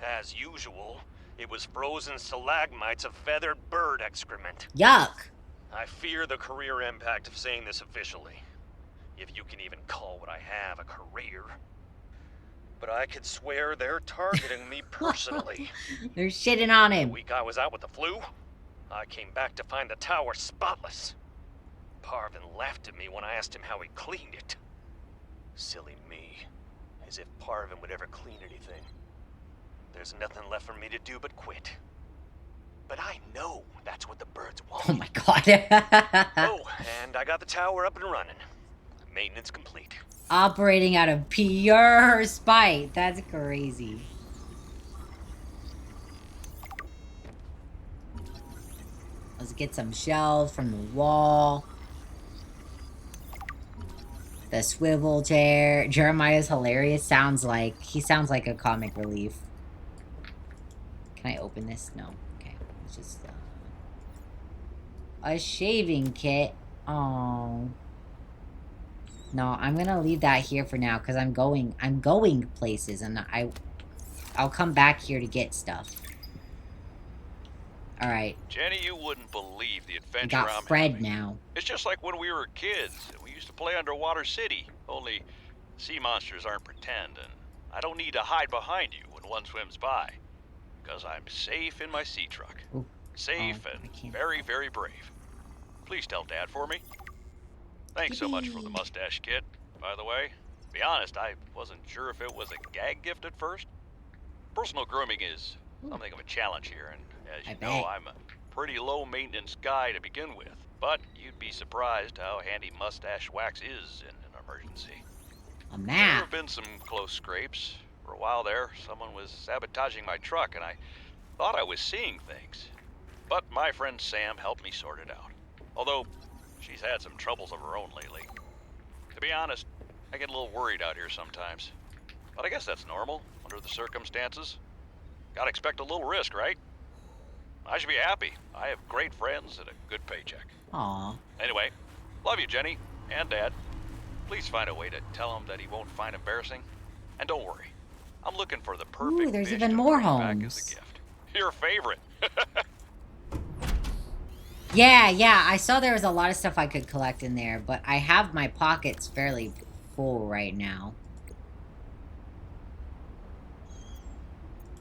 As usual, it was frozen stalagmites of feathered bird excrement. Yuck! I fear the career impact of saying this officially. If you can even call what I have a career. But I could swear they're targeting me personally. They're shitting on The him. week I was out with the flu, I came back to find the tower spotless. Parvin laughed at me when I asked him how he cleaned it. Silly me. As if Parvin would ever clean anything. There's nothing left for me to do but quit. But I know that's what the birds want. Oh my god. Oh, and I got the tower up and running. Maintenance complete. Operating out of pure spite. That's crazy. Let's get some shelves from the wall. The swivel chair. Jeremiah's hilarious. He sounds like a comic relief. Can I open this? No. Okay. It's just a shaving kit. Oh. No, I'm gonna leave that here for now because I'm going places and I'll come back here to get stuff. All right. Jenny, you wouldn't believe the We adventure got I'm Fred having. now. It's just like when we were kids and we used to play Underwater City. Only sea monsters aren't pretend, and I don't need to hide behind you when one swims by. Because I'm safe in my sea truck. Ooh. Safe Oh, I and can't. very, very brave. Please tell Dad for me. Thanks so much for the mustache kit, by the way. To be honest, I wasn't sure if it was a gag gift at first. Personal grooming is something of a challenge here, and as I you know, bet. I'm a pretty low-maintenance guy to begin with. But you'd be surprised how handy mustache wax is in an emergency. A There map. have been some close scrapes. For a while there, someone was sabotaging my truck, and I thought I was seeing things. But my friend Sam helped me sort it out. Although, she's had some troubles of her own lately. To be honest, I get a little worried out here sometimes. But I guess that's normal, under the circumstances. Gotta expect a little risk, right? I should be happy. I have great friends and a good paycheck. Aw. Anyway, love you, Jenny, and Dad. Please find a way to tell him that he won't find embarrassing. And don't worry, I'm looking for the Ooh, perfect there's fish even to more bring back as homes. a gift. Your favorite. Yeah, I saw there was a lot of stuff I could collect in there, but I have my pockets fairly full right now.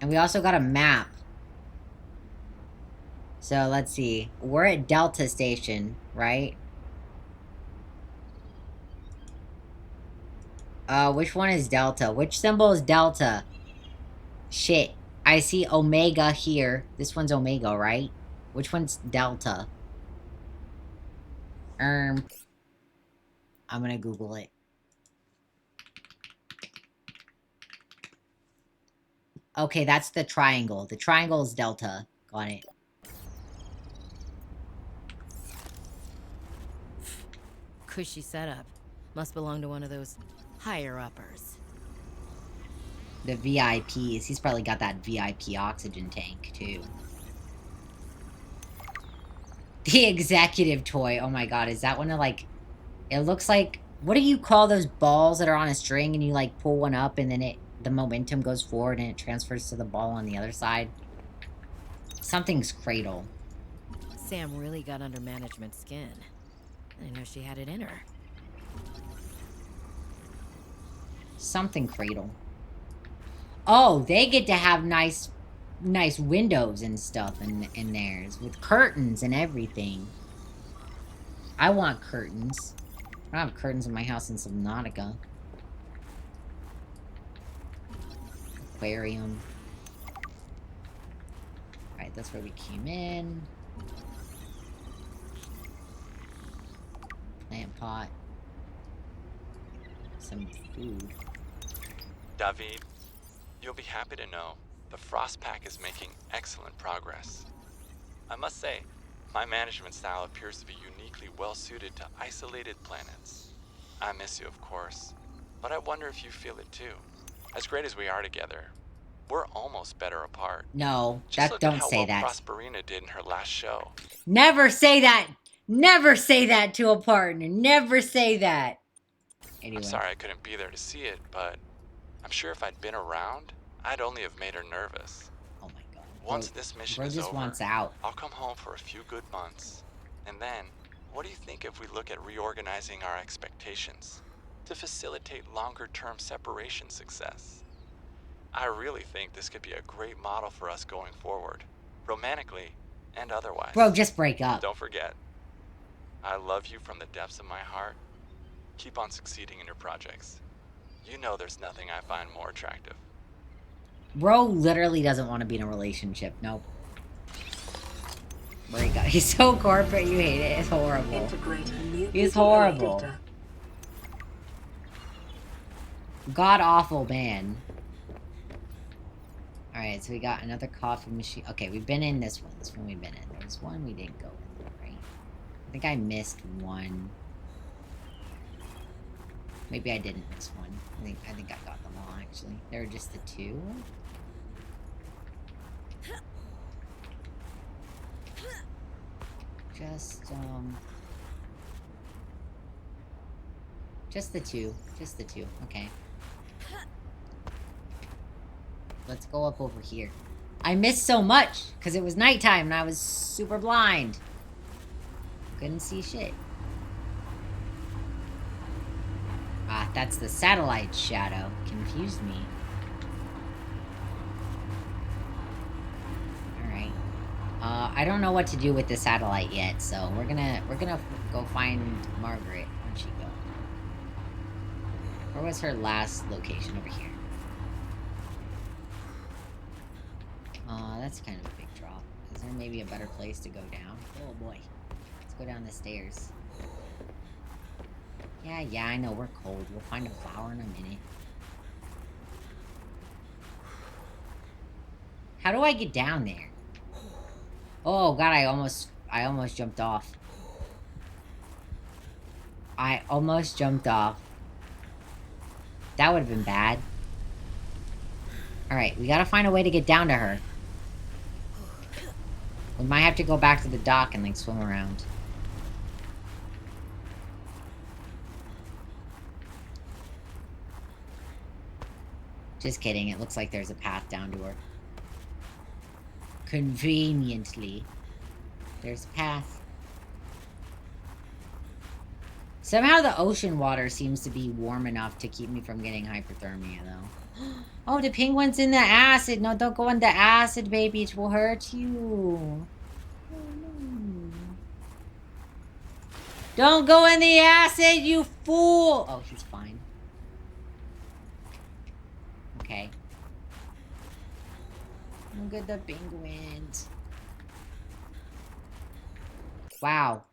And we also got a map. So, let's see. We're at Delta Station, right? Which one is Delta? Which symbol is Delta? Shit. I see Omega here. This one's Omega, right? Which one's Delta? I'm gonna Google it. Okay, that's the triangle. The triangle is Delta. Got it. Cushy setup. Must belong to one of those higher-uppers. The VIPs. He's probably got that VIP oxygen tank, too. The executive toy. Oh my god, is that one of, like... It looks like... What do you call those balls that are on a string and you, like, pull one up and then the momentum goes forward and it transfers to the ball on the other side? Something's cradle. Sam really got under management's skin. I didn't know she had it in her. Something cradle. Oh, they get to have nice windows and stuff in theirs. With curtains and everything. I want curtains. I don't have curtains in my house in Subnautica. Aquarium. Alright, that's where we came in. Plant pot. Some food. David, you'll be happy to know the Frost Pack is making excellent progress. I must say, my management style appears to be uniquely well-suited to isolated planets. I miss you, of course, but I wonder if you feel it too. As great as we are together, we're almost better apart. No, Just look don't at how say well that. Prosperina did in her last show. Never say that! Never say that to a partner! Never say that! Anyway. I'm sorry I couldn't be there to see it, but I'm sure if I'd been around, I'd only have made her nervous. Oh my god. Once this mission bro is just over, wants out. I'll come home for a few good months. And then, what do you think if we look at reorganizing our expectations to facilitate longer-term separation success? I really think this could be a great model for us going forward, romantically and otherwise. Bro, just break up. Don't forget, I love you from the depths of my heart. Keep on succeeding in your projects. You know there's nothing I find more attractive. Bro literally doesn't want to be in a relationship. Nope. Break up. He's so corporate, you hate it. It's horrible. He's horrible. God-awful man. Alright, so we got another coffee machine. Okay, we've been in this one. This one we've been in. There was one we didn't go in, right? I think I missed one. Maybe I didn't miss one. I think I got them all, actually. There were just the two. Just the two. Just the two. Okay. Let's go up over here. I missed so much, because it was nighttime and I was super blind. Couldn't see shit. Ah, that's the satellite shadow. Confused me. Alright. I don't know what to do with the satellite yet, so we're gonna go find Margaret. Where'd she go? Where was her last location? Over here. That's kind of a big drop. Is there maybe a better place to go down? Oh boy. Let's go down the stairs. Yeah, I know, we're cold. We'll find a flower in a minute. How do I get down there? Oh god, I almost jumped off. I almost jumped off. That would have been bad. Alright, we gotta find a way to get down to her. We might have to go back to the dock and, like, swim around. Just kidding. It looks like there's a path down to her. Conveniently. There's a path. Somehow the ocean water seems to be warm enough to keep me from getting hypothermia, though. Oh, the penguin's in the acid. No, don't go in the acid, baby. It will hurt you. Oh, no. Don't go in the acid, you fool! Oh, he's fine. Okay. Look at the penguins. Wow.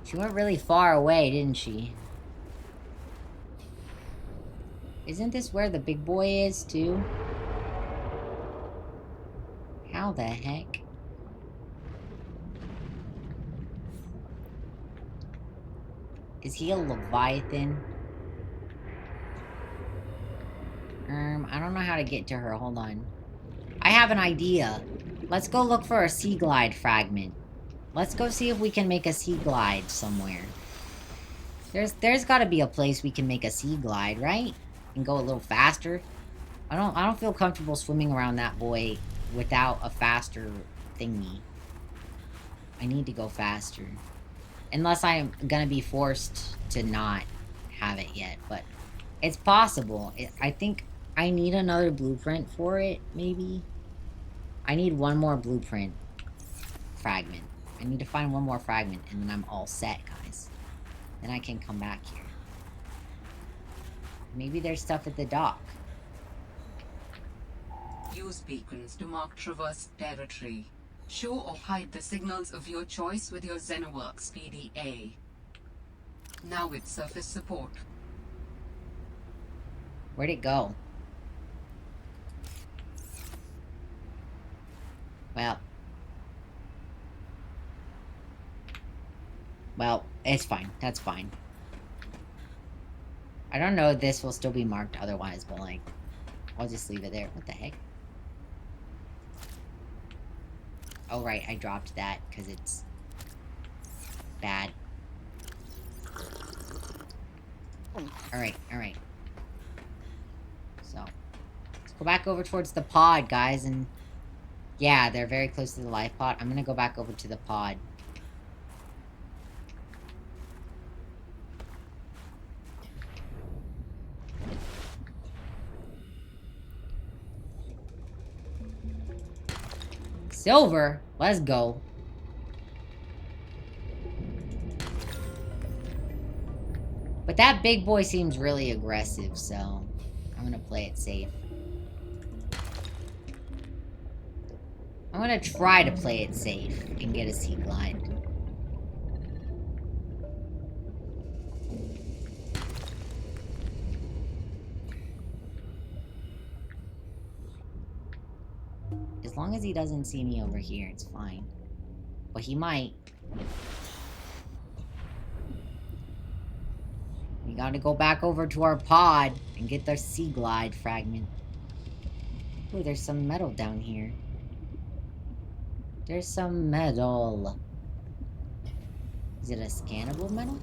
She went really far away, didn't she? Isn't this where the big boy is, too? How the heck? Is he a Leviathan? I don't know how to get to her. Hold on. I have an idea. Let's go look for a sea glide fragment. Let's go see if we can make a sea glide somewhere. There's got to be a place we can make a sea glide, right? And go a little faster. I don't feel comfortable swimming around that boy without a faster thingy. I need to go faster. Unless I'm gonna be forced to not have it yet, but it's possible. I think I need another blueprint for it, maybe. I need one more blueprint fragment. I need to find one more fragment, and then I'm all set, guys. Then I can come back here. Maybe there's stuff at the dock. Use beacons to mark traverse territory. Show or hide the signals of your choice with your Xenoworks PDA. Now with surface support. Where'd it go? Well, it's fine. That's fine. I don't know if this will still be marked otherwise, but like, I'll just leave it there. What the heck? Oh, right. I dropped that because it's bad. Alright, alright. So, let's go back over towards the pod, guys, and yeah, they're very close to the life pod. I'm gonna go back over to the pod. Silver? Let's go. But that big boy seems really aggressive, so I'm gonna play it safe. I'm gonna try to play it safe and get a sea glide. As long as he doesn't see me over here, it's fine. But he might. We gotta go back over to our pod and get the sea glide fragment. Ooh, there's some metal down here. There's some metal. Is it a scannable metal?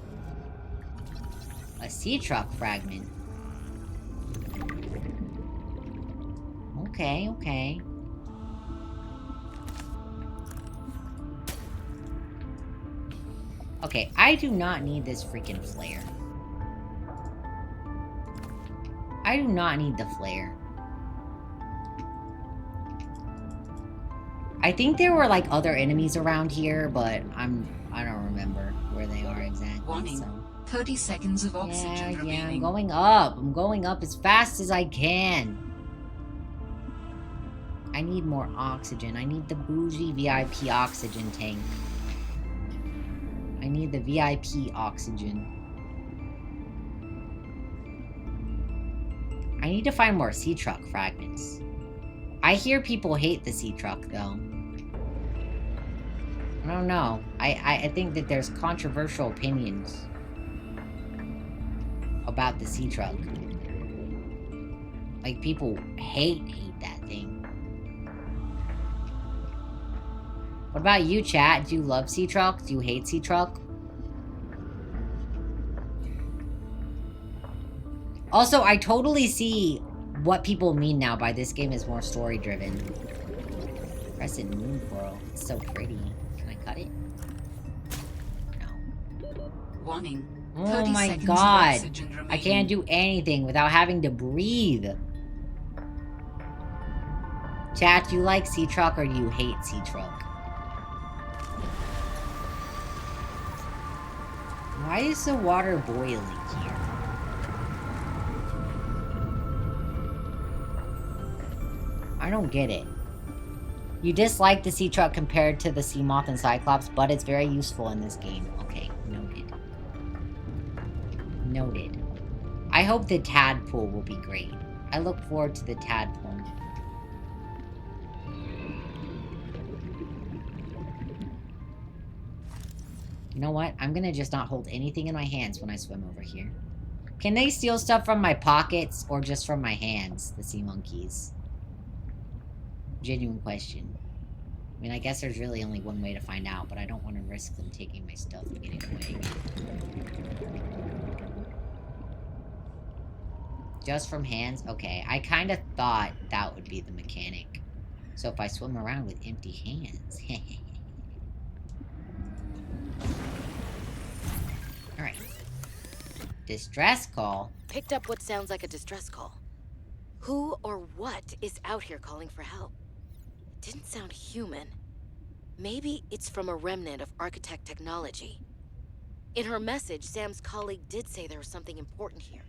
A sea truck fragment. Okay, okay. Okay, I do not need this freaking flare. I do not need the flare. I think there were like other enemies around here, but I don't remember where they are exactly. Warning. So. 30 seconds of oxygen remaining. Yeah, I'm going up. I'm going up as fast as I can. I need more oxygen. I need the bougie VIP oxygen tank. I need the VIP oxygen. I need to find more sea truck fragments. I hear people hate the sea truck, though. I don't know. I think that there's controversial opinions about the sea truck. Like, people hate that thing. What about you, chat? Do you love sea truck? Do you hate sea truck? Also, I totally see what people mean now by this game is more story-driven. Crescent Moon Coral. It's so pretty. Can I cut it? No. Warning. Oh 30 my seconds of god. oxygen I remaining. can't do anything without having to breathe. Chat, do you like Sea Truck or do you hate Sea Truck? Why is the water boiling here? I don't get it. You dislike the Sea Truck compared to the Sea Moth and Cyclops, but it's very useful in this game. Okay, noted. Noted. I hope the tadpole will be great. I look forward to the tadpole. You know what? I'm gonna just not hold anything in my hands when I swim over here. Can they steal stuff from my pockets or just from my hands, the sea monkeys? Genuine question. I mean, I guess there's really only one way to find out, but I don't want to risk them taking my stuff and getting away. Just from hands? Okay, I kind of thought that would be the mechanic. So if I swim around with empty hands... Alright. Distress call? Picked up what sounds like a distress call. Who or what is out here calling for help? It didn't sound human. Maybe it's from a remnant of architect technology. In her message, Sam's colleague did say there was something important here.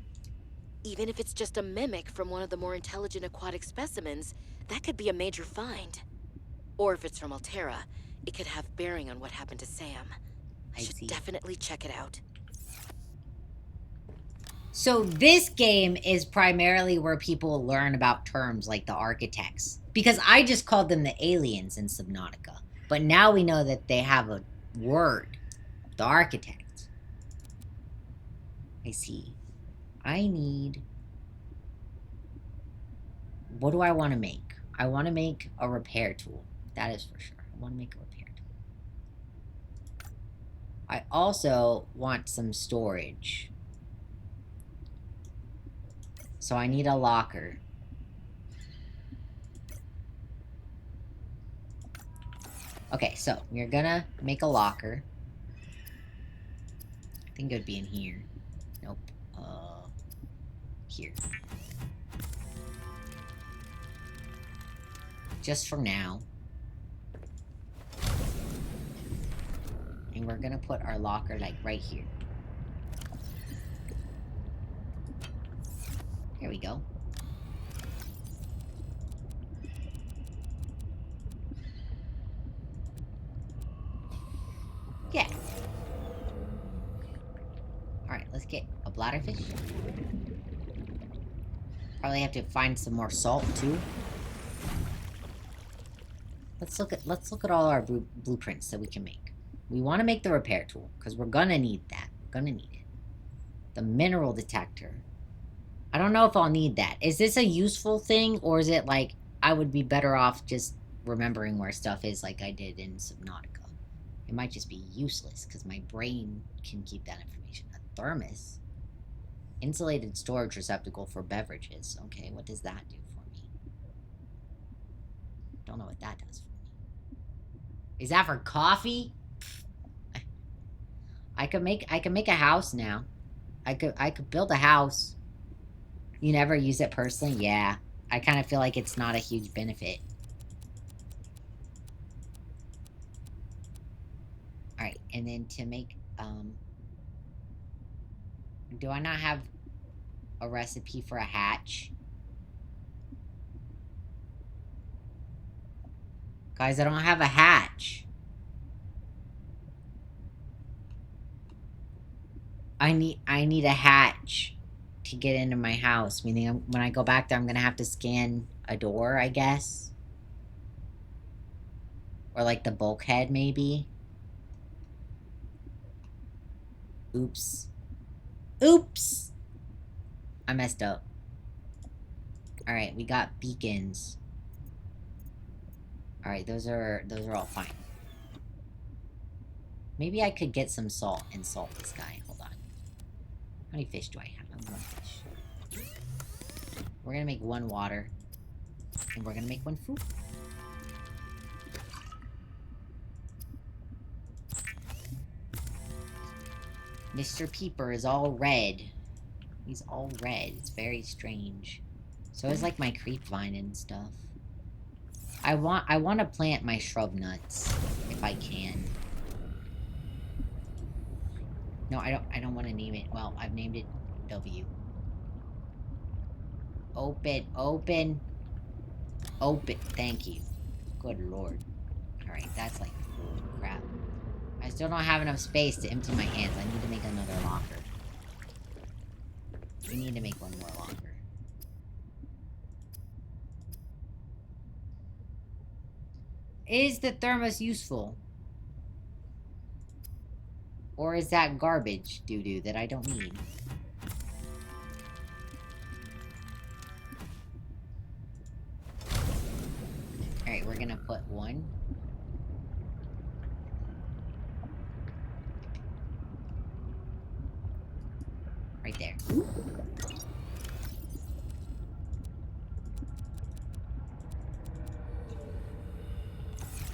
Even if it's just a mimic from one of the more intelligent aquatic specimens, that could be a major find. Or if it's from Altera, it could have bearing on what happened to Sam. I should definitely check it out. So this game is primarily where people learn about terms like the architects. Because I just called them the aliens in Subnautica. But now we know that they have a word. The architects. I see. I need... What do I want to make? I want to make a repair tool. That is for sure. I want to make a repair tool. I also want some storage. So I need a locker. Okay, so we're gonna make a locker. I think it would be in here. Nope. Here. Just for now. And we're gonna put our locker, like, right here. Here we go. Yeah. Alright, let's get a bladderfish. Probably have to find some more salt, too. Let's look at all our blueprints that we can make. We want to make the repair tool, because we're gonna need that. We're gonna need it. The mineral detector. I don't know if I'll need that. Is this a useful thing, or is it like, I would be better off just remembering where stuff is like I did in Subnautica? It might just be useless, because my brain can keep that information. A thermos? Insulated storage receptacle for beverages. Okay, what does that do for me? Don't know what that does for me. Is that for coffee? I could make a house now. I could build a house. You never use it personally? Yeah. I kind of feel like it's not a huge benefit. Alright, and then to make, do I not have a recipe for a hatch? Guys, I don't have a hatch. I need a hatch to get into my house. Meaning, when I go back there, I'm gonna have to scan a door, I guess. Or like the bulkhead, maybe. Oops. Oops! I messed up. Alright, we got beacons. Alright, those are all fine. Maybe I could get some salt and salt this guy. Hold on. How many fish do I have? I have one fish. We're gonna make one water. And we're gonna make one food. Mr. Peeper is all red. He's all red. It's very strange. So is like my creep vine and stuff. I want to plant my shrub nuts if I can. No, I don't want to name it. Well, I've named it W. Open, open, open. Thank you. Good lord. Alright, that's like full of crap. I still don't have enough space to empty my hands. I need to make another locker. We need to make one more locker. Is the thermos useful? Or is that garbage doo-doo that I don't need? Alright, we're gonna put one. Right there.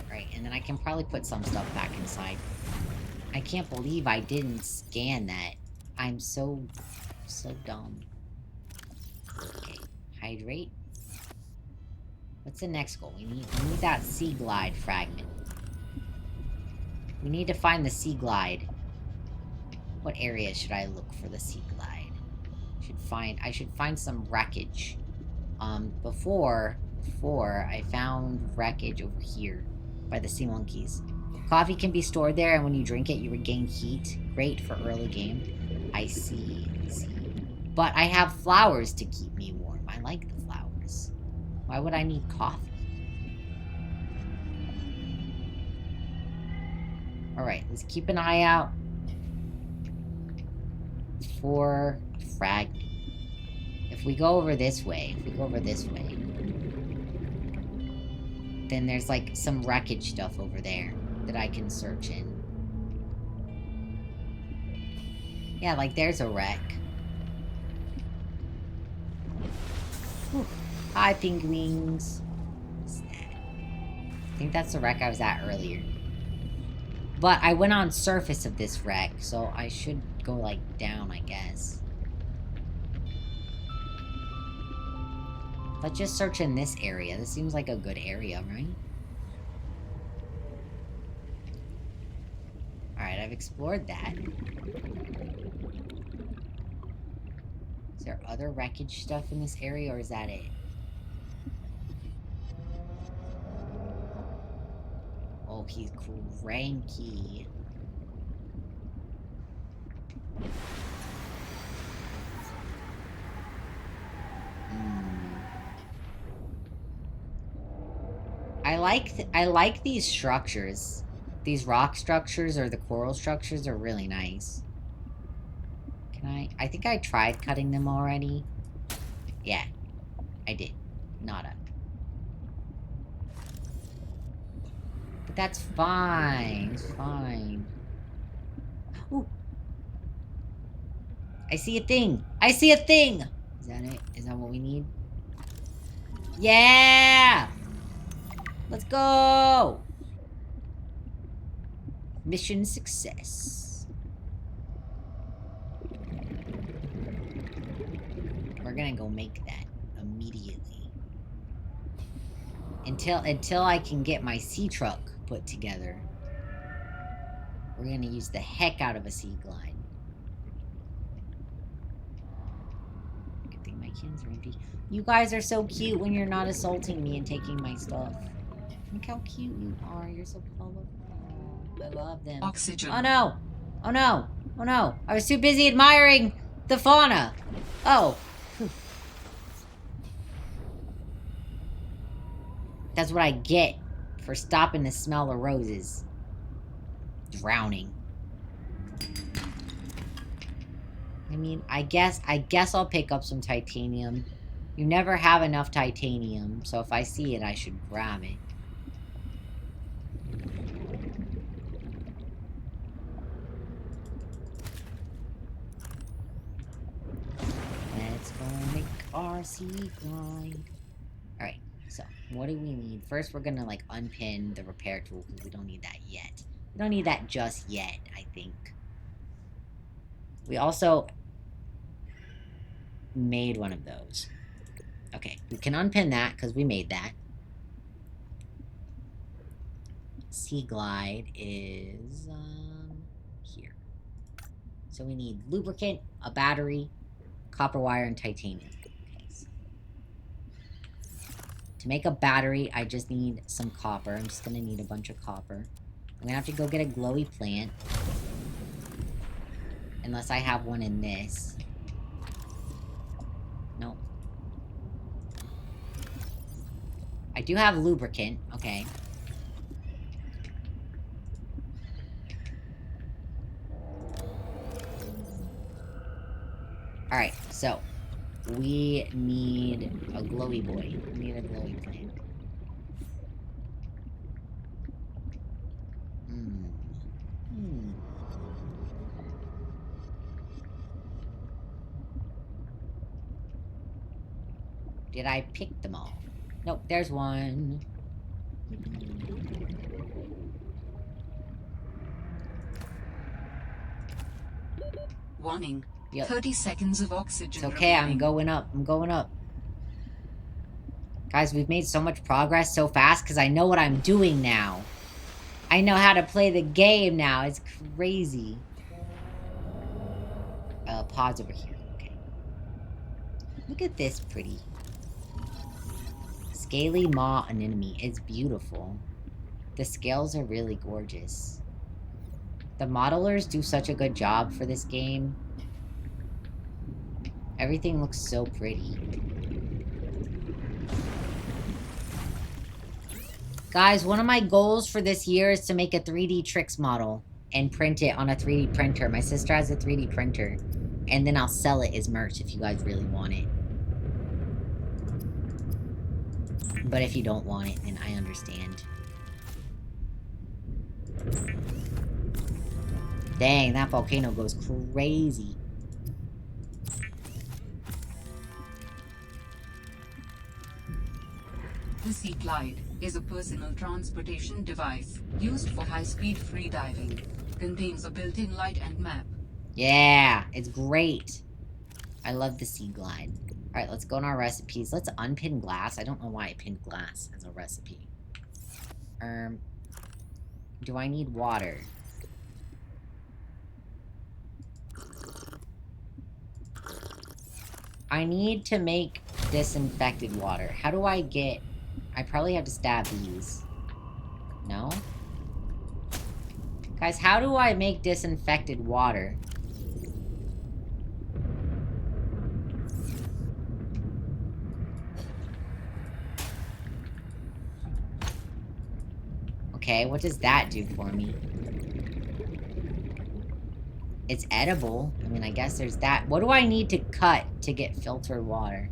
Right, and then I can probably put some stuff back inside. I can't believe I didn't scan that. I'm so dumb. Okay, hydrate. What's the next goal? We need that sea glide fragment. We need to find the sea glide. What area should I look for the sea glide? I should find some wreckage. Before I found wreckage over here by the sea monkeys. Coffee can be stored there, and when you drink it, you regain heat. Great for early game. I see. But I have flowers to keep me warm. I like the flowers. Why would I need coffee? Alright, let's keep an eye out for a fragment. If we go over this way, then there's like some wreckage stuff over there that I can search in. Yeah, like there's a wreck. Whew. Hi, penguins. What's that? I think that's the wreck I was at earlier. But I went on surface of this wreck, so I should go like down, I guess. Let's just search in this area. This seems like a good area, right? Alright, I've explored that. Is there other wreckage stuff in this area, or is that it? Oh, he's cranky. I like these structures. These rock structures or the coral structures are really nice. I think I tried cutting them already. Yeah, I did. Nada. But that's fine. It's fine. Ooh. I see a thing. I see a thing! Is that it? Is that what we need? Yeah! Let's go! Mission success. We're gonna go make that immediately. Until I can get my sea truck put together. We're gonna use the heck out of a sea glide. Good thing my cans are empty. You guys are so cute when you're not assaulting me and taking my stuff. Look how cute you are. You're so colorful. I love them. Oxygen. Oh no! Oh no! Oh no! I was too busy admiring the fauna! Oh. Whew. That's what I get for stopping to smell the roses. Drowning. I mean, I guess I'll pick up some titanium. You never have enough titanium, so if I see it, I should grab it. Let's go make our sea glide. Alright, so what do we need? First, we're gonna, like, unpin the repair tool, because we don't need that yet. We don't need that just yet, I think. We also made one of those. Okay, we can unpin that, because we made that. Sea glide is, here. So we need lubricant, a battery, copper wire, and titanium. Okay, so to make a battery, I just need some copper. I'm just gonna need a bunch of copper. I'm gonna have to go get a glowy plant. Unless I have one in this. Nope. I do have lubricant. Okay. Alright, so. We need a glowy boy. We need a glowy plant. Did I pick them all? Nope, there's one. Warning. Yep. 30 seconds of oxygen. It's okay, remaining. I'm going up. I'm going up. Guys, we've made so much progress so fast because I know what I'm doing now. I know how to play the game now. It's crazy. Pause over here. Okay. Look at this pretty. Scaly maw anemone. It's beautiful. The scales are really gorgeous. The modelers do such a good job for this game. Everything looks so pretty. Guys, one of my goals for this year is to make a 3D Tricks model and print it on a 3D printer. My sister has a 3D printer. And then I'll sell it as merch if you guys really want it. But if you don't want it, then I understand. Dang, that volcano goes crazy. The Sea Glide is a personal transportation device used for high-speed freediving. Contains a built-in light and map. Yeah, it's great. I love the Sea Glide. Alright, let's go in our recipes. Let's unpin glass. I don't know why I pinned glass as a recipe. Do I need water? I need to make disinfected water. How do I get... I probably have to stab these. No? Guys, how do I make disinfected water? Okay, what does that do for me? It's edible. I mean, I guess there's that. What do I need to cut to get filtered water?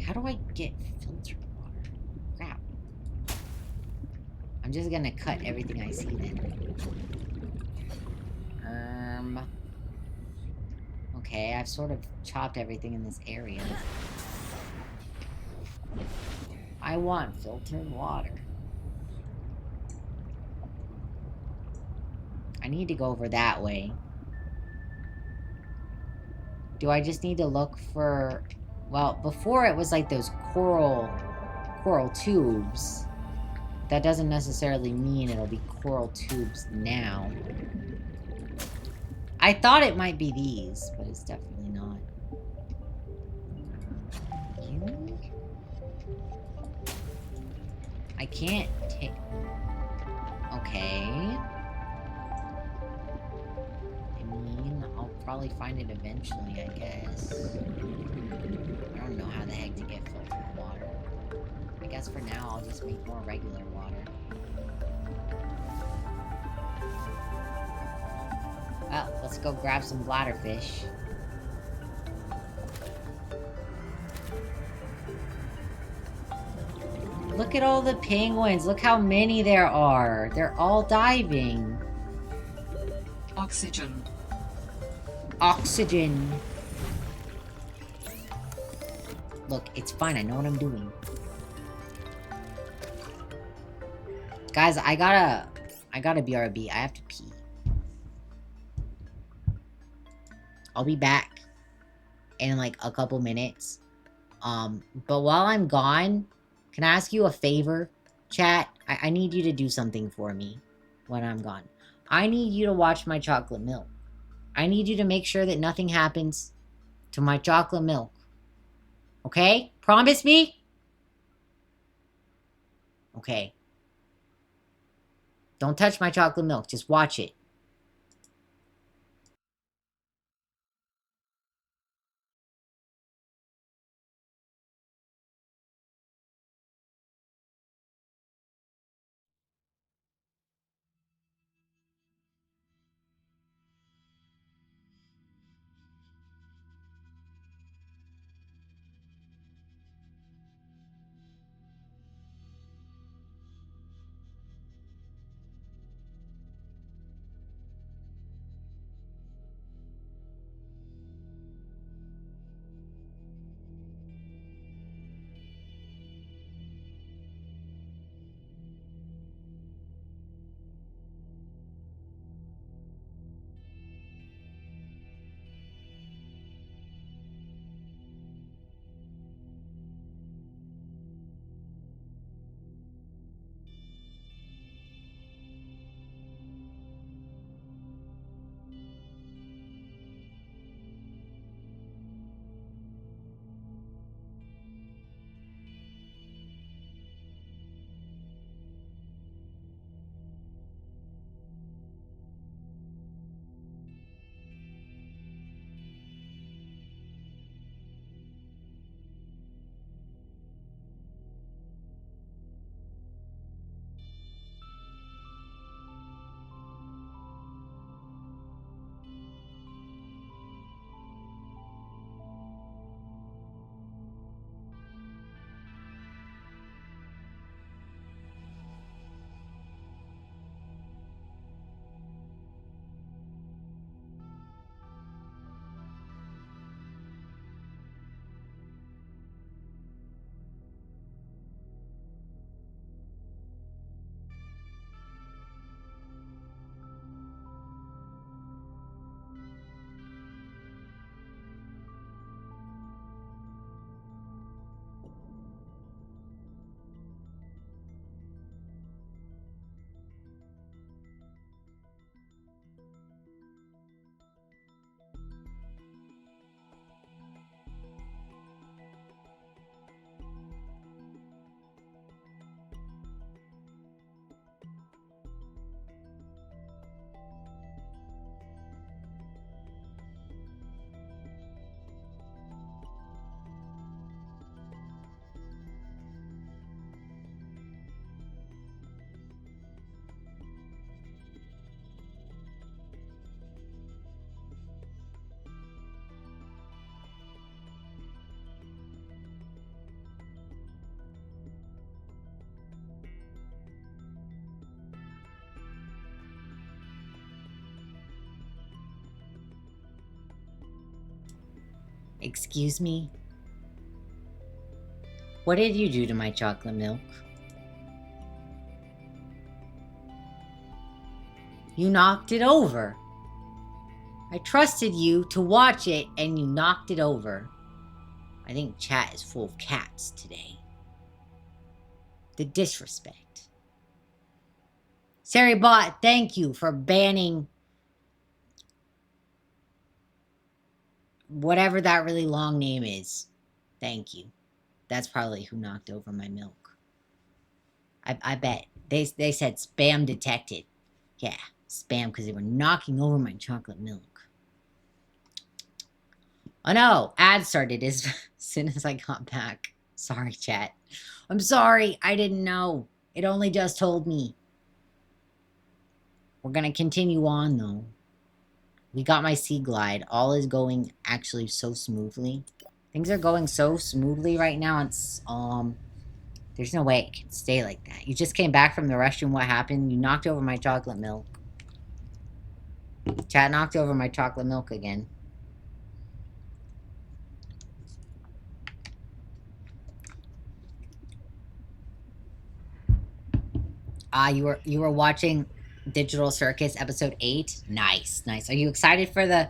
How do I get filtered water? Crap. I'm just gonna cut everything I see then. Okay, I've sort of chopped everything in this area. I want filtered water. I need to go over that way. Do I just need to look for... Well, before it was like those coral tubes. That doesn't necessarily mean it'll be coral tubes now. I thought it might be these, but it's definitely not. I can't take... Okay. I mean, I'll probably find it eventually, I guess. I don't know how the heck to get filtered water. I guess for now, I'll just make more regular water. Well, let's go grab some bladderfish. Look at all the penguins. Look how many there are. They're all diving. oxygen. Oxygen. Look, it's fine. I know what I'm doing. Guys, I gotta BRB. I have to pee. I'll be back in like a couple minutes. But while I'm gone, can I ask you a favor, chat? I need you to do something for me when I'm gone. I need you to watch my chocolate milk. I need you to make sure that nothing happens to my chocolate milk. Okay? Promise me? Okay. Don't touch my chocolate milk. Just watch it. Excuse me? What did you do to my chocolate milk? You knocked it over. I trusted you to watch it, and you knocked it over. I think chat is full of cats today. The disrespect. Saribot, thank you for banning whatever that really long name is. Thank you. That's probably who knocked over my milk. I bet. They said spam detected. Yeah, spam because they were knocking over my chocolate milk. Oh no, ad started as soon as I got back. Sorry, chat. I'm sorry, I didn't know. It only just told me. We're gonna continue on though. We got my sea glide. All is going actually so smoothly. Things are going so smoothly right now. It's there's no way it can stay like that. You just came back from the restroom. What happened? You knocked over my chocolate milk. Chat knocked over my chocolate milk again. Ah, you were watching Digital Circus episode 8? Nice, nice. Are you excited for the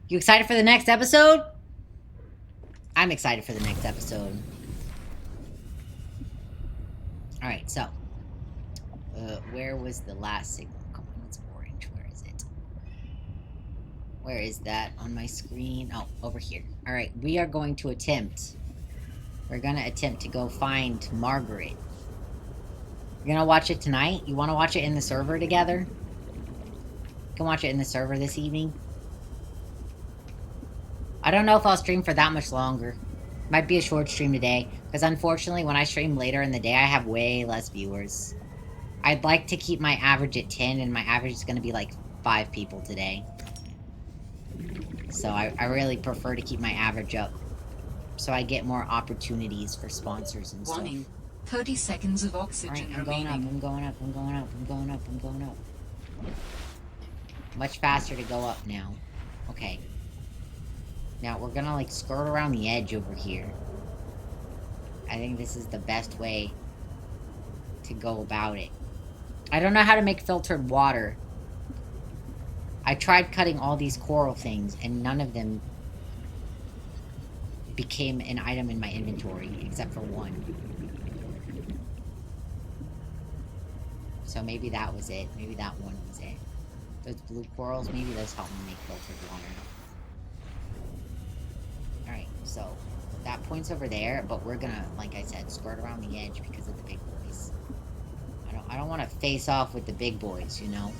next episode? I'm excited for the next episode. Alright, so where was the last signal? Come on, it's orange. Where is it? Where is that on my screen? Oh, over here. Alright, we are going to attempt. We're gonna attempt to go find Margaret. You're gonna watch it tonight? You wanna watch it in the server together? You can watch it in the server this evening. I don't know if I'll stream for that much longer. Might be a short stream today. Because unfortunately, when I stream later in the day, I have way less viewers. I'd like to keep my average at 10, and my average is going to be like 5 people today. So I really prefer to keep my average up. So I get more opportunities for sponsors and stuff. Warning. 30 seconds of oxygen remaining. I'm going up. Much faster to go up now. Okay. Now we're gonna like skirt around the edge over here. I think this is the best way to go about it. I don't know how to make filtered water. I tried cutting all these coral things and none of them became an item in my inventory except for one. So maybe that was it. Maybe that one was it. Those blue corals, maybe those help me make filtered water. Alright, so that point's over there, but we're gonna, like I said, skirt around the edge because of the big boys. I don't want to face off with the big boys, you know?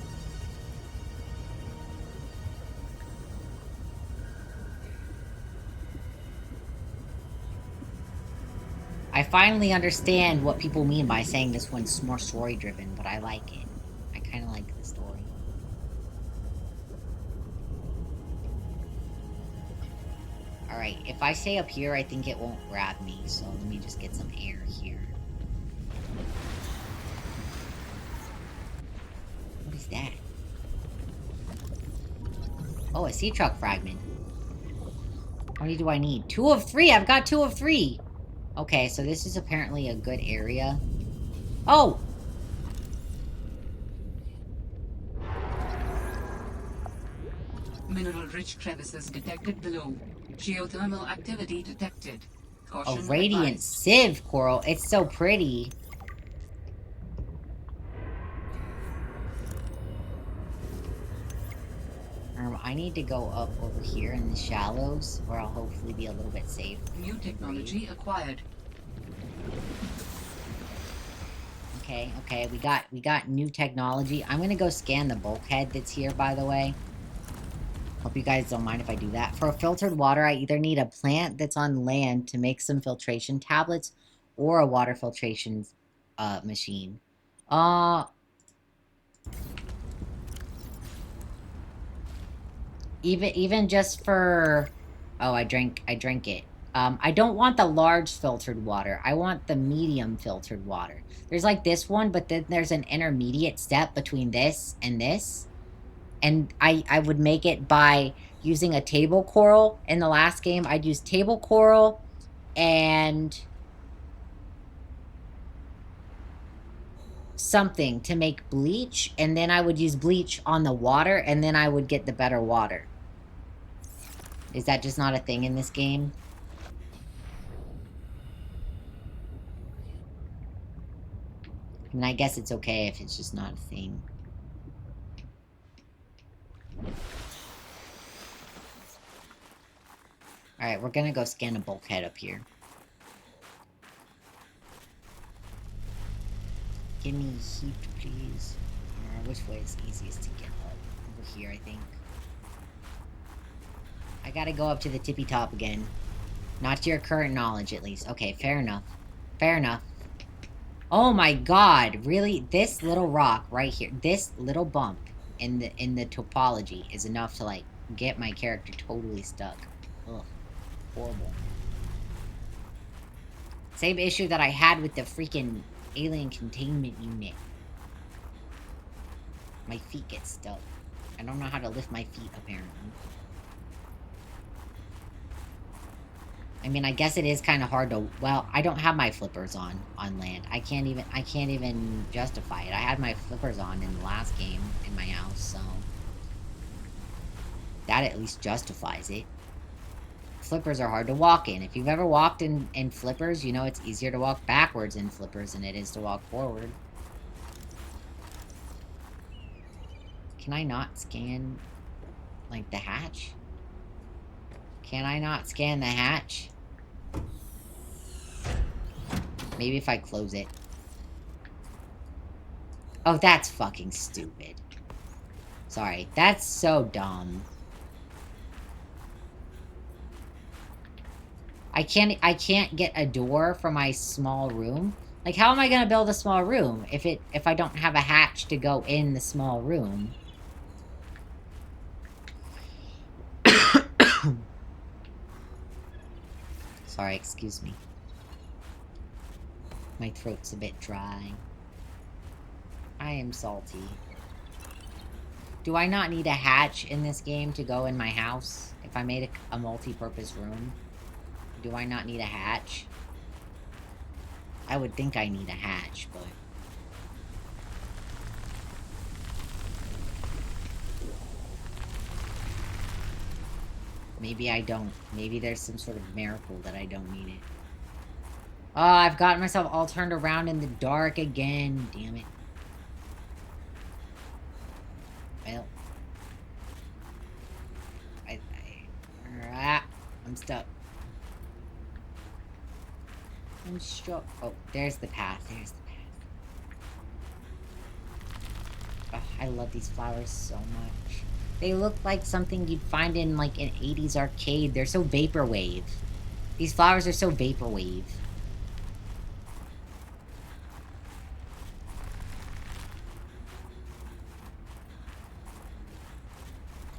I finally understand what people mean by saying this one's more story-driven, but I like it. I kind of like the story. Alright, if I stay up here, I think it won't grab me, so let me just get some air here. What is that? Oh, a sea truck fragment. How many do I need? 2 of 3! I've got 2 of 3! Okay, so this is apparently a good area. Oh! Mineral-rich crevices detected below. Geothermal activity detected. Caution A radiant advised. sieve coral. It's so pretty. I need to go up over here in the shallows, where I'll hopefully be a little bit safe. New technology acquired. Okay, okay, we got new technology. I'm gonna go scan the bulkhead that's here, by the way. Hope you guys don't mind if I do that. For filtered water, I either need a plant that's on land to make some filtration tablets, or a water filtration machine. Even just for... Oh, I drank it. I don't want the large filtered water. I want the medium filtered water. There's like this one, but then there's an intermediate step between this. And I would make it by using a table coral. In the last game, I'd use table coral and something to make bleach. And then I would use bleach on the water, and then I would get the better water. Is that just not a thing in this game? I mean, I guess it's okay if it's just not a thing. Alright, we're gonna go scan a bulkhead up here. Give me heat, please. Which way is easiest to get up? Over here, I think. I gotta go up to the tippy top again. Not to your current knowledge, at least. Okay, fair enough. Fair enough. Oh my god, really? This little rock right here, this little bump in the topology is enough to, like, get my character totally stuck. Ugh. Horrible. Same issue that I had with the freaking alien containment unit. My feet get stuck. I don't know how to lift my feet, apparently. I mean, I guess it is kind of hard to... Well, I don't have my flippers on land. I can't even justify it. I had my flippers on in the last game in my house, so... That at least justifies it. Flippers are hard to walk in. If you've ever walked in flippers, you know it's easier to walk backwards in flippers than it is to walk forward. Can I not scan, like, the hatch? Can I not scan the hatch? Maybe if I close it. Oh, that's fucking stupid. Sorry, that's so dumb. I can't get a door for my small room. Like, how am I gonna build a small room if I don't have a hatch to go in the small room? Sorry, excuse me. My throat's a bit dry. I am salty. Do I not need a hatch in this game to go in my house? If I made a multi-purpose room? Do I not need a hatch? I would think I need a hatch, but... Maybe I don't. Maybe there's some sort of miracle that I don't need it. Oh, I've gotten myself all turned around in the dark again. Damn it. Well. I'm stuck. I'm stuck. Oh, there's the path. There's the path. Oh, I love these flowers so much. They look like something you'd find in, like, an 80s arcade. They're so vaporwave. These flowers are so vaporwave.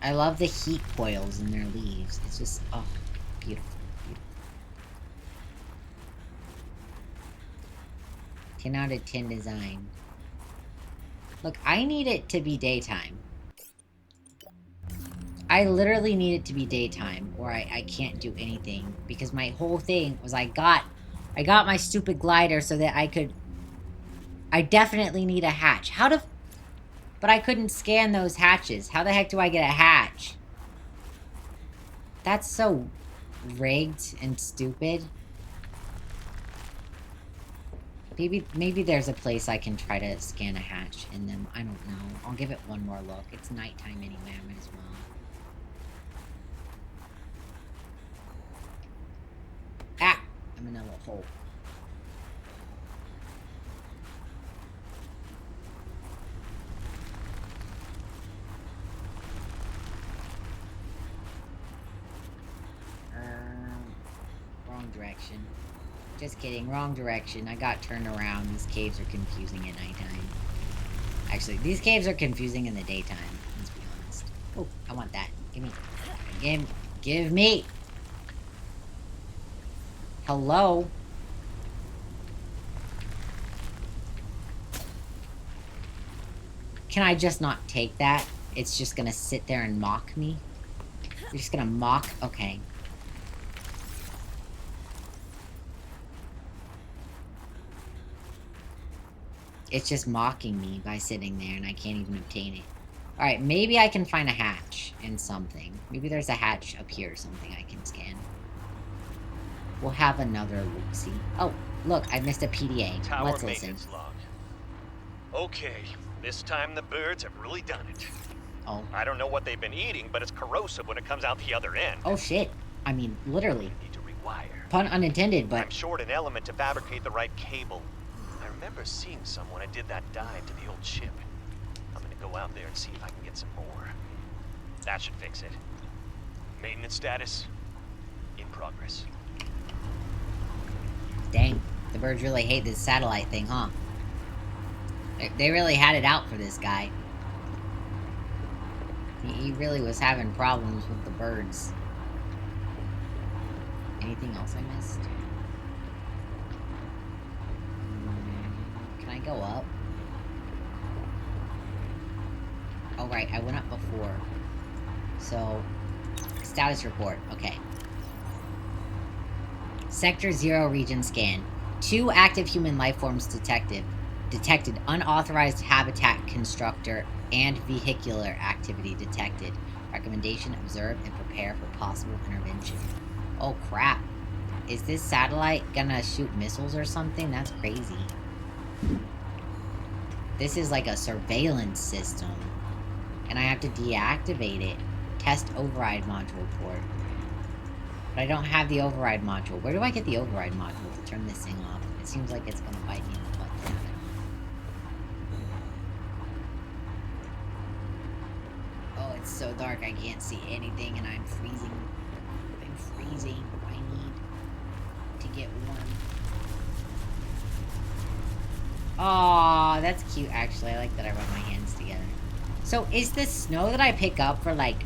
I love the heat coils in their leaves. It's just, oh, beautiful, beautiful. 10 out of 10 design. Look, I need it to be daytime. I literally need it to be daytime, or I can't do anything. Because my whole thing was I got my stupid glider so that I could... I definitely need a hatch. How to... But I couldn't scan those hatches. How the heck do I get a hatch? That's so rigged and stupid. Maybe there's a place I can try to scan a hatch in them. I don't know. I'll give it one more look. It's nighttime anyway. I might as well. Ah! I'm in a little hole. Wrong direction. Just kidding, wrong direction. I got turned around. These caves are confusing at nighttime. Actually, these caves are confusing in the daytime. Let's be honest. Oh, I want that. Give me. Give me! Hello? Can I just not take that? It's just gonna sit there and mock me? You're just gonna mock? Okay. It's just mocking me by sitting there and I can't even obtain it. Alright, maybe I can find a hatch in something. Maybe there's a hatch up here or something I can scan. We'll have another look-see. Oh, look, I missed a PDA. Tower Let's listen. maintenance log. Okay, this time the birds have really done it. Oh. I don't know what they've been eating, but it's corrosive when it comes out the other end. Oh shit. I mean, literally. Need to rewire. Pun unintended, but... I'm short an element to fabricate the right cable. I remember seeing some when I did that dive to the old ship. I'm gonna go out there and see if I can get some more. That should fix it. Maintenance status, in progress. Dang, the birds really hate this satellite thing, huh? They really had it out for this guy. He really was having problems with the birds. Anything else I missed? Can I go up? Oh, right, I went up before. So, status report. Okay. Sector 0 region scan. 2 active human life forms detected. Detected. Unauthorized habitat constructor and vehicular activity detected. Recommendation: observe and prepare for possible intervention. Oh, crap. Is this satellite gonna shoot missiles or something? That's crazy. This is like a surveillance system. And I have to deactivate it. Test override module port. But I don't have the override module. Where do I get the override module to turn this thing off? It seems like it's gonna bite me in the butt to have it. Oh, it's so dark I can't see anything and I'm freezing. I'm freezing. I need to get warm. Aw, that's cute actually. I like that I rub my hands together. So is the snow that I pick up for like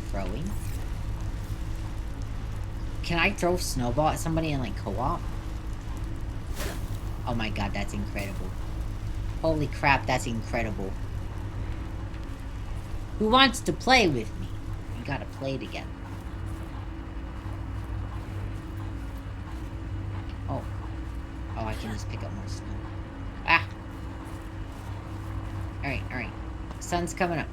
throwing? Can I throw snowball at somebody in like co-op? Oh my god, that's incredible. Holy crap, that's incredible. Who wants to play with me? We gotta play together. Oh. Oh, I can just pick up more snow. Ah! Alright, alright. Sun's coming up.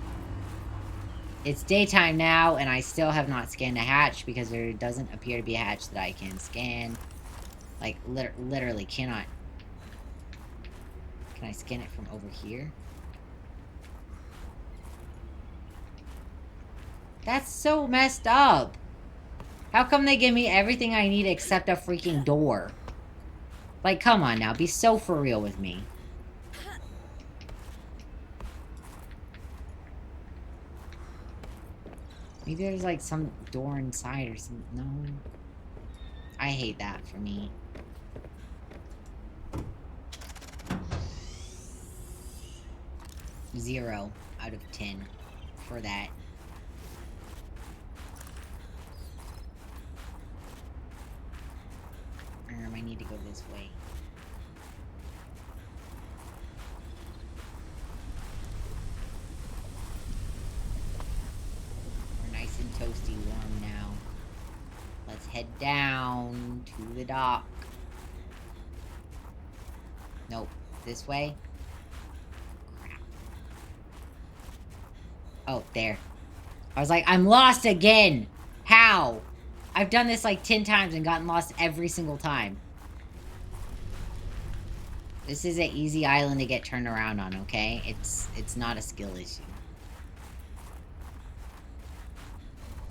It's daytime now, and I still have not scanned a hatch because there doesn't appear to be a hatch that I can scan. Like, literally cannot. Can I scan it from over here? That's so messed up. How come they give me everything I need except a freaking door? Like, come on now. Be so for real with me. Maybe there's, like, some door inside or something. No. I hate that for me. Zero out of 10 for that. I need to go this way. We're nice and toasty warm now. Let's head down to the dock. Nope. This way? Crap. Oh, there. I was like, I'm lost again! How? I've done this like 10 times and gotten lost every single time. This is an easy island to get turned around on, okay? It's not a skill issue.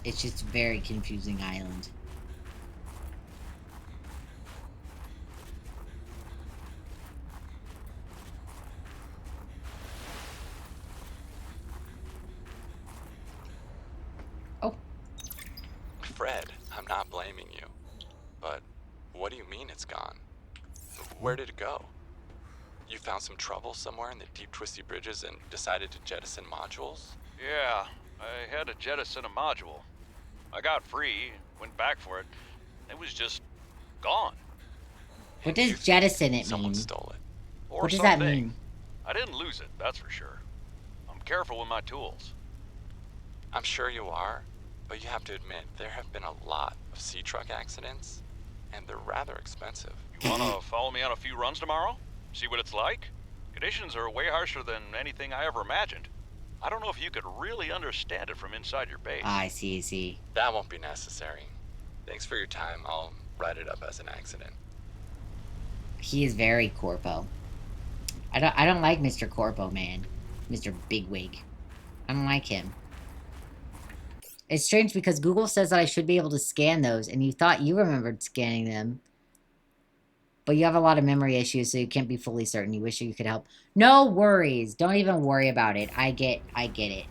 It's just a very confusing island. Oh. Fred, I'm not blaming you. But what do you mean it's gone? Where did it go? You found some trouble somewhere in the deep twisty bridges and decided to jettison modules? Yeah, I had to jettison a module. I got free, went back for it. It was just gone. What does jettison it Someone mean? stole it. Or What does something. that mean? I didn't lose it, that's for sure. I'm careful with my tools. I'm sure you are, but you have to admit there have been a lot of sea truck accidents, and they're rather expensive. You wanna follow me on a few runs tomorrow? See what it's like? Conditions are way harsher than anything I ever imagined. I don't know if you could really understand it from inside your base. I see. That won't be necessary. Thanks for your time. I'll write it up as an accident. He is very corpo. I don't like Mr. Corpo, man. Mr. Bigwig. I don't like him. It's strange because Google says that I should be able to scan those, and you thought you remembered scanning them. But you have a lot of memory issues, so you can't be fully certain. You wish you could help. No worries. Don't even worry about it. I get it.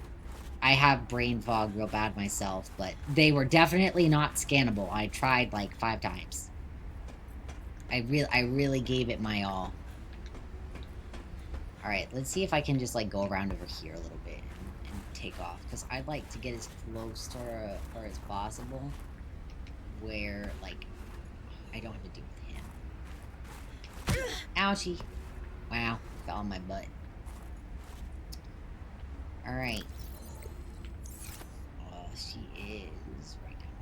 I have brain fog real bad myself, but they were definitely not scannable. I tried like 5 times. I really gave it my all. Alright, let's see if I can just like go around over here a little bit and take off. Because I'd like to get as close to her as possible. Where, like, I don't have to deal with him. Ouchie. Wow, fell on my butt. Alright. Oh, she is right down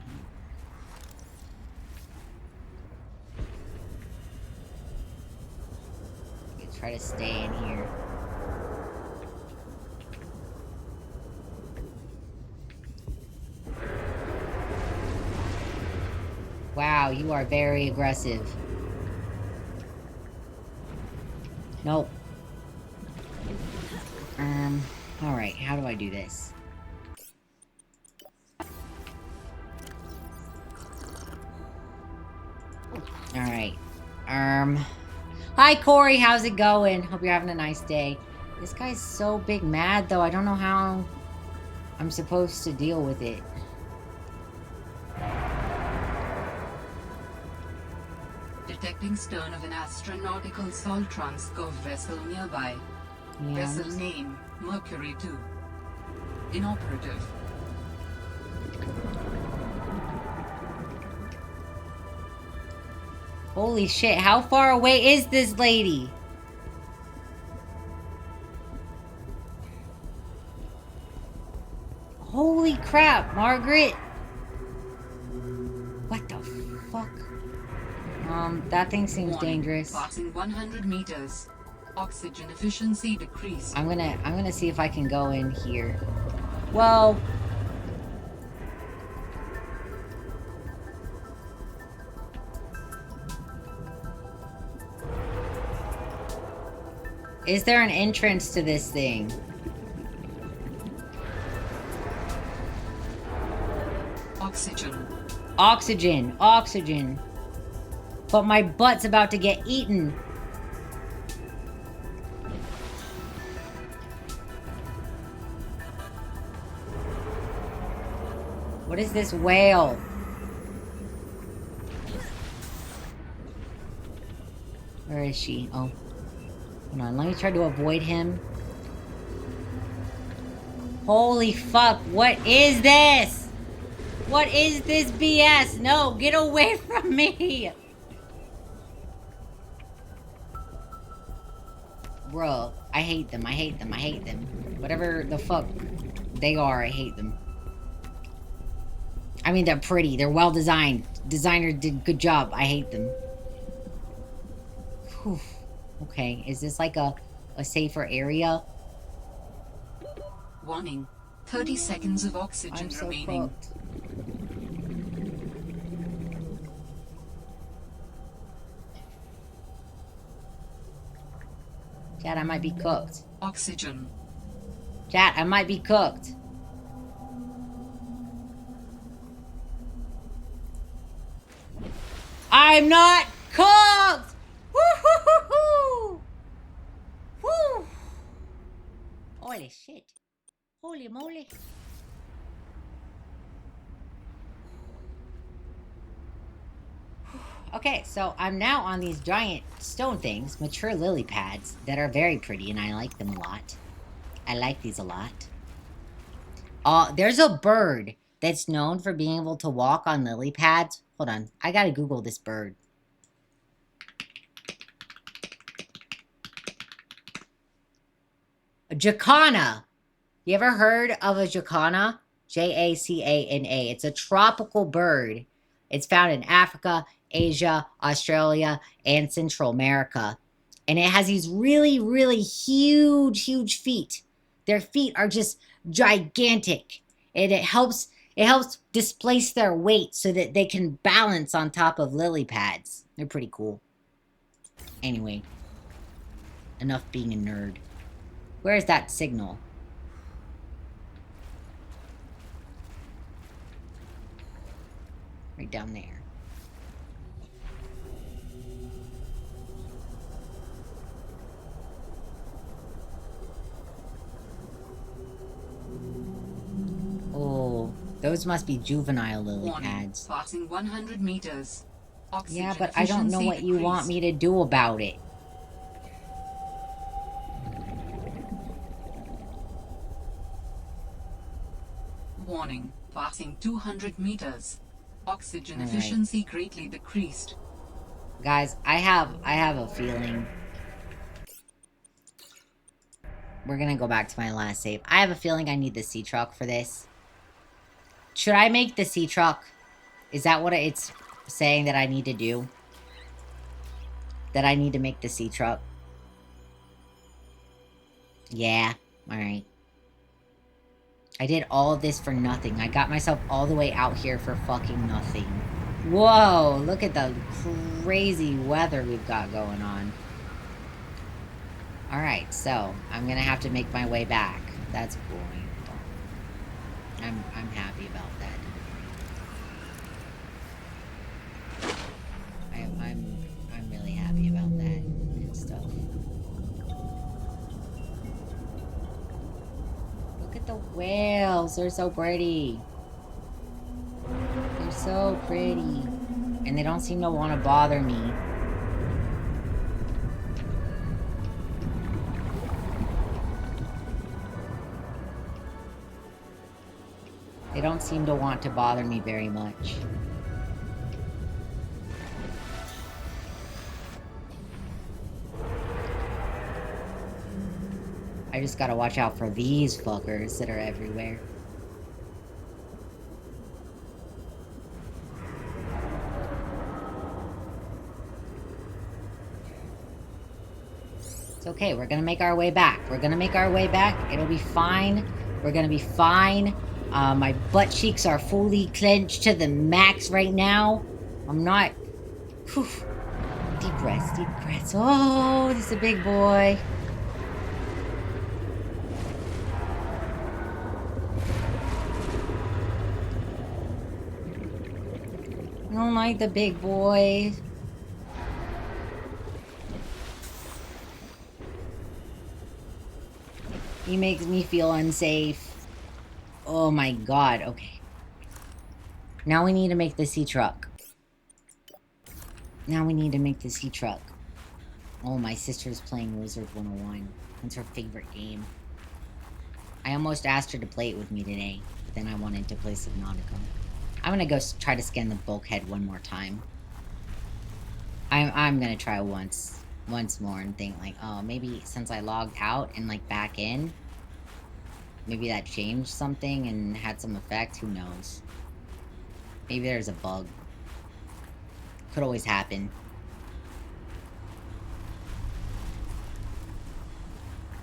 here. You try to stay in here. Wow, you are very aggressive. Nope. Alright, how do I do this? Alright. Hi Corey, how's it going? Hope you're having a nice day. This guy's so big mad though, I don't know how I'm supposed to deal with it. Detecting stern of an astronautical Soltron vessel nearby. Yeah. Vessel name, Mercury 2. Inoperative. Holy shit, how far away is this lady? Holy crap, Margaret! What the fuck? That thing seems dangerous. Passing 100 meters. Oxygen efficiency decreased. I'm gonna see if I can go in here. Well... Is there an entrance to this thing? Oxygen. Oxygen. Oxygen. But my butt's about to get eaten. What is this whale? Where is she? Oh. Hold on, let me try to avoid him. Holy fuck, what is this? What is this BS? No, get away from me! Bro, I hate them, I hate them, I hate them. Whatever the fuck they are, I hate them. I mean, they're pretty, they're well designed. Designer did a good job, I hate them. Whew. Okay, is this like a safer area? Warning. 30 seconds of oxygen remaining. Cooked. Chat, I might be cooked. Oxygen. Chat, I might be cooked. I'm not cooked! Woo-hoo-hoo-hoo! Woo! Holy shit. Holy moly. Okay, so I'm now on these giant stone things, mature lily pads, that are very pretty, and I like them a lot. I like these a lot. There's a bird that's known for being able to walk on lily pads. Hold on, I gotta Google this bird. A jacana. You ever heard of a jacana? Jacana. It's a tropical bird. It's found in Africa, Asia, Australia, and Central America. And it has these really, really huge feet. Their feet are just gigantic. And it helps displace their weight so that they can balance on top of lily pads. They're pretty cool. Anyway, enough being a nerd. Where's that signal? Right down there. Oh, those must be juvenile lily pads. Passing 100 meters. Oxygen yeah, but I don't know what you want me to do about it. Warning. Passing 200 meters. Oxygen efficiency greatly decreased. Guys, I have a feeling. We're gonna go back to my last save. I have a feeling I need the sea truck for this. Should I make the sea truck? Is that what it's saying that I need to do? That I need to make the sea truck? Yeah. Alright. I did all of this for nothing. I got myself all the way out here for fucking nothing. Whoa, look at the crazy weather we've got going on. Alright, so I'm gonna have to make my way back. That's cool. I'm happy about that. I'm really happy about that and stuff. Look at the whales. They're so pretty. They're so pretty. And they don't seem to want to bother me. They don't seem to want to bother me very much. I just gotta watch out for these fuckers that are everywhere. It's okay, we're gonna make our way back. We're gonna make our way back. It'll be fine. We're gonna be fine. My butt cheeks are fully clenched to the max right now. I'm not... Whew. Deep breaths, deep breaths. Oh, this is a big boy. I don't like the big boy. He makes me feel unsafe. Oh my god, okay. Now we need to make the sea truck. Now we need to make the sea truck. Oh, my sister's playing Wizard 101. It's her favorite game. I almost asked her to play it with me today, but then I wanted to play Subnautica. I'm gonna go try to scan the bulkhead one more time. I'm gonna try once more and think like, oh, maybe since I logged out and like back in, maybe that changed something and had some effect. Who knows? Maybe there's a bug. Could always happen.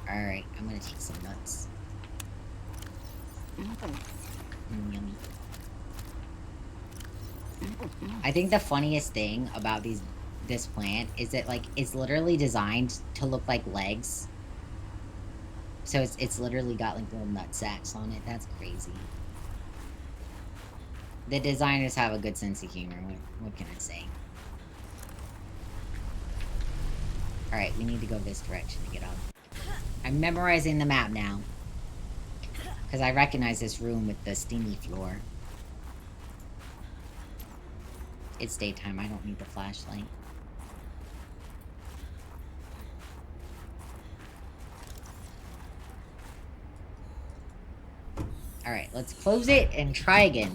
Alright, I'm gonna take some nuts. Yummy. I think the funniest thing about this plant is that like it's literally designed to look like legs. So it's literally got like little nut sacks on it. That's crazy. The designers have a good sense of humor. What can I say? Alright, we need to go this direction to get up. I'm memorizing the map now. Because I recognize this room with the steamy floor. It's daytime, I don't need the flashlight. Alright, let's close it and try again.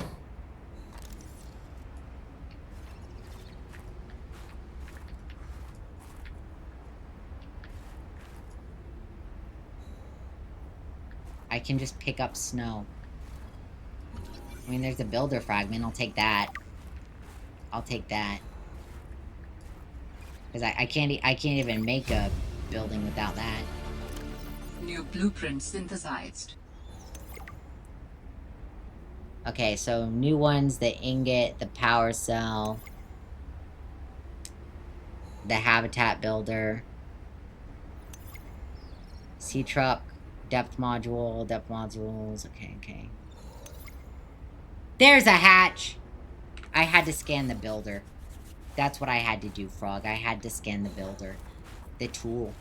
I can just pick up snow. I mean, there's a builder fragment. I'll take that. I'll take that. Because I can't even make a building without that. New blueprint synthesized. Okay, so new ones, the ingot, the power cell, the habitat builder, sea truck, depth modules, okay. There's a hatch! I had to scan the builder. That's what I had to do, Frog. I had to scan the builder. The tool.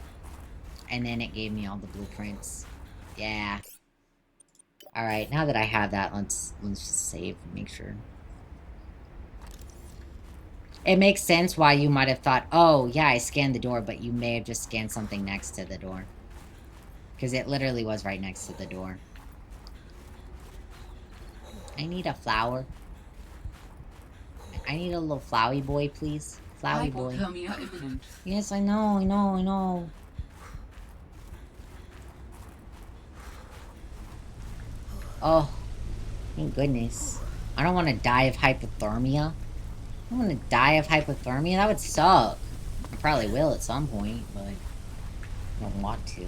And then it gave me all the blueprints. Yeah. Alright, now that I have that, let's just save and make sure. It makes sense why you might have thought, oh, yeah, I scanned the door, but you may have just scanned something next to the door. Because it literally was right next to the door. I need a flower. I need a little flowy boy, please. Flowy boy. Hypothermia imminent. Yes, I know. Oh, thank goodness. I don't want to die of hypothermia. I don't want to die of hypothermia. That would suck. I probably will at some point, but I don't want to.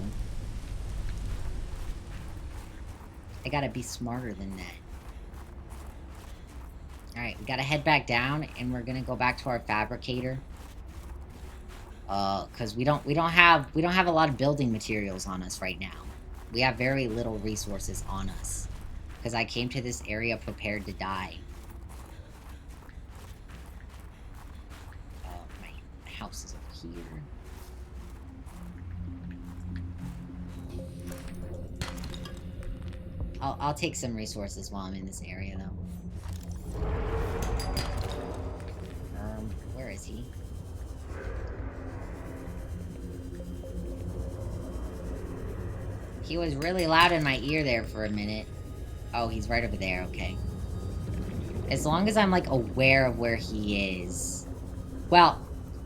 I gotta be smarter than that. Alright, we gotta head back down, and we're gonna go back to our fabricator. Cause we don't have a lot of building materials on us right now. We have very little resources on us. Because I came to this area prepared to die. My house is over here. I'll take some resources while I'm in this area, though. Where is he? He was really loud in my ear there for a minute. Oh, he's right over there, okay. As long as I'm, like, aware of where he is. Well,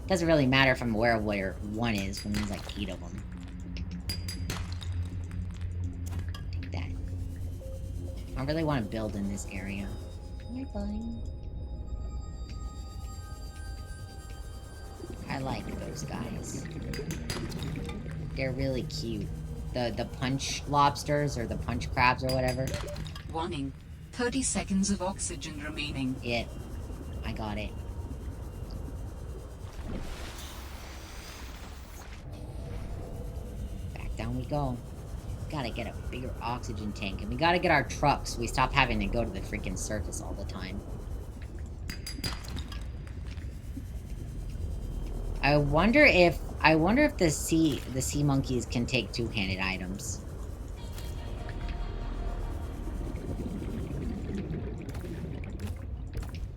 doesn't really matter if I'm aware of where one is when there's, like, 8 of them. Take that. I really want to build in this area. Hi, buddy. I like those guys. They're really cute. The punch lobsters or the punch crabs or whatever. Warning. 30 seconds of oxygen remaining. Yeah. I got it. Back down we go. Gotta get a bigger oxygen tank. And we gotta get our trucks so we stop having to go to the freaking surface all the time. I wonder if the sea monkeys can take two-handed items.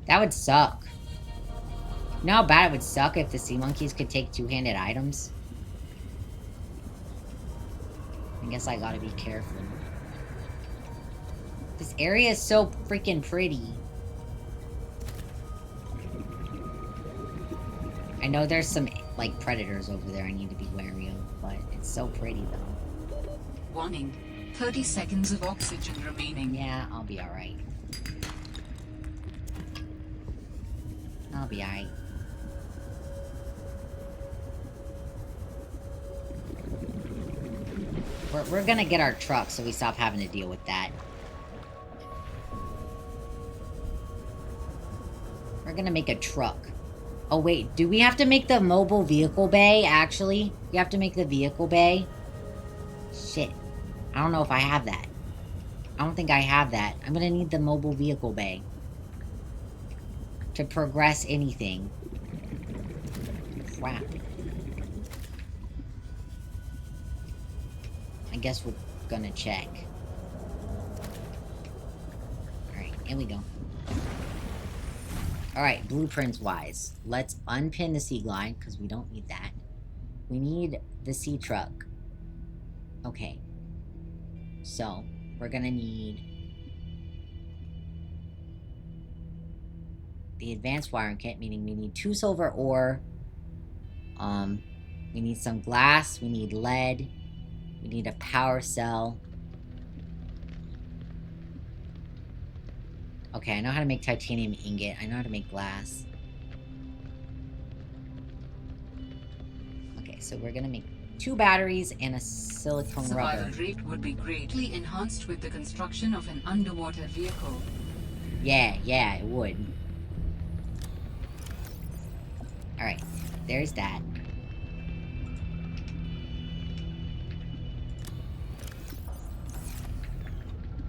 That would suck. You know how bad it would suck if the sea monkeys could take two-handed items? I guess I gotta be careful. This area is so freaking pretty. I know there's some, like, predators over there I need to be wary of, but it's so pretty, though. Warning. 30 seconds of oxygen remaining. Yeah, I'll be alright. I'll be alright. We're gonna get our truck so we stop having to deal with that. We're gonna make a truck. Oh, wait. Do we have to make the mobile vehicle bay, actually? We have to make the vehicle bay? Shit. I don't know if I have that. I don't think I have that. I'm gonna need the mobile vehicle bay. To progress anything. Crap. I guess we're gonna check. Alright, here we go. Alright, blueprints-wise. Let's unpin the sea glide, because we don't need that. We need the sea truck. Okay. So, we're gonna need the advanced wiring kit, meaning we need 2 silver ore. We need some glass, we need lead, we need a power cell. Okay, I know how to make titanium ingot. I know how to make glass. Okay, so we're gonna make 2 batteries and a silicone rubber. Survival rate would be greatly enhanced with the construction of an underwater vehicle. Yeah, it would. Alright, there's that.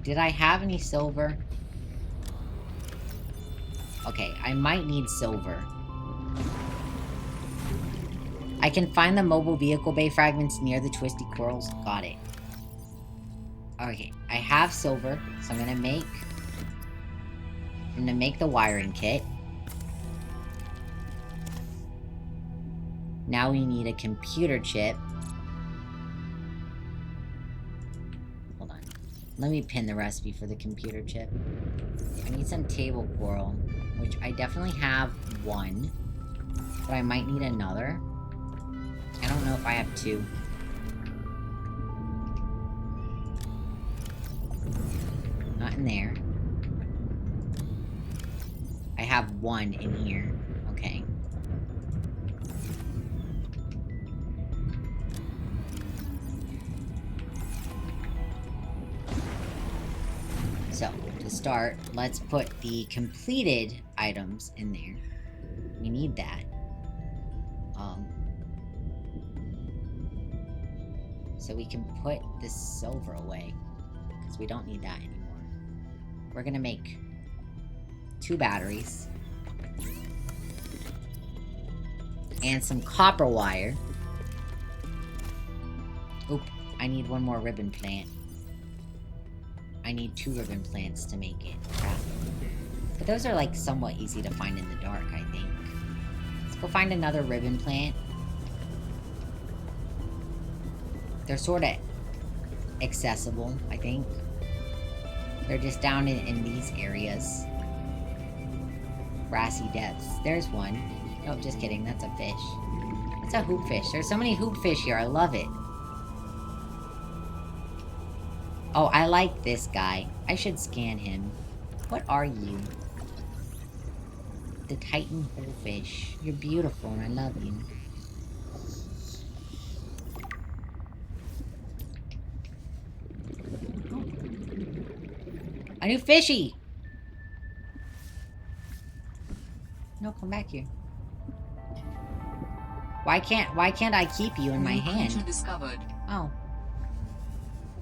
Did I have any silver? Okay, I might need silver. I can find the mobile vehicle bay fragments near the twisty corals. Got it. Okay, I have silver, so I'm gonna make the wiring kit. Now we need a computer chip. Hold on. Let me pin the recipe for the computer chip. I need some table coral, which I definitely have 1, but I might need another. I don't know if I have 2. Not in there. I have one in here. Okay. So, to start, let's put the completed items in there. We need that. So we can put the silver away, because we don't need that anymore. We're gonna make 2 batteries. And some copper wire. Oop, I need 1 more ribbon plant. I need 2 ribbon plants to make it. Crap. But those are, like, somewhat easy to find in the dark, I think. Let's go find another ribbon plant. They're sort of accessible, I think. They're just down in these areas. Grassy depths. There's one. Oh, just kidding. That's a fish. It's a hoopfish. There's so many hoopfish here. I love it. Oh, I like this guy. I should scan him. What are you? The Titan hoopfish. You're beautiful and I love you. A new fishy! No, come back here. Why can't I keep you in my hand? Discovered. Oh.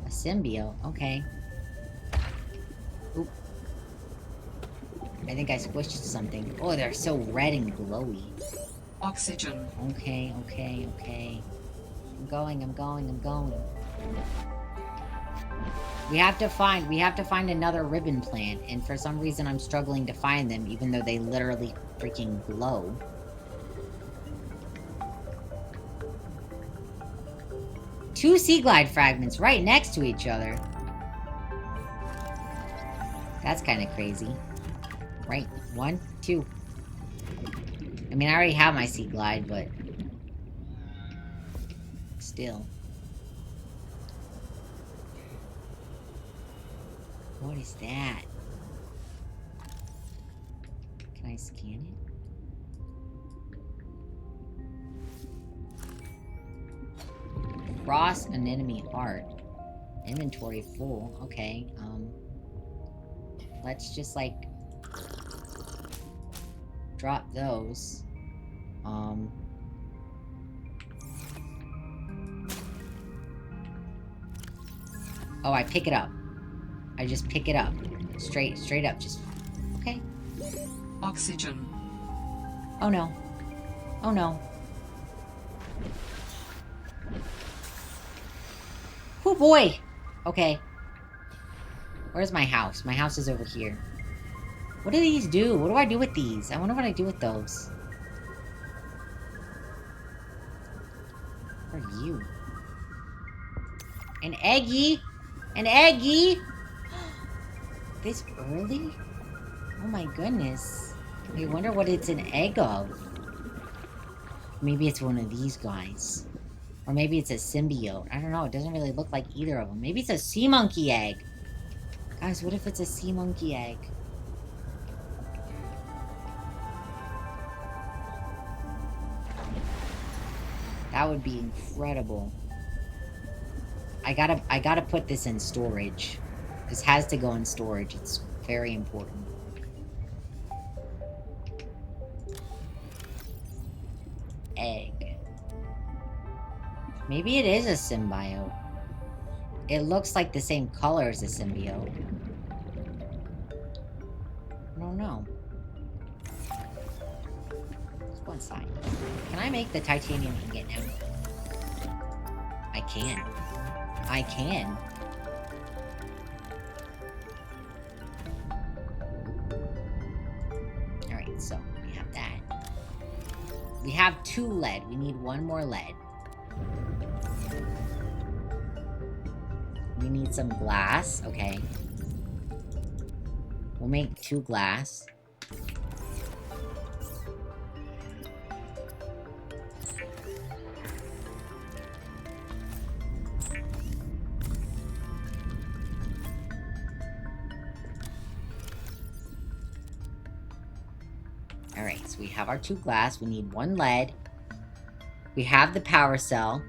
A symbiote, okay. Oop. I think I squished something. Oh, they're so red and glowy. Oxygen. Okay. I'm going. We have to find another ribbon plant, and for some reason I'm struggling to find them, even though they literally freaking glow. Two sea glide fragments right next to each other. That's kind of crazy. Right, 1, 2. I mean, I already have my sea glide, but still. What is that? Can I scan it? Cross an enemy heart. Inventory full. Okay, let's just, like, drop those. Oh, I pick it up. I just pick it up. Straight up, just... Okay. Oxygen. Oh no. Oh no. Oh boy! Okay. Where's my house? My house is over here. What do these do? What do I do with these? I wonder what I do with those. What are you? An eggy! An eggy! This early? Oh my goodness. I wonder what it's an egg of. Maybe it's one of these guys. Or maybe it's a symbiote. I don't know. It doesn't really look like either of them. Maybe it's a sea monkey egg. Guys, what if it's a sea monkey egg? That would be incredible. I gotta put this in storage. This has to go in storage. It's very important. Egg. Maybe it is a symbiote. It looks like the same color as a symbiote. I don't know. Let's go inside. Can I make the titanium ingot now? I can. I can. Alright, so we have that. We have 2 lead. We need 1 more lead. We need some glass. Okay. We'll make 2 glass. Alright, so we have our 2 glass. We need 1 lead. We have the power cell.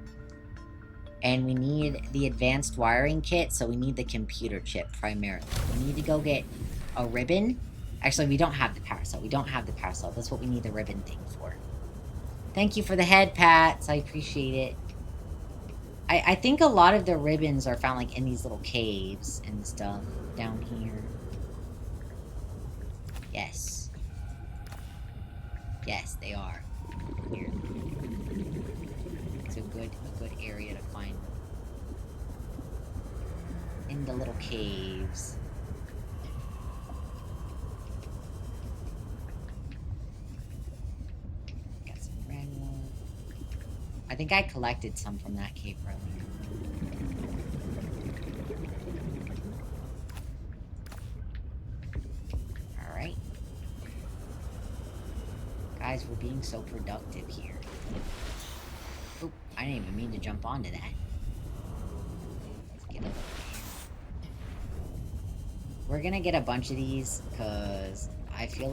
And we need the advanced wiring kit, so we need the computer chip primarily. We need to go get a ribbon. Actually, we don't have the power cell. We don't have the power cell. That's what we need the ribbon thing for. Thank you for the head pats. I appreciate it. I think a lot of the ribbons are found, like, in these little caves and stuff down here. Yes. Yes, they are. Here. It's a good area to find them. In the little caves. Got some red one. I think I collected some from that cave earlier. Alright. Guys, we're being so productive here. Oop, I didn't even mean to jump onto that. Let's get over here. We're gonna get a bunch of these, because I feel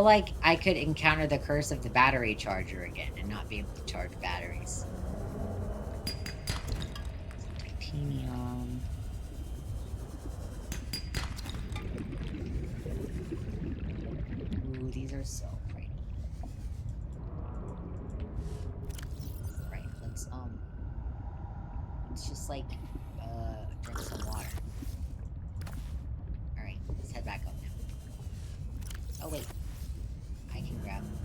like I could encounter the curse of the battery charger again and not be able to charge batteries. Titanium. Ooh, these are so pretty. Right, let's just like drink some water. Alright, let's head back up now. Oh wait. I can grab them.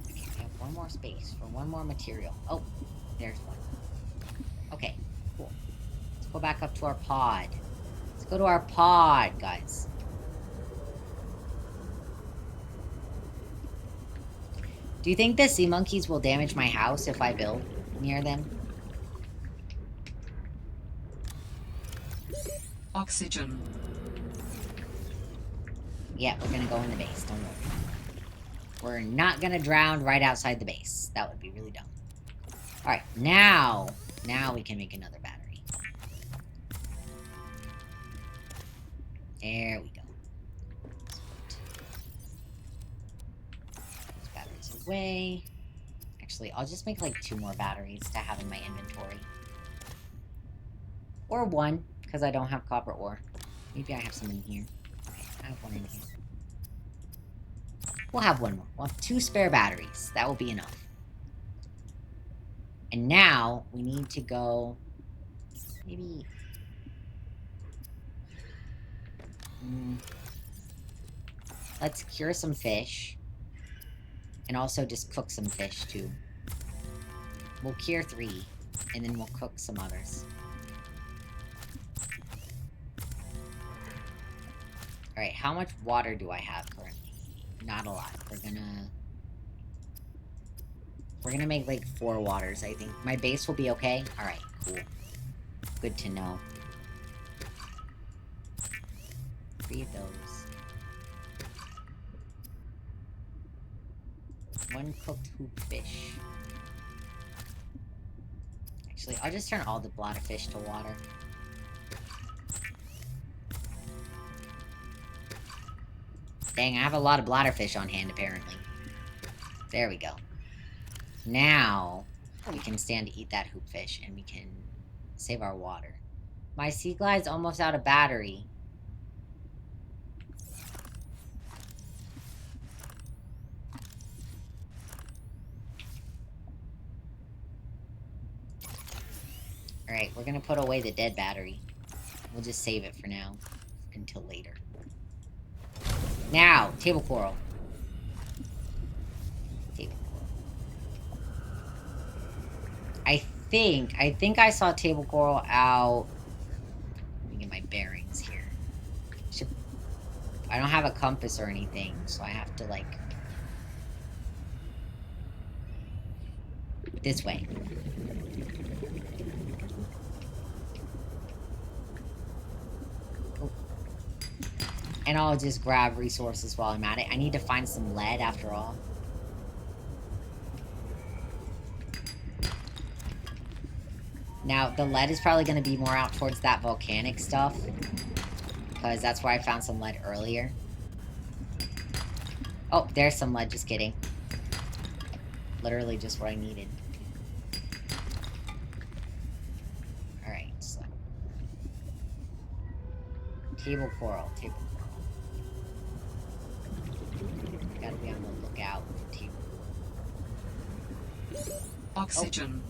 Okay, we have one more space for one more material. Oh, there's one. Okay, cool. Let's go back up to our pod. Let's go to our pod, guys. Do you think the sea monkeys will damage my house if I build near them? Oxygen. Yeah, we're gonna go in the base, don't worry. We're not gonna drown right outside the base. That would be really dumb. Alright, now we can make another battery. There we go. Those batteries away. Actually, I'll just make like 2 more batteries to have in my inventory. Or 1, because I don't have copper ore. Maybe I have some in here. Okay, I have 1 in here. We'll have 1 more. We'll have 2 spare batteries. That will be enough. And now, we need to go... Maybe... let's cure some fish. And also just cook some fish, too. We'll cure 3. And then we'll cook some others. Alright, how much water do I have currently? Not a lot. We're gonna make like 4 waters, I think. My base will be okay? Alright, cool. Good to know. 3 of those. 1 cooked hoop fish. Actually, I'll just turn all the bladder fish to water. Dang, I have a lot of bladderfish on hand, apparently. There we go. Now, we can stand to eat that hoopfish, and we can save our water. My Sea Glide's almost out of battery. Alright, we're gonna put away the dead battery. We'll just save it for now. Until later. Now, table coral. Table coral. I think I saw table coral out... Let me get my bearings here. I don't have a compass or anything, so I have to, like... This way. And I'll just grab resources while I'm at it. I need to find some lead after all. Now, the lead is probably going to be more out towards that volcanic stuff. Because that's where I found some lead earlier. Oh, there's some lead. Just kidding. Literally just what I needed. Alright, so. Table coral. Table coral. Gotta be on the lookout for table coral. Oxygen.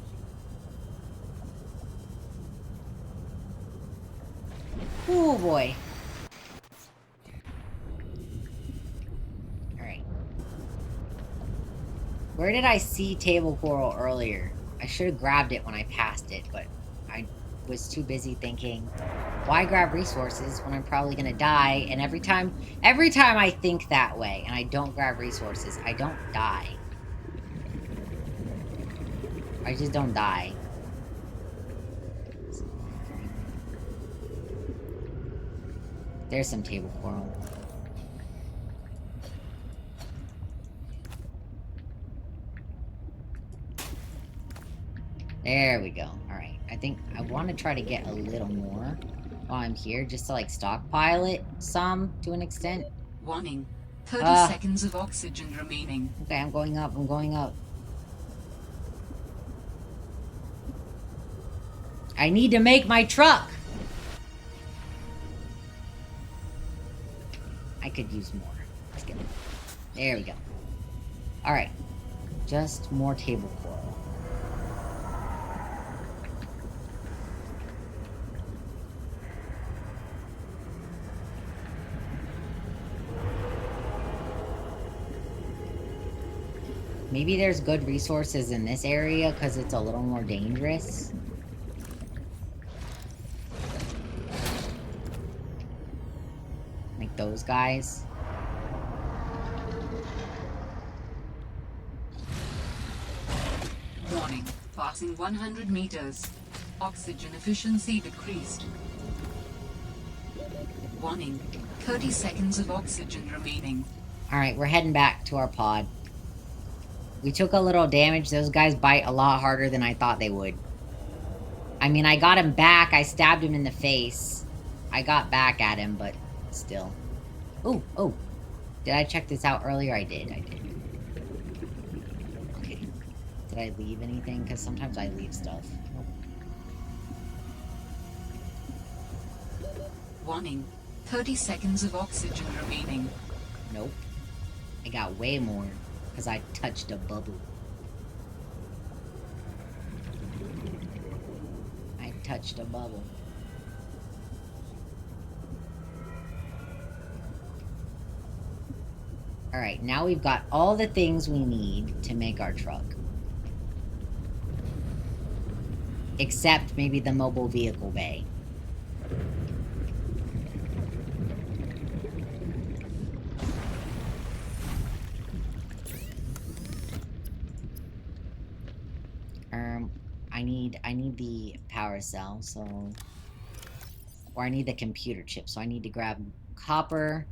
Oh boy. Alright. Where did I see table coral earlier? I should have grabbed it when I passed it, but I was too busy thinking, why grab resources when I'm probably gonna die? And every time I think that way and I don't grab resources, I don't die. I just don't die. There's some table coral. There we go. Alright. I think I want to try to get a little more while I'm here, just to, like, stockpile it some, to an extent. Warning. 30 seconds of oxygen remaining. Okay, I'm going up. I'm going up. I need to make my truck! I could use more. Let's get it. There we go. Alright. Just more table coral. Maybe there's good resources in this area because it's a little more dangerous. Like those guys. Warning. Passing 100 meters. Oxygen efficiency decreased. Warning. 30 seconds of oxygen remaining. Alright, we're heading back to our pod. We took a little damage. Those guys bite a lot harder than I thought they would. I mean, I got him back. I stabbed him in the face. I got back at him, but still. Oh, oh. Did I check this out earlier? I did. Okay. Did I leave anything? Because sometimes I leave stuff. Warning. 30 seconds of oxygen remaining. Nope. I got way more. Because I touched a bubble. I touched a bubble. Alright, now we've got all the things we need to make our truck. Except maybe the mobile vehicle bay. I need the power cell, so... Or I need the computer chip, so I need to grab copper.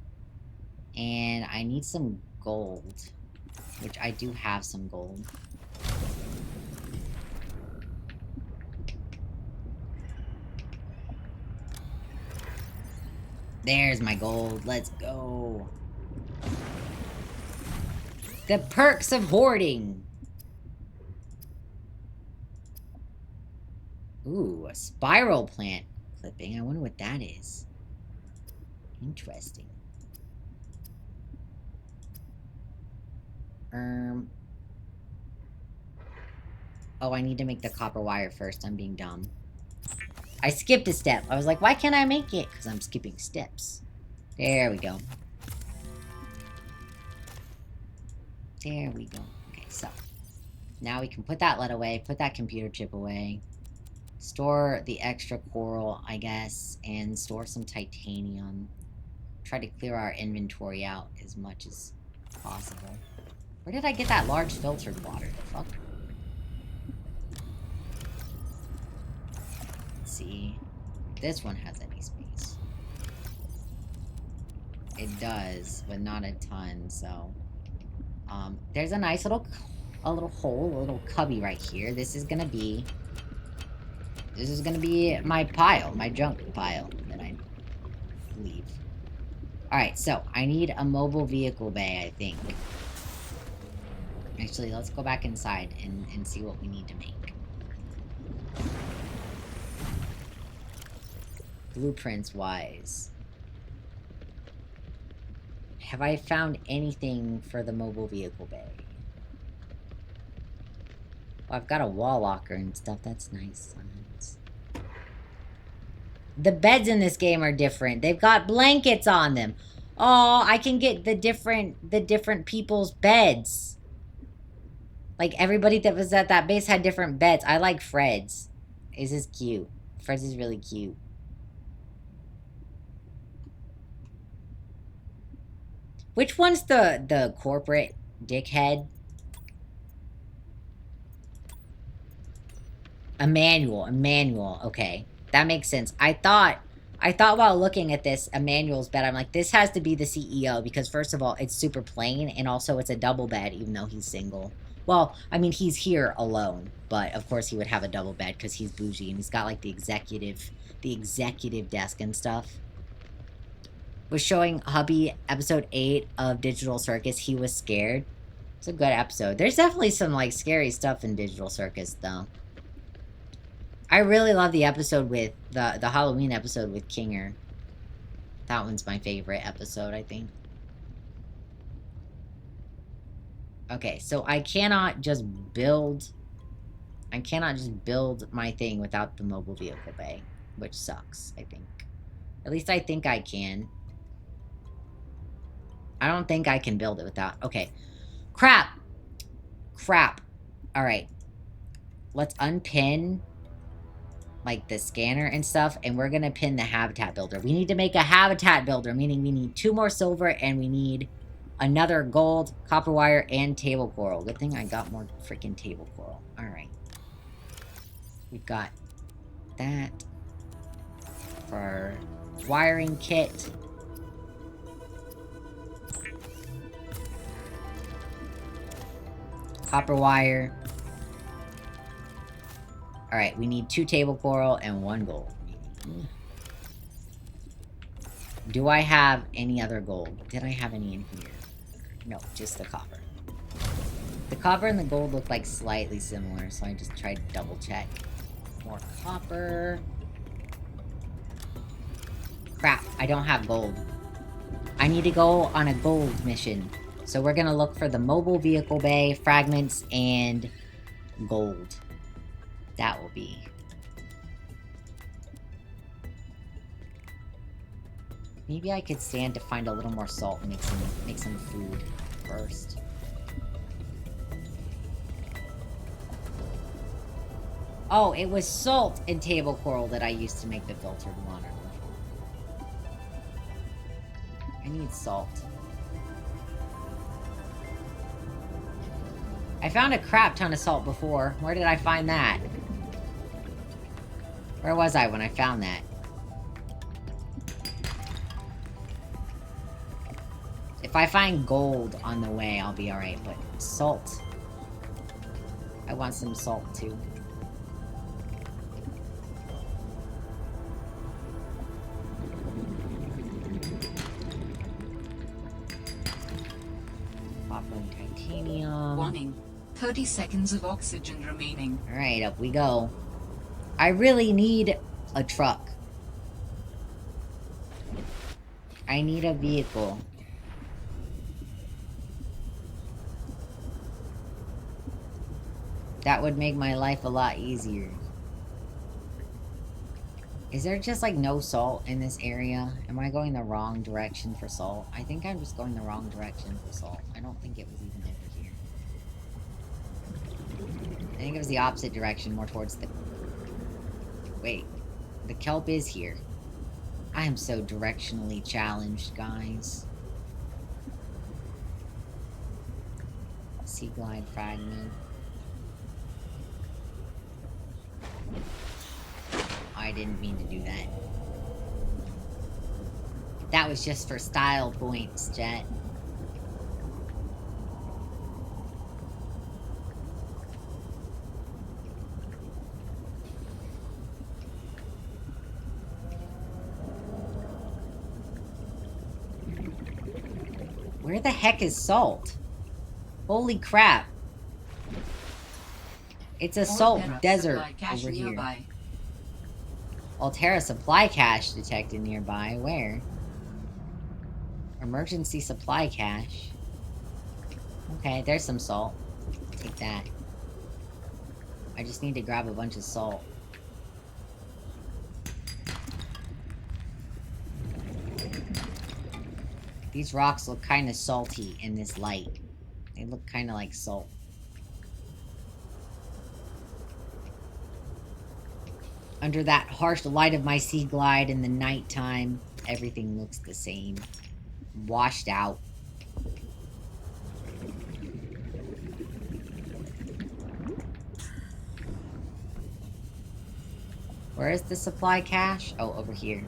And I need some gold. Which I do have some gold. There's my gold. Let's go. The perks of hoarding. Ooh, a spiral plant clipping. I wonder what that is. Interesting. Oh, I need to make the copper wire first. I'm being dumb. I skipped a step. I was like, why can't I make it? Because I'm skipping steps. There we go. There we go. Okay, so. Now we can put that lead away. Put that computer chip away. Store the extra coral, I guess. And store some titanium. Try to clear our inventory out as much as possible. Where did I get that large filtered water? The fuck? Let's see. This one has any space. It does, but not a ton, so... there's a nice little hole, a little cubby right here. This is gonna be This is gonna be my pile, my junk pile that I leave. Alright, so I need a mobile vehicle bay, I think. Actually, let's go back inside and see what we need to make. Blueprints wise. Have I found anything for the mobile vehicle bay? Well, I've got a wall locker and stuff. That's nice. The beds in this game are different. They've got blankets on them. Oh, I can get the different people's beds. Like, everybody that was at that base had different beds. I like Fred's. This is cute. Fred's is really cute. Which one's the corporate dickhead? Emmanuel. Okay. That makes sense. I thought while looking at this, Emmanuel's bed, I'm like, this has to be the CEO because first of all, it's super plain and also it's a double bed even though he's single. Well, I mean, he's here alone, but of course he would have a double bed because he's bougie and he's got like the executive desk and stuff. Was showing hubby episode 8 of Digital Circus. He was scared. It's a good episode. There's definitely some like scary stuff in Digital Circus though. I really love the episode with the Halloween episode with Kinger. That one's my favorite episode, I think. Okay, so I cannot just build my thing without the mobile vehicle bay, which sucks, I think. At least I think I can. I don't think I can build it without... Okay. Crap! Alright. Let's unpin... like the scanner and stuff, and we're gonna pin the habitat builder. We need to make a habitat builder, meaning we need 2 more silver and we need another gold, copper wire, and table coral. Good thing I got more freaking table coral. Alright. We've got that for our wiring kit. Copper wire. Alright, we need 2 table coral and 1 gold. Do I have any other gold? Did I have any in here? No, just the copper. The copper and the gold look like slightly similar, so I just tried to double check. More copper. Crap, I don't have gold. I need to go on a gold mission. So we're gonna look for the mobile vehicle bay, fragments, and gold. That will be. Maybe I could stand to find a little more salt and make some food first. Oh, it was salt and table coral that I used to make the filtered water with. I need salt. I found a crap ton of salt before. Where did I find that? Where was I when I found that? If I find gold on the way, I'll be alright, but salt. I want some salt, too. Copper and titanium. Warning. 30 seconds of oxygen remaining. Alright, up we go. I really need a truck. I need a vehicle. That would make my life a lot easier. Is there just like no salt in this area? Am I going the wrong direction for salt? I think I'm just going the wrong direction for salt. I don't think it was even over here. I think it was the opposite direction, more towards the... Wait. The kelp is here. I am so directionally challenged, guys. Sea glide fragment. I didn't mean to do that. That was just for style points, Jet. Where the heck is salt? Holy crap. It's a salt Altera desert supply cache over here. nearby. Altera supply cache detected nearby. Where? Emergency supply cache. Okay, there's some salt. Take that. I just need to grab a bunch of salt. These rocks look kind of salty in this light. They look kind of like salt. Under that harsh light of my sea glide in the nighttime, everything looks the same. Washed out. Where is the supply cache? Oh, over here.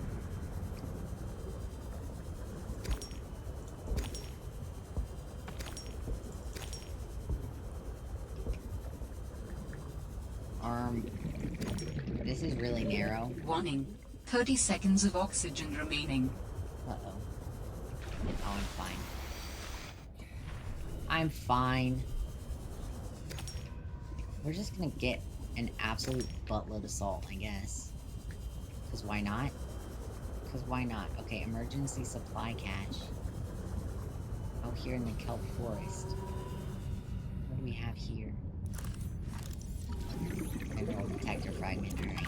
This is really narrow. Warning. 30 seconds of oxygen remaining. Uh-oh. Oh, I'm fine. I'm fine. We're just gonna get an absolute buttload of salt, I guess. Because why not? Because why not? Okay, emergency supply cache. Oh, here in the kelp forest. What do we have here? Mineral detector fragment, alright.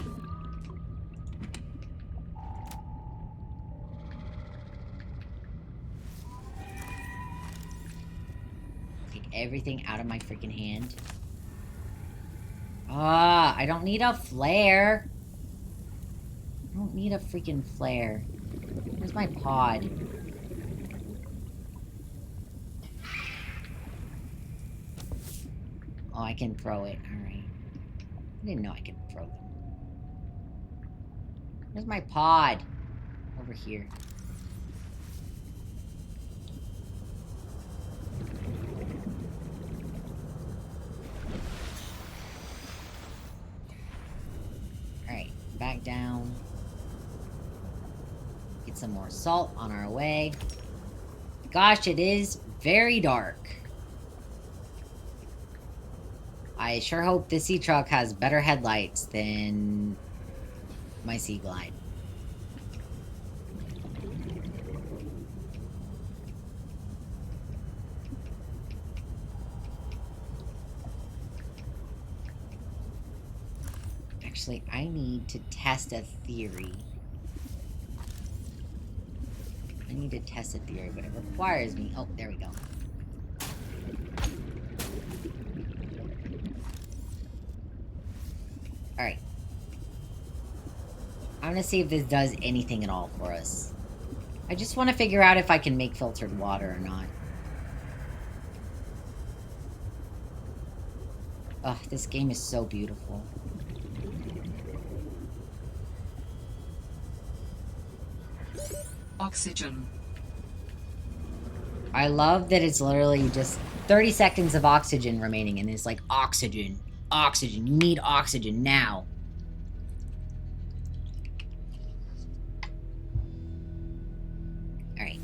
Take everything out of my freaking hand. Ah, I don't need a flare. I don't need a freaking flare. Where's my pod? Oh, I can throw it. Alright. I didn't know I could throw them. Where's my pod? Over here. Alright, back down. Get some more salt on our way. Gosh, it is very dark. I sure hope this sea truck has better headlights than my Sea Glide. Actually, I need to test a theory. I need to test a theory, but it requires me... Oh, there we go. Alright. I'm gonna see if this does anything at all for us. I just want to figure out if I can make filtered water or not. Ugh, this game is so beautiful. Oxygen. I love that it's literally just 30 seconds of oxygen remaining, and it's like, oxygen. Oxygen. You need oxygen now. Alright.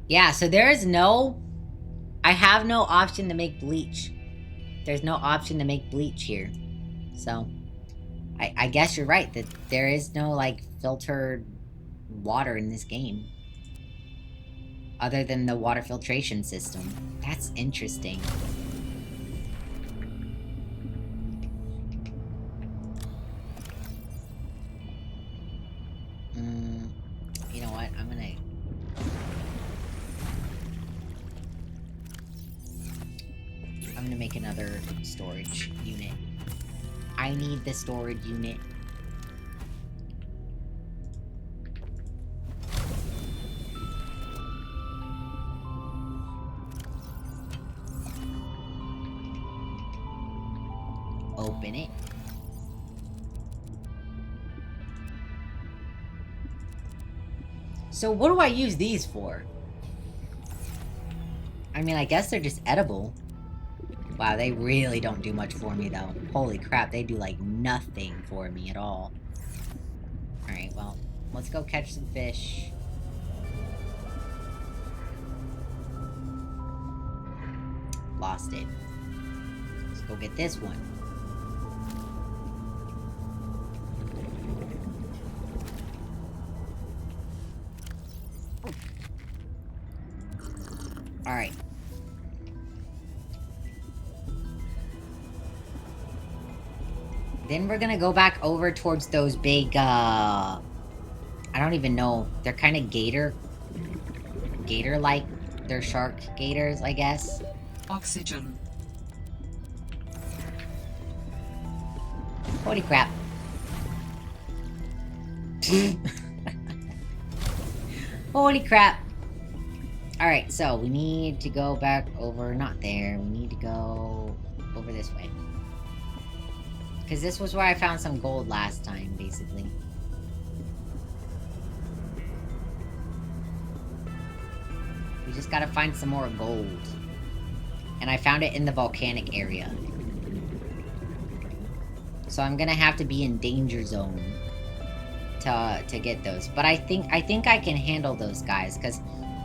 Yeah, so there is no... I have no option to make bleach. There's no option to make bleach here. So, I guess you're right, that there is no, like, filtered water in this game. Other than the water filtration system. That's interesting. You know what? I'm gonna make another storage unit. I need the storage unit. Open it. So what do I use these for? I mean, I guess they're just edible. Wow, they really don't do much for me, though. Holy crap, they do, like, nothing for me at all. Alright, well, let's go catch some fish. Lost it. Let's go get this one. Alright. Then we're gonna go back over towards those big, I don't even know. They're kind of gator-like. They're shark gators, I guess. Oxygen. Holy crap. Holy crap. Alright, so we need to go back over, not there. We need to go over this way. Because this was where I found some gold last time, basically. We just gotta find some more gold. And I found it in the volcanic area. So I'm gonna have to be in danger zone to get those. But I think I can handle those guys, because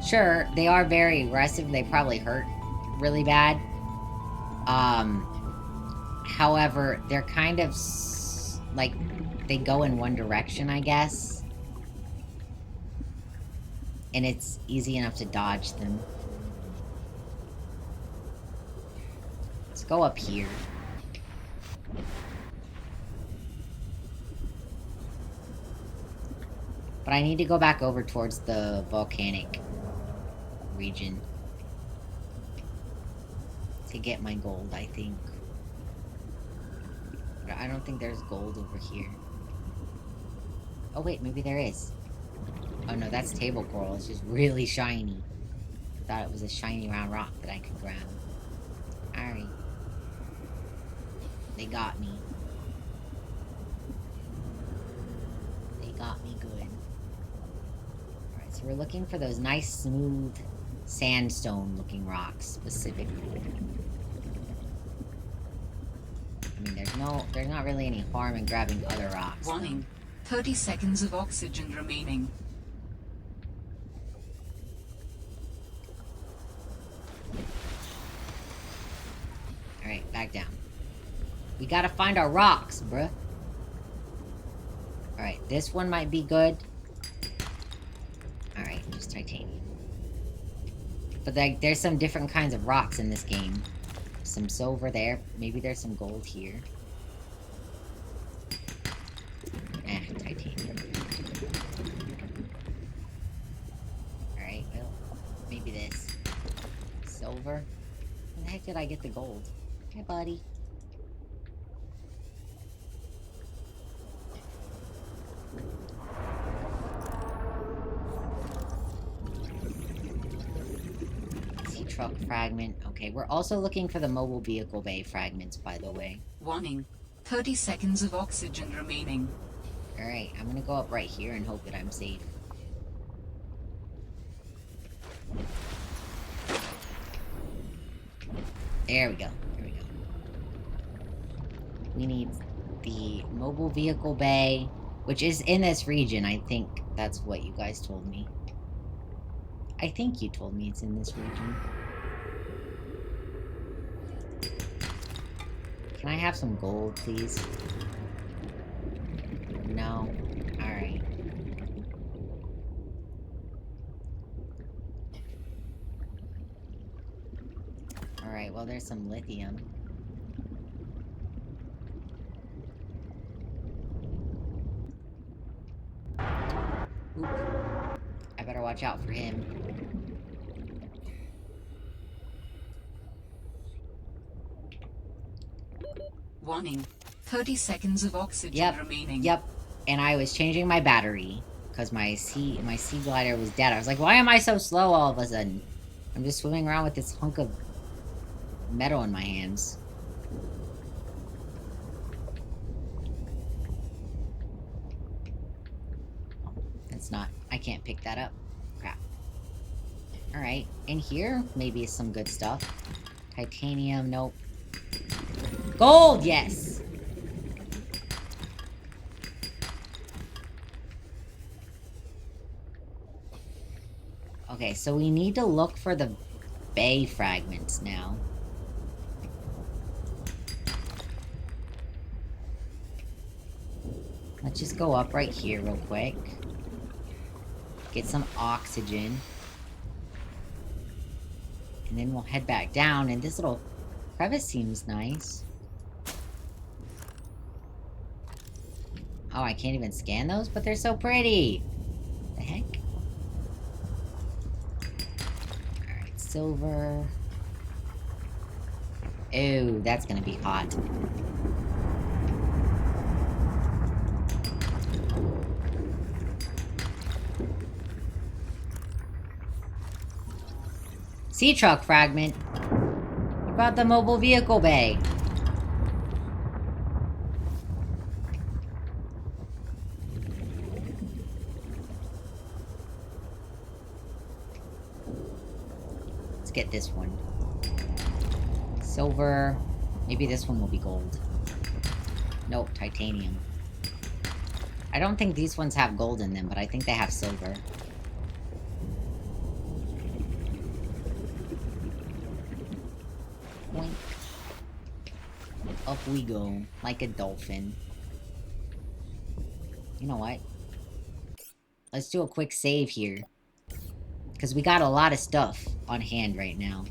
sure, they are very aggressive. They probably hurt really bad. However, they're kind of like they go in one direction, I guess. And it's easy enough to dodge them. Let's go up here. But I need to go back over towards the volcanic region to get my gold, I think. But I don't think there's gold over here. Oh wait, maybe there is. Oh no, that's table coral. It's just really shiny. I thought it was a shiny round rock that I could grab. Alright. They got me. They got me good. Alright, so we're looking for those nice, smooth, sandstone-looking rocks, specifically. I mean, there's not really any harm in grabbing other rocks. Warning. 30 seconds of oxygen remaining. Alright, back down. We gotta find our rocks, bruh. Alright, this one might be good. Alright, just titanium. But there's some different kinds of rocks in this game. Some silver there. Maybe there's some gold here. Titanium. Alright, well, maybe this. Silver? Where the heck did I get the gold? Hi, buddy. Sea truck fragment. Okay, we're also looking for the mobile vehicle bay fragments, by the way. Warning. 30 seconds of oxygen remaining. Alright, I'm gonna go up right here and hope that I'm safe. There we go. There we go. We need the mobile vehicle bay, which is in this region. I think that's what you guys told me. I think you told me it's in this region. Can I have some gold, please? No. Alright. Alright, well, there's some lithium. Oop. I better watch out for him. Warning. 30 seconds of oxygen remaining. Yep. And I was changing my battery because my sea glider was dead. I was like, why am I so slow all of a sudden? I'm just swimming around with this hunk of metal in my hands. That's not... I can't pick that up. Crap. Alright. In here, maybe some good stuff. Titanium, nope. Gold, yes! Okay, so we need to look for the bay fragments now. Let's just go up right here real quick. Get some oxygen. And then we'll head back down, and this little crevice seems nice. Oh, I can't even scan those, but they're so pretty! The heck? Alright, silver. Ooh, that's gonna be hot. Sea truck fragment. What about the mobile vehicle bay? Let's get this one. Silver. Maybe this one will be gold. Nope, titanium. I don't think these ones have gold in them, but I think they have silver. Boink. Up we go, like a dolphin. You know what? Let's do a quick save here. Because we got a lot of stuff on hand right now.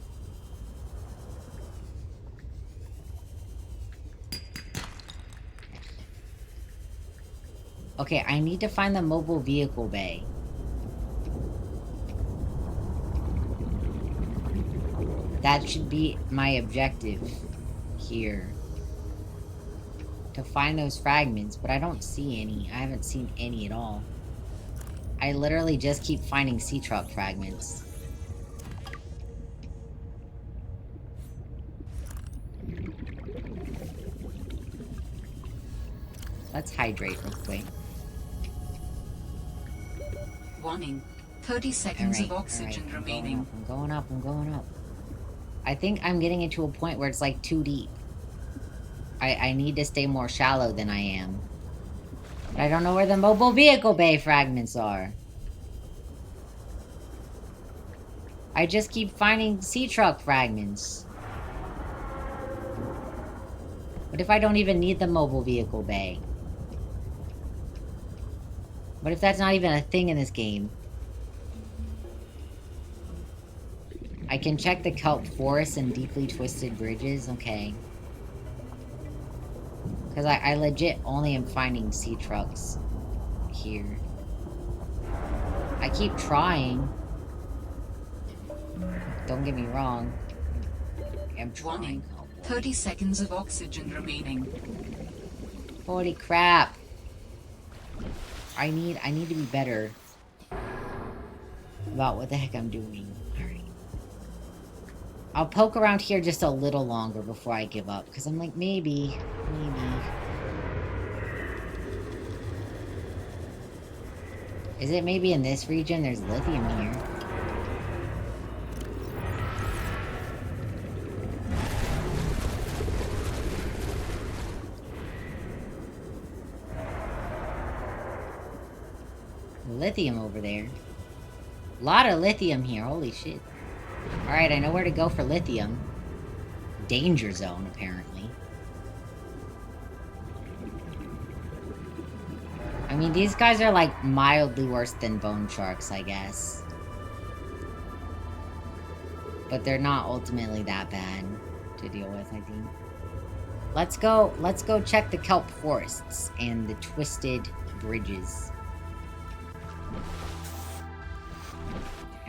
Okay, I need to find the mobile vehicle bay. That should be my objective here. To find those fragments, but I don't see any. I haven't seen any at all. I literally just keep finding sea truck fragments. Let's hydrate real quick. Warning. 30 seconds of oxygen remaining. I'm going up, I'm going up. I think I'm getting into a point where it's like too deep. I need to stay more shallow than I am. But I don't know where the mobile vehicle bay fragments are. I just keep finding sea truck fragments. What if I don't even need the mobile vehicle bay? What if that's not even a thing in this game? I can check the kelp forests and deeply twisted bridges. Okay. Because I legit only am finding sea trucks here. I keep trying. Don't get me wrong. I'm trying. Warning. 30 seconds of oxygen remaining. Holy crap. I need to be better about what the heck I'm doing. Alright. I'll poke around here just a little longer before I give up. Because I'm like, maybe. Is it maybe in this region? There's lithium here. Lithium over there. A lot of lithium here. Holy shit. Alright, I know where to go for lithium. Danger zone, apparently. I mean, these guys are, like, mildly worse than bone sharks, I guess. But they're not ultimately that bad to deal with, I think. Let's go check the kelp forests and the twisted bridges.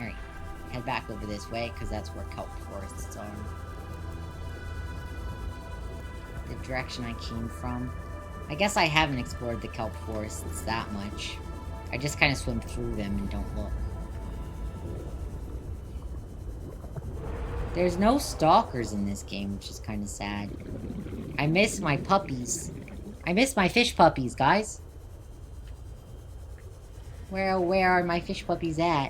Alright. Head back over this way, because that's where kelp forests are. The direction I came from. I guess I haven't explored the kelp forests that much. I just kind of swim through them and don't look. There's no stalkers in this game, which is kind of sad. I miss my puppies. I miss my fish puppies, guys. Where are my fish puppies at?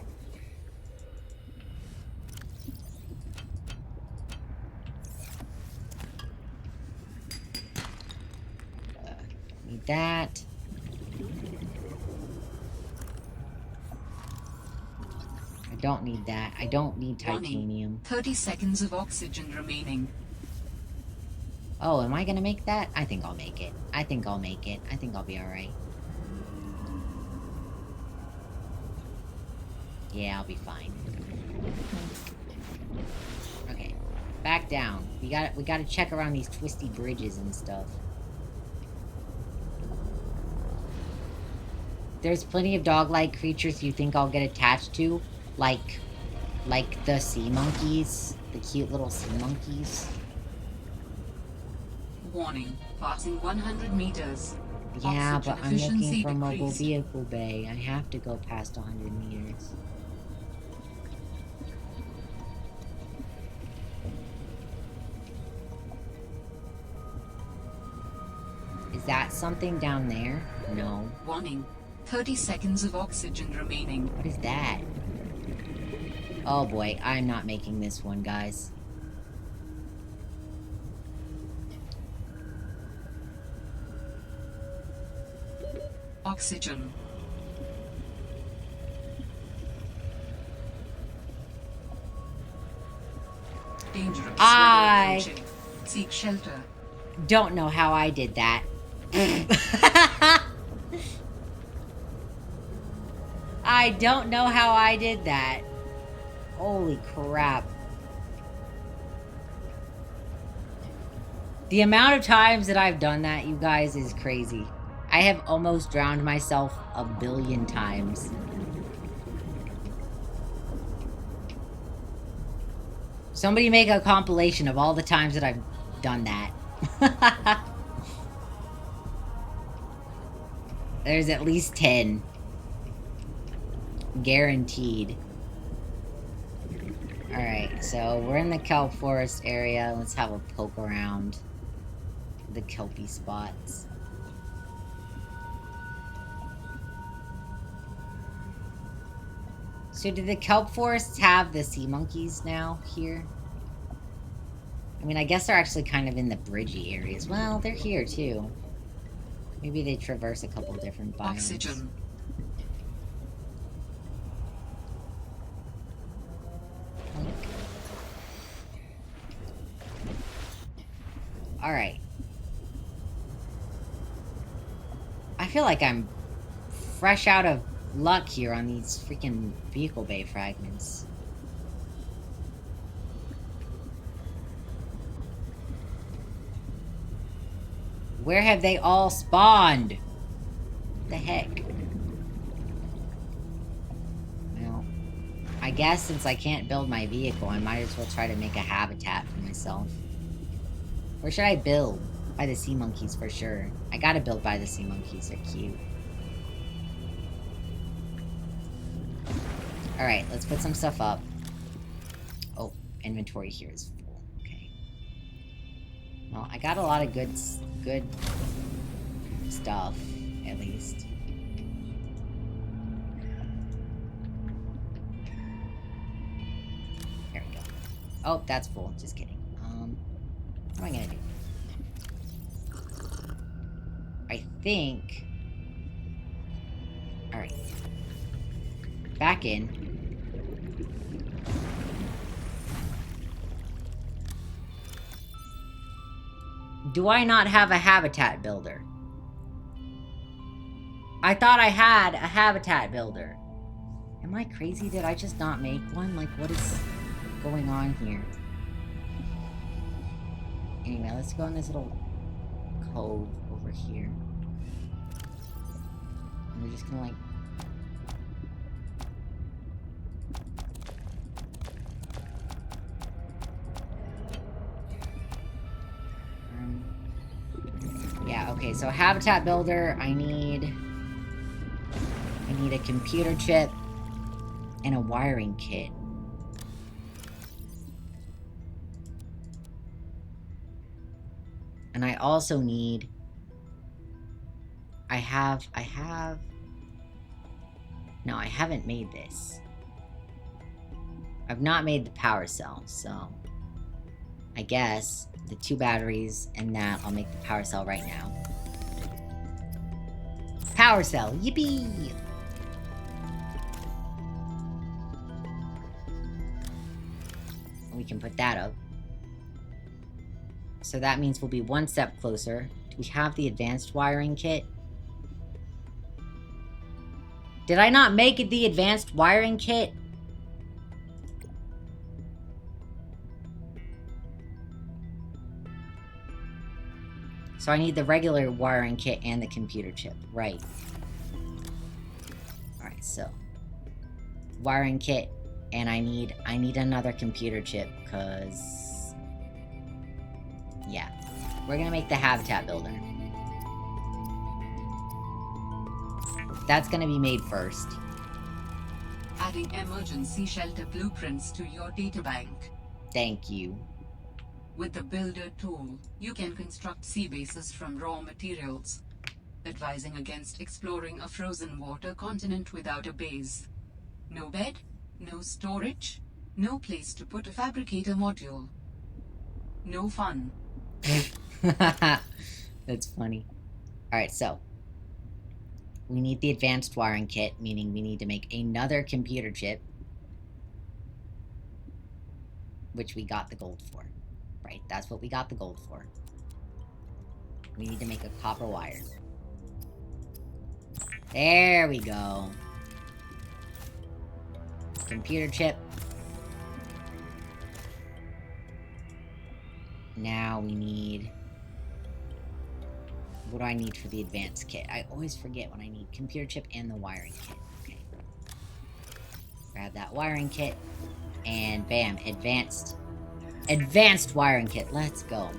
Need that. I don't need that. I don't need titanium. 30 seconds of oxygen remaining. Oh, am I gonna make that? I think I'll make it. I think I'll make it. I think I'll be alright. Yeah, I'll be fine. Okay. Back down. We gotta check around these twisty bridges and stuff. There's plenty of dog-like creatures you think I'll get attached to. Like the sea monkeys. The cute little sea monkeys. Warning. Passing 100 meters. Yeah, Oxygen but I'm looking efficiency for mobile decreased. vehicle bay. I have to go past 100 meters. Is that something down there? No. Warning. 30 seconds of oxygen remaining. What is that? Oh boy, I'm not making this one, guys. Oxygen. Dangerous. I seek shelter. Don't know how I did that. I don't know how I did that. Holy crap. The amount of times that I've done that, you guys, is crazy. I have almost drowned myself a billion times. Somebody make a compilation of all the times that I've done that. There's at least 10. Guaranteed. Alright, so we're in the kelp forest area. Let's have a poke around the kelpie spots. So do the kelp forests have the sea monkeys now here? I mean, I guess they're actually kind of in the bridgy areas. Well, they're here too. Maybe they traverse a couple different biomes. Oxygen. Alright. I feel like I'm fresh out of luck here on these freaking vehicle bay fragments. Where have they all spawned? What the heck? Well, I guess since I can't build my vehicle, I might as well try to make a habitat for myself. Where should I build? By the sea monkeys for sure. I gotta build by the sea monkeys, they're cute. Alright, let's put some stuff up. Oh, inventory here is full. Okay. Well, I got a lot of good stuff, at least. There we go. Oh, that's full. Just kidding. What am I gonna do? I think... Alright. Back in. Do I not have a habitat builder? I thought I had a habitat builder. Am I crazy? Did I just not make one? Like, what is going on here? Anyway, let's go in this little cove over here. And we're just gonna, like... yeah, okay, so habitat builder, I need a computer chip and a wiring kit. And I also need... No, I haven't made this. I've not made the power cell, so... I guess the 2 batteries and that, I'll make the power cell right now. Power cell, yippee! can put that up. So that means we'll be one step closer. Do we have the advanced wiring kit? Did I not make it the advanced wiring kit? So I need the regular wiring kit and the computer chip. Right. Alright, so. Wiring kit. And I need another computer chip, because... yeah. We're gonna make the habitat builder. That's gonna be made first. Adding emergency shelter blueprints to your databank. Thank you. With the Builder tool, you can construct sea bases from raw materials, advising against exploring a frozen water continent without a base. No bed, no storage, no place to put a fabricator module. No fun. That's funny. Alright, so. We need the advanced wiring kit, meaning we need to make another computer chip. Which we got the gold for. Right, that's what we got the gold for. We need to make a copper wire. There we go. Computer chip. Now we need... what do I need for the advanced kit? I always forget when I need computer chip and the wiring kit. Okay. Grab that wiring kit. And bam, advanced wiring kit. Let's go.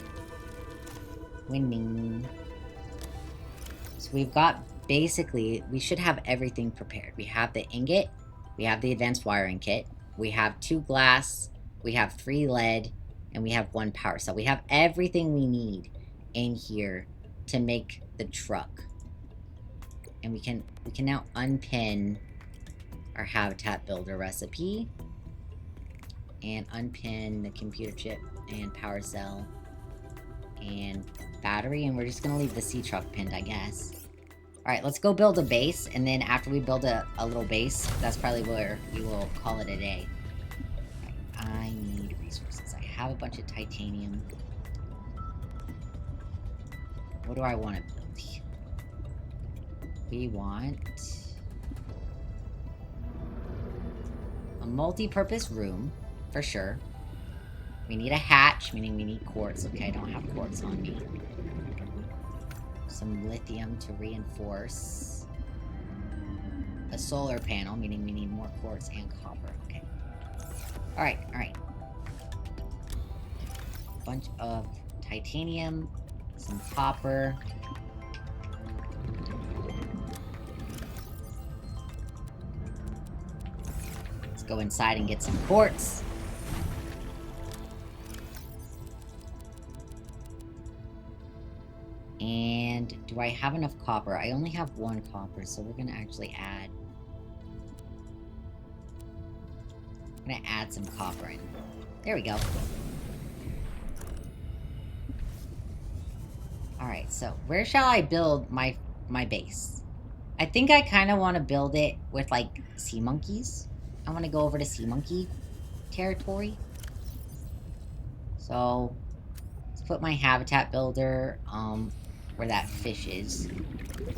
Winning. So we've got, basically, we should have everything prepared. We have the ingot. We have the advanced wiring kit. We have 2 glass. We have 3 lead. And we have 1 power cell. We have everything we need in here to make the truck. And we can now unpin our habitat builder recipe. And unpin the computer chip and power cell and battery, and we're just gonna leave the sea truck pinned, I guess. Alright, let's go build a base, and then after we build a little base, that's probably where we will call it a day. Right, I need resources. I have a bunch of titanium. What do I want to build here? We want a multi-purpose room. For sure. We need a hatch, meaning we need quartz. Okay, I don't have quartz on me. Some lithium to reinforce. A solar panel, meaning we need more quartz and copper. Okay. Alright, alright. A bunch of titanium. Some copper. Let's go inside and get some quartz. And do I have enough copper? I only have 1 copper, so we're gonna actually add... I'm gonna add some copper in. There we go. Alright, so where shall I build my base? I think I kind of want to build it with, like, sea monkeys. I want to go over to sea monkey territory. So, let's put my habitat builder, where that fish is.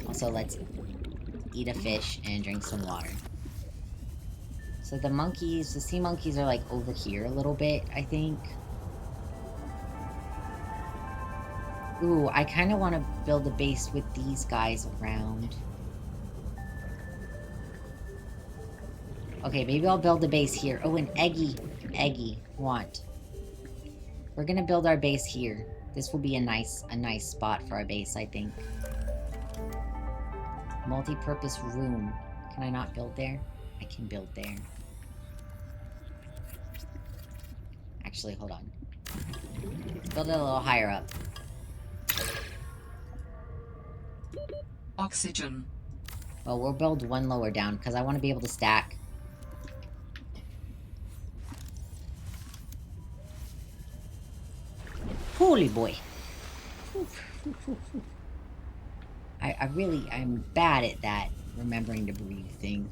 Also, let's eat a fish and drink some water. So the monkeys, the sea monkeys are like over here a little bit, I think. Ooh, I kind of want to build a base with these guys around. Okay, maybe I'll build a base here. Oh, an eggy want. We're gonna build our base here. This will be a nice spot for our base, I think. Multi-purpose room. Can I not build there? I can build there. Actually, hold on. Let's build it a little higher up. Oxygen. Well, we'll build 1 lower down, because I want to be able to stack. Holy boy. I'm bad at that remembering to breathe thing.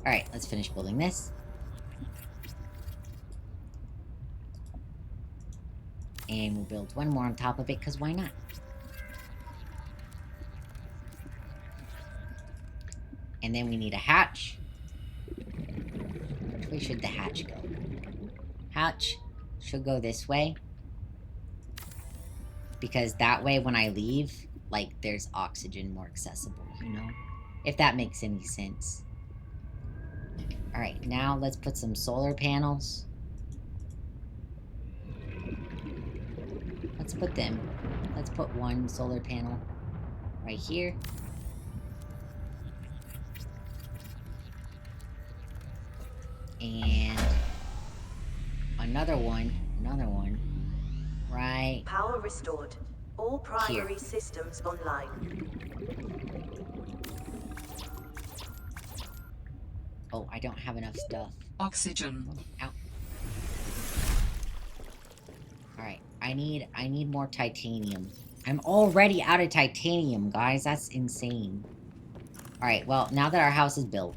Alright, let's finish building this. And we'll build one more on top of it, because why not? And then we need a hatch. Which way should the hatch go? Hatch should go this way. Because that way, when I leave, like, there's oxygen more accessible, you know? If that makes any sense. Alright, now let's put some solar panels. Let's put them. Let's put one solar panel right here. And another one right Power restored. All primary here. systems online. Oh, I don't have enough stuff. Oxygen. Ow. Alright, I need more titanium. I'm already out of titanium, guys. That's insane. Alright, well, now that our house is built,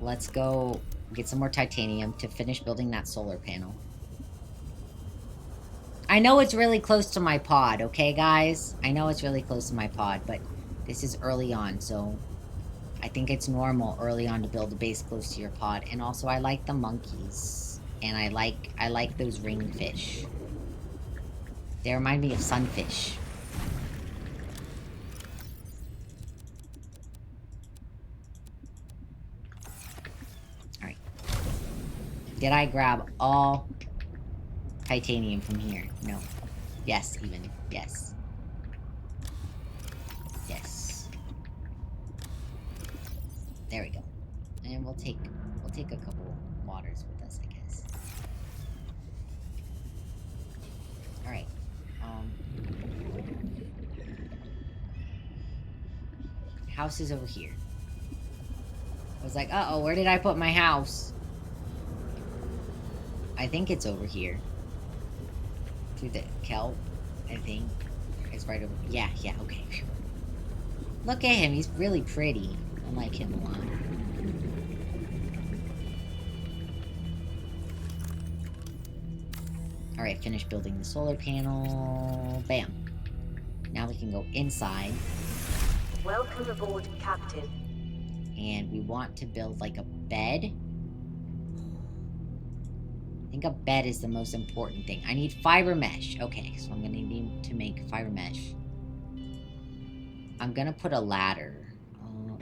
let's go get some more titanium to finish building that solar panel. I know it's really close to my pod, okay, guys? I know it's really close to my pod, but this is early on, so I think it's normal early on to build a base close to your pod. And also, I like the monkeys. And I like those ringfish. They remind me of sunfish. Alright. Did I grab all titanium from here? No. Yes, even. Yes. Yes. There we go. And we'll take a couple waters with us, I guess. Alright. House is over here. I was like, uh-oh, where did I put my house? I think it's over here. Through the kelp, I think. It's right over... Yeah, okay. Look at him, he's really pretty. I like him a lot. Alright, finish building the solar panel. Bam. Now we can go inside. Welcome aboard, Captain. And we want to build like a bed. I think a bed is the most important thing. I need fiber mesh. Okay, so I'm gonna need to make fiber mesh. I'm gonna put a ladder.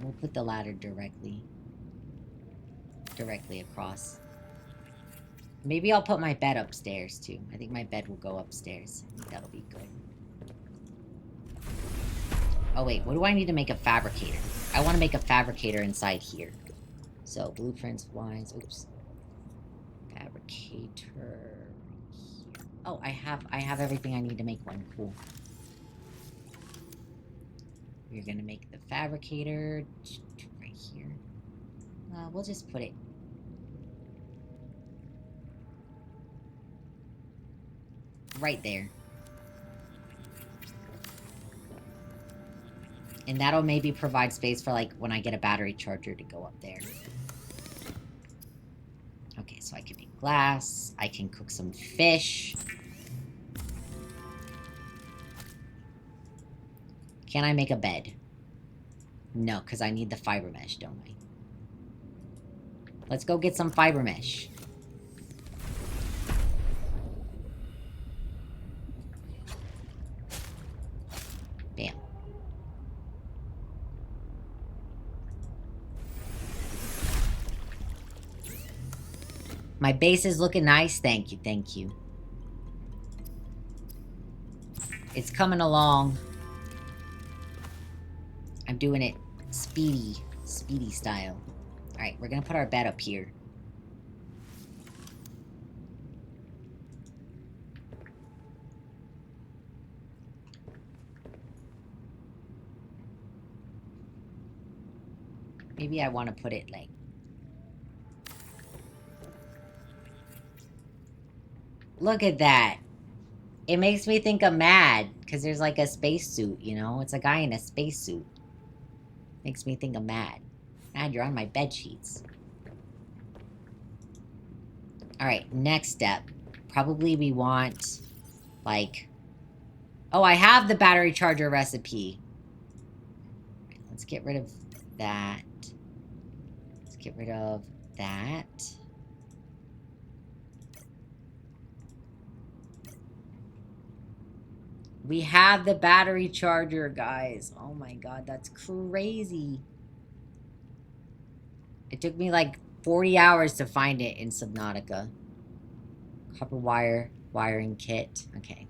We'll put the ladder directly across. Maybe I'll put my bed upstairs too. I think my bed will go upstairs. I think that'll be good. Oh wait, what do I need to make a fabricator? I want to make a fabricator inside here. So, blueprints wise, oops. Fabricator. Oh, I have everything I need to make one. Cool. We're gonna make the fabricator right here. We'll just put it right there. And that'll maybe provide space for, like, when I get a battery charger to go up there. Okay, so I can make glass. I can cook some fish. Can I make a bed? No, because I need the fiber mesh, don't I? Let's go get some fiber mesh. Bam. My base is looking nice. Thank you, thank you. It's coming along. I'm doing it speedy style. Alright, we're gonna put our bed up here. Maybe I want to put it like... Look at that. It makes me think of Mad, because there's like a spacesuit, you know? It's a guy in a spacesuit. Makes me think of Mad. Mad, you're on my bed sheets. Alright, next step. probably we want, like... Oh, I have the battery charger recipe. Let's get rid of that. Let's get rid of that. We have the battery charger, guys. Oh my god, that's crazy. It took me like 40 hours to find it in Subnautica. Copper wire, wiring kit. Okay.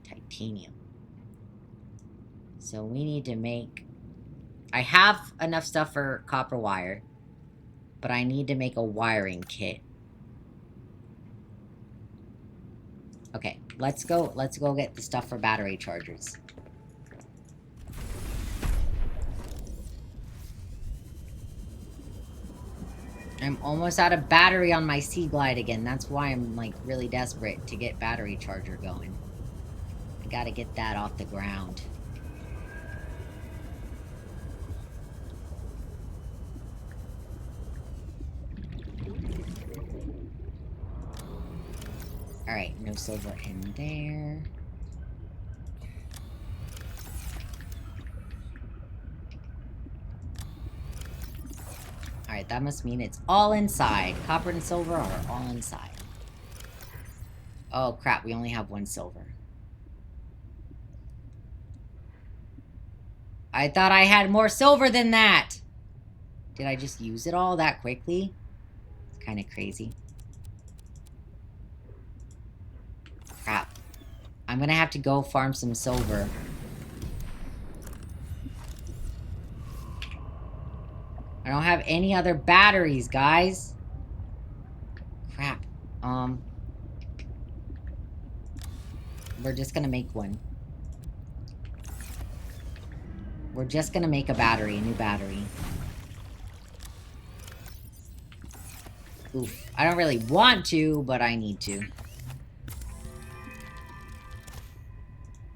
Titanium. So we need to make... I have enough stuff for copper wire, but I need to make a wiring kit. Okay, let's go get the stuff for battery chargers. I'm almost out of battery on my Sea Glide again. That's why I'm, like, really desperate to get battery charger going. I gotta get that off the ground. Alright, no silver in there. Alright, that must mean it's all inside. Copper and silver are all inside. Oh crap, we only have one silver. I thought I had more silver than that! Did I just use it all that quickly? It's kind of crazy. Crap. I'm gonna have to go farm some silver. I don't have any other batteries, guys. Crap. We're just gonna make one. We're just gonna make a battery, a new battery. Oof. I don't really want to, but I need to.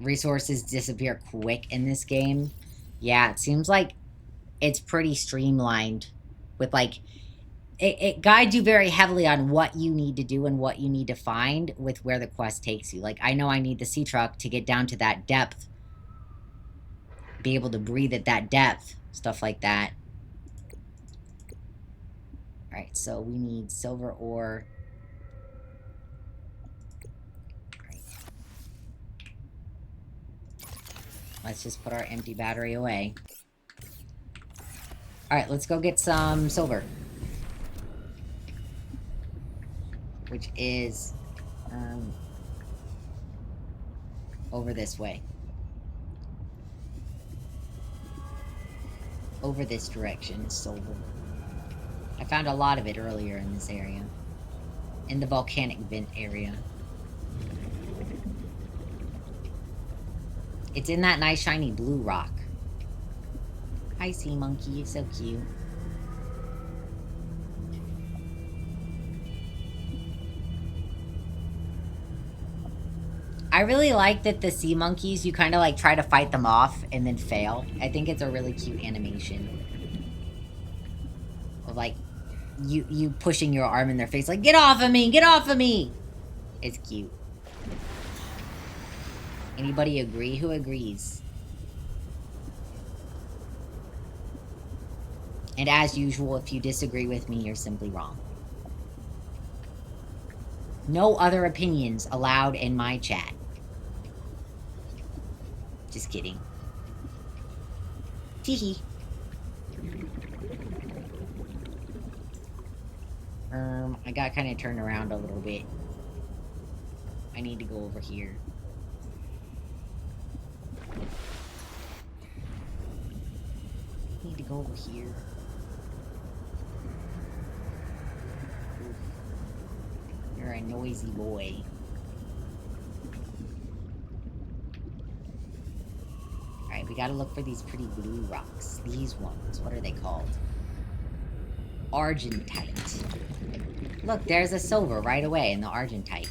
Resources disappear quick in this game. Yeah, it seems like it's pretty streamlined. With, like... It guides you very heavily on what you need to do and what you need to find with where the quest takes you. Like, I know I need the sea truck to get down to that depth. Be able to breathe at that depth. Stuff like that. Alright, so we need silver ore. Right. Let's just put our empty battery away. Alright, let's go get some silver. Which is, over this way. Over this direction is silver. I found a lot of it earlier in this area. In the volcanic vent area. It's in that nice shiny blue rock. Hi, sea monkey. You're so cute. I really like that the sea monkeys, you kind of like try to fight them off and then fail. I think it's a really cute animation. Of like, you pushing your arm in their face like, get off of me, get off of me! It's cute. Anybody agree? Who agrees? And as usual, if you disagree with me, you're simply wrong. No other opinions allowed in my chat. Just kidding. Teehee. I got kind of turned around a little bit. I need to go over here. Need to go over here. Oof. You're a noisy boy. Alright, we gotta look for these pretty blue rocks. These ones. What are they called? Argentite. Look, there's a silver right away in the Argentite.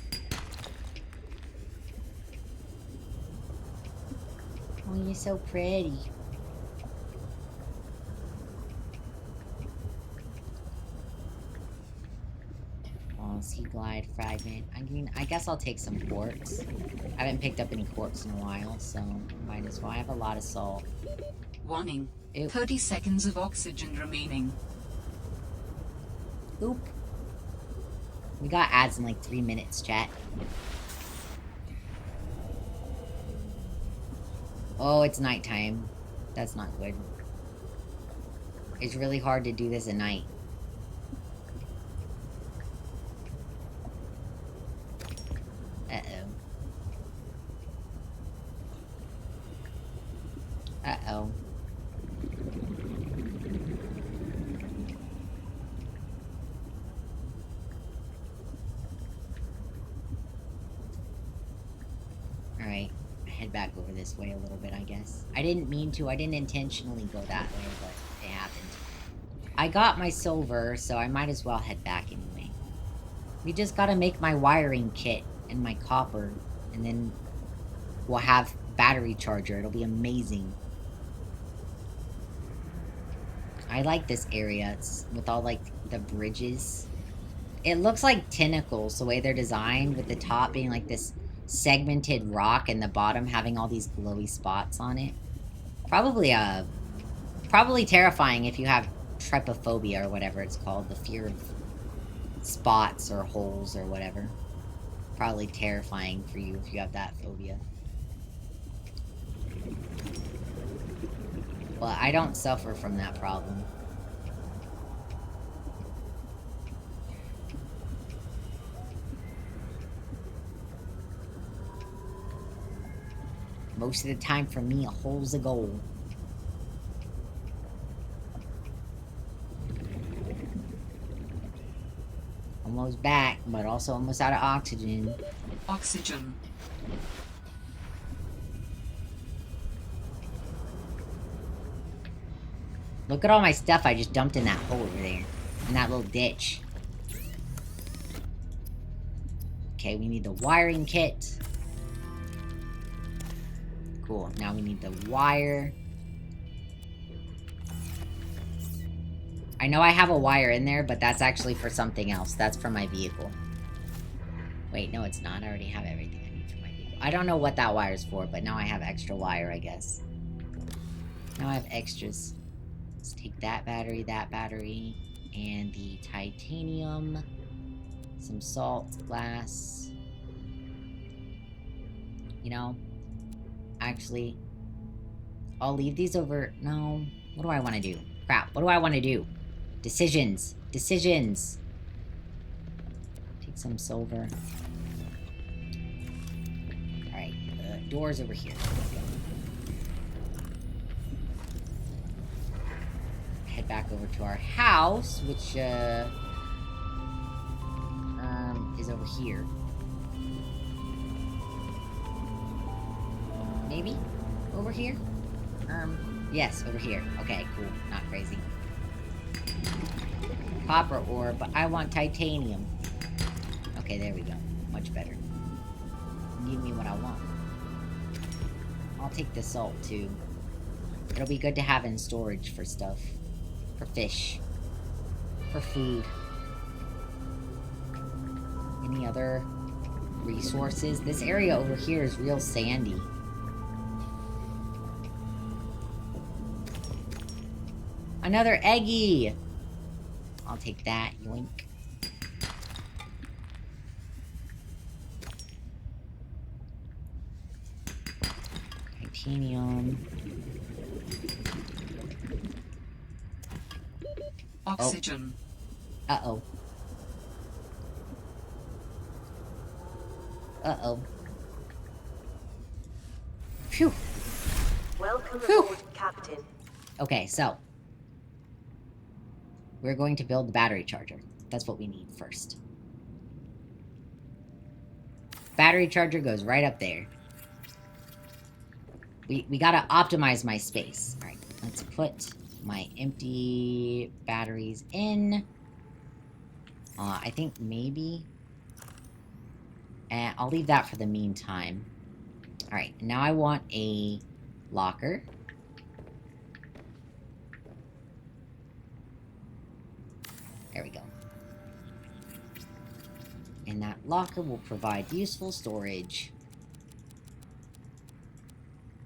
Oh, you're so pretty. Oh, sea glide fragment. I mean, I guess I'll take some quartz. I haven't picked up any quartz in a while, so might as well. I have a lot of salt. Warning. Oop. 30 seconds of oxygen remaining. Oop. We got ads in like 3 minutes, chat. Oh, it's nighttime. That's not good. It's really hard to do this at night. Uh-oh. Uh-oh. Alright. Head back over this way a little bit, I guess. I didn't mean to. I didn't intentionally go that way, but it happened. I got my silver, so I might as well head back anyway. We just gotta make my wiring kit and my copper, and then we'll have battery charger. It'll be amazing. I like this area. It's with all, like, the bridges. It looks like tentacles, the way they're designed, with the top being, like, this segmented rock and the bottom having all these glowy spots on it. Probably terrifying if you have trypophobia or whatever it's called. The fear of spots or holes or whatever. Probably terrifying for you if you have that phobia. Well, I don't suffer from that problem. Most of the time for me, a hole's a goal. Almost back, but also almost out of oxygen. Oxygen. Look at all my stuff I just dumped in that hole over there. In that little ditch. Okay, we need the wiring kit. Cool, now we need the wire. I know I have a wire in there, but that's actually for something else. That's for my vehicle. Wait, no it's not. I already have everything I need for my vehicle. I don't know what that wire is for, but now I have extra wire, I guess. Now I have extras. Let's take that battery, and the titanium. Some salt, glass. You know, actually, I'll leave these over. No, what do I want to do? Crap, what do I want to do? Decisions. Decisions. Take some silver. Alright, the door's over here. Head back over to our house, which, is over here. Maybe? Over here? Yes, over here. Okay, cool. Not crazy. Copper ore, but I want titanium. Okay, there we go. Much better. Give me what I want. I'll take the salt, too. It'll be good to have in storage for stuff. For fish. For food. Any other resources? This area over here is real sandy. Another eggie! I'll take that, yoink. Titanium. Oxygen. Oh. Uh-oh. Uh-oh. Phew. Welcome Whew. aboard, Captain. Okay, so. We're going to build the battery charger. That's what we need first. Battery charger goes right up there. We gotta optimize my space. Alright, let's put my empty batteries in. I think maybe... And I'll leave that for the meantime. Alright, now I want a locker. There we go. And that locker will provide useful storage.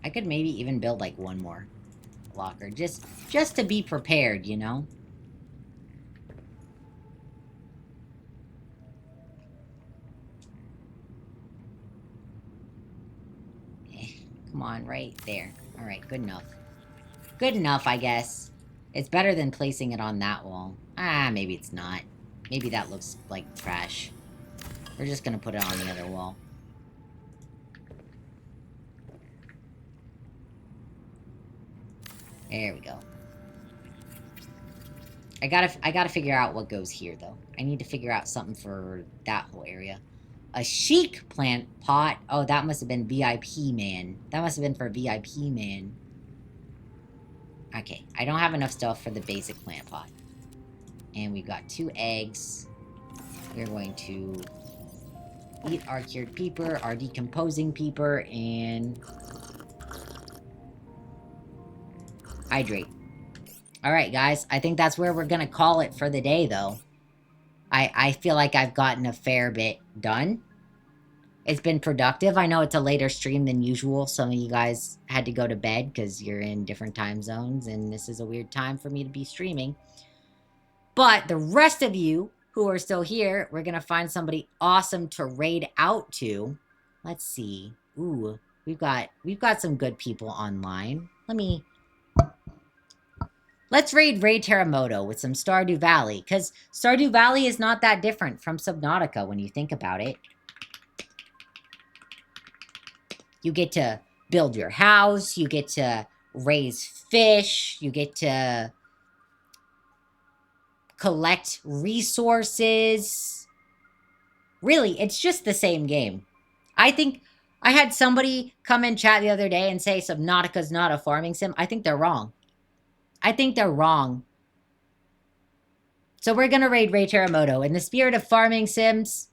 I could maybe even build like one more locker. Just to be prepared, you know? Come on, right there. Alright, good enough. Good enough, I guess. It's better than placing it on that wall. Ah, maybe it's not. Maybe that looks like trash. We're just gonna put it on the other wall. There we go. I gotta figure out what goes here, though. I need to figure out something for that whole area. A chic plant pot. Oh, that must have been VIP man. That must have been for VIP man. Okay, I don't have enough stuff for the basic plant pot. And we've got 2 eggs. We're going to eat our cured peeper, our decomposing peeper, and hydrate. Alright, guys. I think that's where we're gonna call it for the day, though. I feel like I've gotten a fair bit done. It's been productive. I know it's a later stream than usual. Some of you guys had to go to bed because you're in different time zones, and this is a weird time for me to be streaming. But the rest of you who are still here, we're going to find somebody awesome to raid out to. Let's see. Ooh, we've got some good people online. Let's raid Ray Teramoto with some Stardew Valley, because Stardew Valley is not that different from Subnautica when you think about it. You get to build your house, you get to raise fish, you get to collect resources. Really, it's just the same game. I think I had somebody come in chat the other day and say Subnautica's not a farming sim. I think they're wrong. I think they're wrong. So we're going to raid Ray Teramoto. In the spirit of farming sims,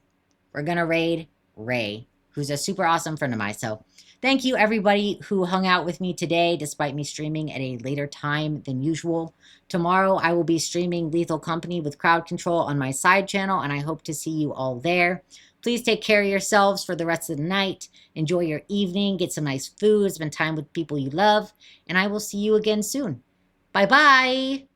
we're going to raid Ray, who's a super awesome friend of mine. So thank you, everybody who hung out with me today, despite me streaming at a later time than usual. Tomorrow, I will be streaming Lethal Company with Crowd Control on my side channel, and I hope to see you all there. Please take care of yourselves for the rest of the night. Enjoy your evening. Get some nice food. Spend time with people you love. And I will see you again soon. Bye-bye.